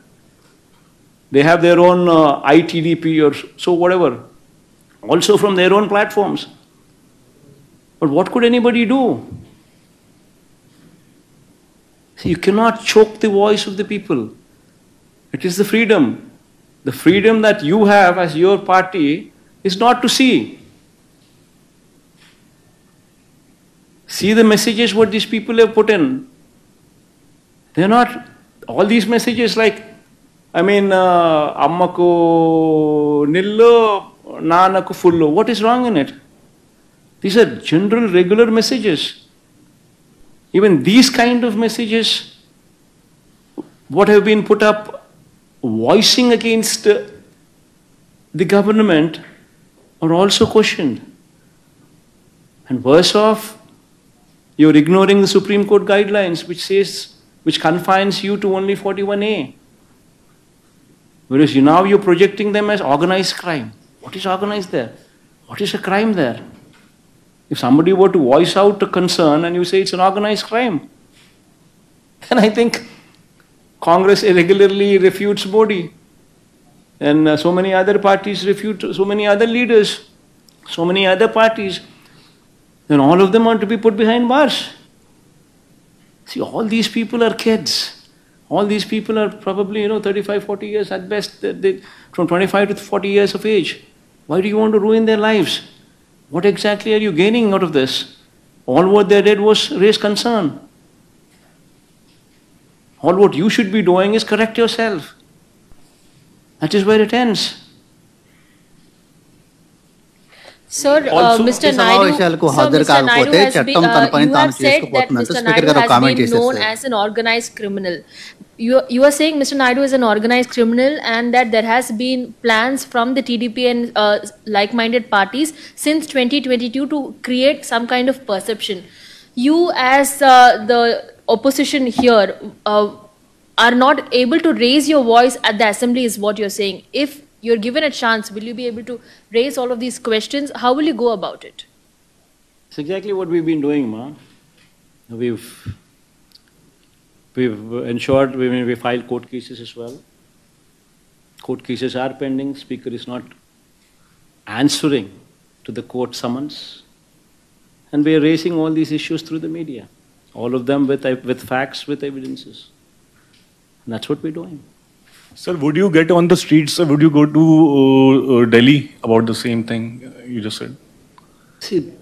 S1: They have their own ITDP or so whatever, also from their own platforms. But what could anybody do? You cannot choke the voice of the people. It is the freedom. The freedom that you have as your party is not to see. See the messages what these people have put in. They're not, all these messages like, Ammaku nillu, Nanaku fullu. What is wrong in it? These are general, regular messages. Even these kind of messages, what have been put up, voicing against the government, are also questioned. And worse off, you're ignoring the Supreme Court guidelines, which confines you to only 41A. Whereas now you're projecting them as organized crime. What is organized there? What is a crime there? If somebody were to voice out a concern and you say it's an organized crime, then I think Congress regularly refutes Modi. And so many other parties refute, so many other leaders, so many other parties. Then all of them are to be put behind bars. See, all these people are kids. All these people are probably, 35, 40 years at best, from 25 to 40 years of age. Why do you want to ruin their lives? What exactly are you gaining out of this? All what they did was raise concern. All what you should be doing is correct yourself. That is where it ends.
S4: Sir, Mr. Naidu has been, you have said that Mr. Naidu has been known as an organized criminal. You are saying Mr. Naidu is an organized criminal and that there has been plans from the TDP and like-minded parties since 2022 to create some kind of perception. You as the opposition here are not able to raise your voice at the assembly is what you're saying. If you're given a chance, will you be able to raise all of these questions? How will you go about it?
S1: It's exactly what we've been doing, Ma. We've ensured we filed court cases as well. Court cases are pending. Speaker is not answering to the court summons. And we are raising all these issues through the media. All of them with facts, with evidences. And that's what we're doing.
S3: Sir, would you get on the streets, would you go to Delhi about the same thing you just said?
S1: See,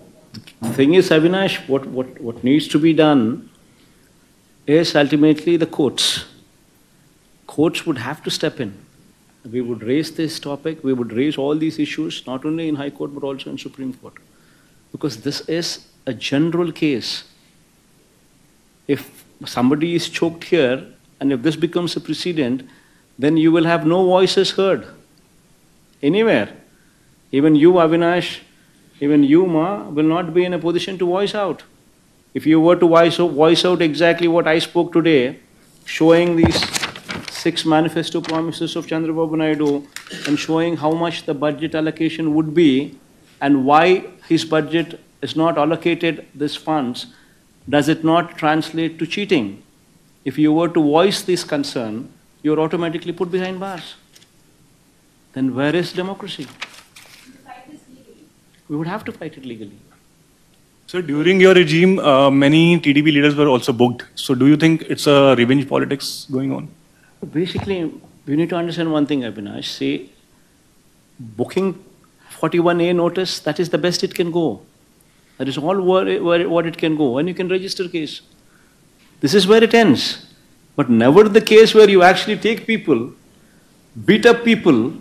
S1: the thing is, Avinash, what needs to be done is ultimately the courts. Courts would have to step in. We would raise this topic, we would raise all these issues, not only in High Court but also in Supreme Court. Because this is a general case. If somebody is choked here, and if this becomes a precedent, then you will have no voices heard anywhere. Even you, Avinash, even you, Ma, will not be in a position to voice out. If you were to voice out exactly what I spoke today, showing these 6 manifesto promises of Chandrababu Naidu and showing how much the budget allocation would be and why his budget is not allocated these funds, does it not translate to cheating? If you were to voice this concern, you are automatically put behind bars. Then where is democracy? We would have to fight it legally.
S3: So during your regime, many TDP leaders were also booked. So do you think it's a revenge politics going on?
S1: Basically, we need to understand one thing, Avinash. Say, booking 41A notice, that is the best it can go. That is all what it can go. And you can register a case. This is where it ends. But never the case where you actually take people, beat up people,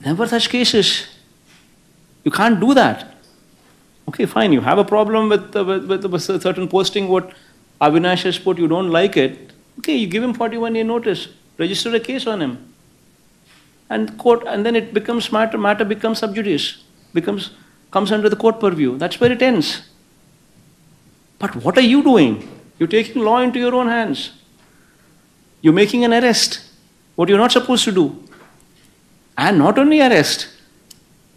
S1: never such cases. You can't do that. Okay, fine, you have a problem with a certain posting, what Avinash has put, you don't like it. Okay, you give him 41A notice, register a case on him. And court, and then it becomes matter becomes sub judice, comes under the court purview. That's where it ends. But what are you doing? You're taking law into your own hands. You're making an arrest, what you're not supposed to do. And not only arrest,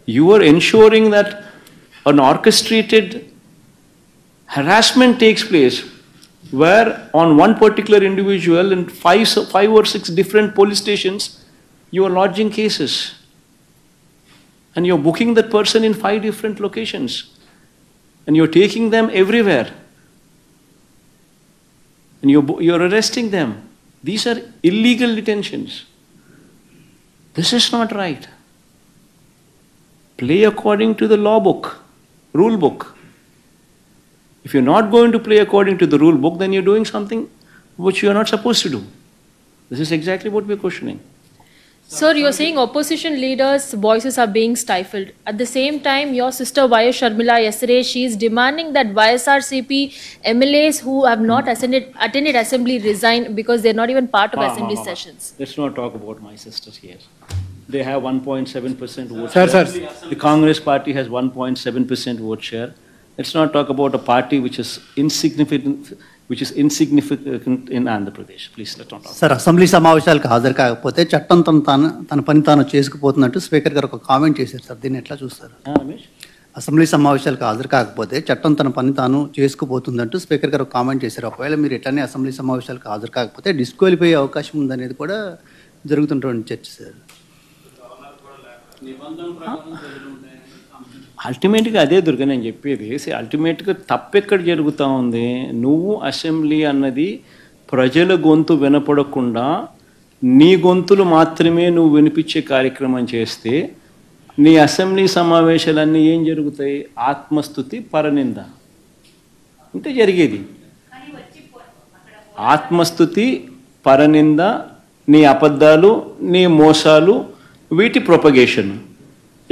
S1: you are ensuring that an orchestrated harassment takes place where on one particular individual in 5 or 6 different police stations, you are lodging cases. And you're booking that person in 5 different locations. And you're taking them everywhere. And you're arresting them. These are illegal detentions. This is not right. Play according to the law book, rule book. If you're not going to play according to the rule book, then you're doing something which you're not supposed to do. This is exactly what we're questioning.
S4: Sir, you're saying opposition leaders' voices are being stifled. At the same time, your sister Y.S. Sharmila yesterday, she is demanding that YSRCP MLAs who have not attended assembly resign because they're not even part of assembly sessions.
S1: Let's not talk about my sisters here. They have 1.7% vote share. The Congress party has 1.7% vote share. Let's not talk about a party which is insignificant in Andhra Pradesh. Please, let's not talk.
S5: Sir, assembly సమావేశాలకు హాజరు కాకపోతే చట్టం తన పని తాను చేసుకుపోతున్నట్టు speaker గారు ఒక comment చేశారు సార్. దీన్ని ఎట్లా చూస్తారు?
S1: రమేష్,
S5: అసెంబ్లీ సమావేశాలకు హాజరు కాకపోతే చట్టం తన పని తాను చేసుకుపోతుందంటూ స్పీకర్ గారు కామెంట్ చేశారు. ఒకవేళ మీరు ఎట్లనే అసెంబ్లీ సమావేశాలకు హాజరు కాకపోతే డిస్క్వాలిఫై అయ్యే అవకాశం ఉందనేది కూడా జరుగుతున్నటువంటి చర్చ సార్.
S1: అల్టిమేట్గా అదే దుర్గా నేను చెప్పేది. అల్టిమేట్గా తప్పెక్కడ జరుగుతూ ఉంది? నువ్వు అసెంబ్లీ అన్నది ప్రజల గొంతు వినపడకుండా నీ గొంతులు మాత్రమే నువ్వు వినిపించే కార్యక్రమం చేస్తే నీ అసెంబ్లీ సమావేశాలన్నీ ఏం జరుగుతాయి? ఆత్మస్తుతి, పరనింద. ఇంతే జరిగేది. ఆత్మస్తుతి, పరనింద, నీ అబద్ధాలు, నీ మోసాలు, వీటి ప్రొపగేషన్.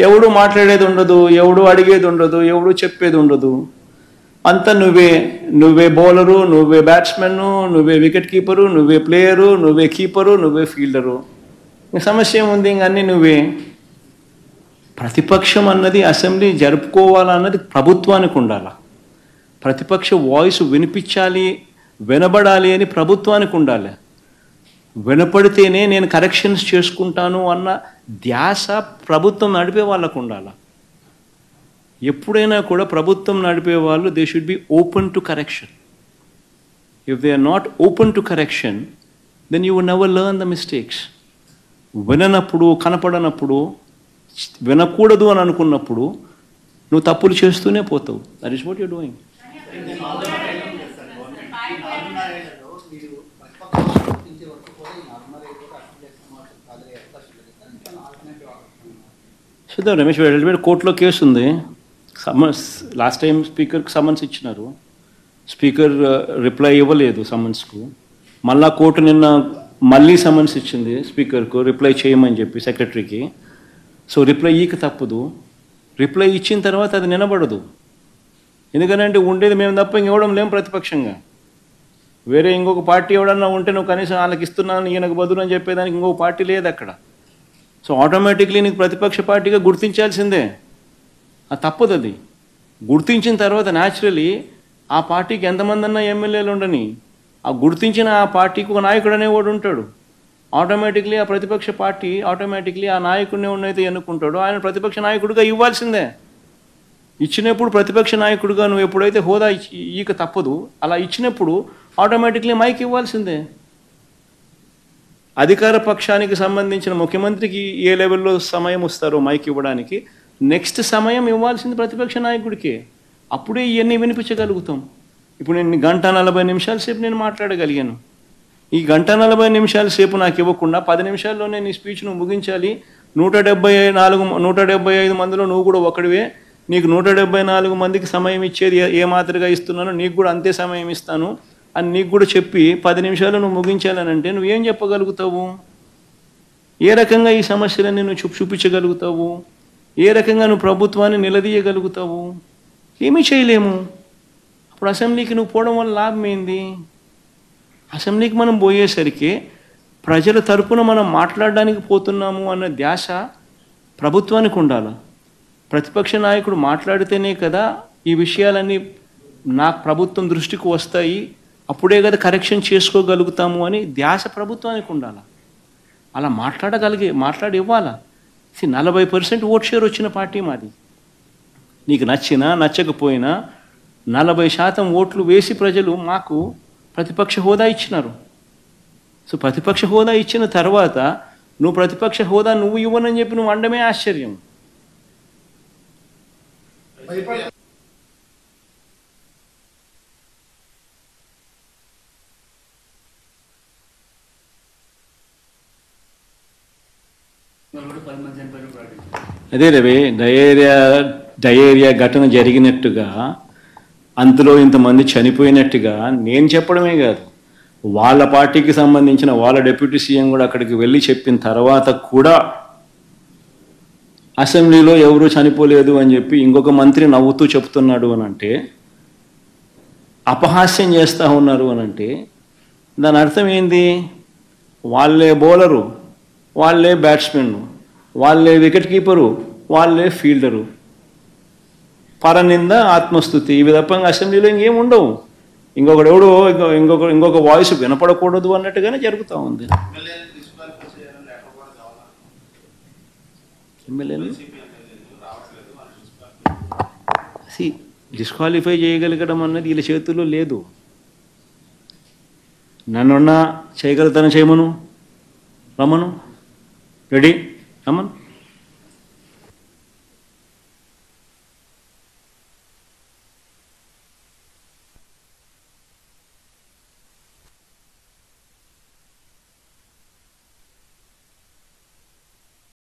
S1: ఎవడు మాట్లాడేది ఉండదు, ఎవడు అడిగేది ఉండదు, ఎవడు చెప్పేది ఉండదు. అంతా నువ్వే బౌలరు, నువ్వే బ్యాట్స్మెన్ను, నువ్వే వికెట్ కీపరు, నువ్వే ప్లేయరు, నువ్వే కీపరు, నువ్వే ఫీల్డరు. సమస్య ఏముంది? ఇంక అన్నీ నువ్వే. ప్రతిపక్షం అన్నది అసెంబ్లీ జరుపుకోవాలన్నది ప్రభుత్వానికి ఉండాలి. ప్రతిపక్ష వాయిస్ వినిపించాలి, వినబడాలి అని ప్రభుత్వానికి ఉండాలి. వినపడితేనే నేను కరెక్షన్స్ చేసుకుంటాను అన్న ధ్యాస ప్రభుత్వం నడిపే వాళ్ళకు ఉండాలి. ఎప్పుడైనా కూడా ప్రభుత్వం నడిపే వాళ్ళు they should be open to correction. If they are not open to correction then you would never learn the mistakes. విననప్పుడు, కనపడనప్పుడు, వినకూడదు అని అనుకున్నప్పుడు నువ్వు తప్పులు చేస్తూనే పోతావు. That is what you doing. చూద్దాం రమేష్, కోర్టులో కేసు ఉంది. లాస్ట్ టైం స్పీకర్కి సమన్స్ ఇచ్చినారు. స్పీకర్ రిప్లై ఇవ్వలేదు సమన్స్కు. మళ్ళా కోర్టు నిన్న మళ్ళీ సమన్స్ ఇచ్చింది స్పీకర్కు రిప్లై చేయమని చెప్పి సెక్రటరీకి. సో రిప్లై ఇక తప్పదు. రిప్లై ఇచ్చిన తర్వాత అది నిలబడదు. ఎందుకంటే ఉండేది మేము తప్ప ఇంకెవడం లేం ప్రతిపక్షంగా. వేరే ఇంకొక పార్టీ ఎవడన్నా ఉంటే నువ్వు కనీసం వాళ్ళకి ఇస్తున్నాను ఈయనకు బదులు అని చెప్పేదానికి ఇంకొక పార్టీ లేదు అక్కడ. సో ఆటోమేటిక్లీ నీకు ప్రతిపక్ష పార్టీగా గుర్తించాల్సిందే. అది తప్పదు. అది గుర్తించిన తర్వాత న్యాచురలీ ఆ పార్టీకి ఎంతమంది అన్నా ఎమ్మెల్యేలు ఉండని ఆ గుర్తించిన ఆ పార్టీకి ఒక నాయకుడు అనేవాడు ఉంటాడు. ఆటోమేటిక్లీ ఆ ప్రతిపక్ష పార్టీ ఆటోమేటిక్లీ ఆ నాయకుడిని ఉన్నైతే ఎన్నుకుంటాడో ఆయన ప్రతిపక్ష నాయకుడిగా ఇవ్వాల్సిందే. ఇచ్చినప్పుడు ప్రతిపక్ష నాయకుడిగా నువ్వు ఎప్పుడైతే హోదా ఇక తప్పదు. అలా ఇచ్చినప్పుడు ఆటోమేటిక్లీ మైక్ ఇవ్వాల్సిందే. అధికార పక్షానికి సంబంధించిన ముఖ్యమంత్రికి ఏ లెవెల్లో సమయం వస్తారో మైక్ ఇవ్వడానికి నెక్స్ట్ సమయం ఇవ్వాల్సింది ప్రతిపక్ష నాయకుడికి. అప్పుడే ఇవన్నీ వినిపించగలుగుతాం. ఇప్పుడు నేను 1:40 సేపు నేను మాట్లాడగలిగాను. ఈ 1:40 సేపు నాకు ఇవ్వకుండా 10 నిమిషాల్లోనే నీ స్పీచ్ నువ్వు ముగించాలి. 175 మందిలో నువ్వు కూడా ఒకడివే. నీకు 174 మందికి సమయం ఇచ్చేది ఏ మాదిరిగా ఇస్తున్నానో నీకు కూడా అంతే సమయం ఇస్తాను అని నీకు కూడా చెప్పి 10 నిమిషాలు నువ్వు ముగించాలని అంటే నువ్వేం చెప్పగలుగుతావు? ఏ రకంగా ఈ సమస్యలన్నీ నువ్వు చూపించగలుగుతావు? ఏ రకంగా నువ్వు ప్రభుత్వాన్ని నిలదీయగలుగుతావు? ఏమీ చేయలేము. అప్పుడు అసెంబ్లీకి నువ్వు పోవడం వల్ల లాభం ఏంది? అసెంబ్లీకి మనం పోయేసరికి ప్రజల తరపున మనం మాట్లాడడానికి పోతున్నాము అన్న ధ్యాస ప్రభుత్వానికి ఉండాలి. ప్రతిపక్ష నాయకుడు మాట్లాడితేనే కదా ఈ విషయాలన్నీ నాకు ప్రభుత్వం దృష్టికి వస్తాయి, అప్పుడే కదా కరెక్షన్ చేసుకోగలుగుతాము అని ధ్యాస ప్రభుత్వానికి ఉండాలి. అలా మాట్లాడి ఇవ్వాలా. 40% ఓట్ షేర్ వచ్చిన పార్టీ మాది. నీకు నచ్చినా నచ్చకపోయినా 40% ఓట్లు వేసి ప్రజలు మాకు ప్రతిపక్ష హోదా ఇచ్చినారు. సో ప్రతిపక్ష హోదా ఇచ్చిన తర్వాత నువ్వు ప్రతిపక్ష హోదా నువ్వు ఇవ్వనని చెప్పి నువ్వు అండమే ఆశ్చర్యం. అదే రవి, డయేరియా ఘటన జరిగినట్టుగా అందులో ఇంతమంది చనిపోయినట్టుగా నేను చెప్పడమే కాదు, వాళ్ళ పార్టీకి సంబంధించిన వాళ్ళ డిప్యూటీ సీఎం కూడా అక్కడికి వెళ్ళి చెప్పిన తర్వాత కూడా అసెంబ్లీలో ఎవరూ చనిపోలేదు అని చెప్పి ఇంకొక మంత్రి నవ్వుతూ చెప్తున్నాడు అని అంటే, అపహాస్యం చేస్తూ ఉన్నారు అని అంటే దాని అర్థం ఏంది? వాళ్ళే బౌలరు, వాళ్ళే బ్యాట్స్మెన్, వాళ్ళే వికెట్ కీపరు, వాళ్ళే ఫీల్డరు. పరనింద ఆత్మస్థుతి ఇవి తప్పంగా అసెంబ్లీలో ఇంకేం ఉండవు. ఇంకొకడు ఎవడో ఇంకొక వాయిస్ వినపడకూడదు అన్నట్టుగానే జరుగుతూ ఉంది. డిస్క్వాలిఫై చేయగలగడం అన్నది వీళ్ళ చేతుల్లో లేదు. నన్నున్నా చేయగలుగుతాను, చేయమను, రమ్మను, రెడీ రమ్మను.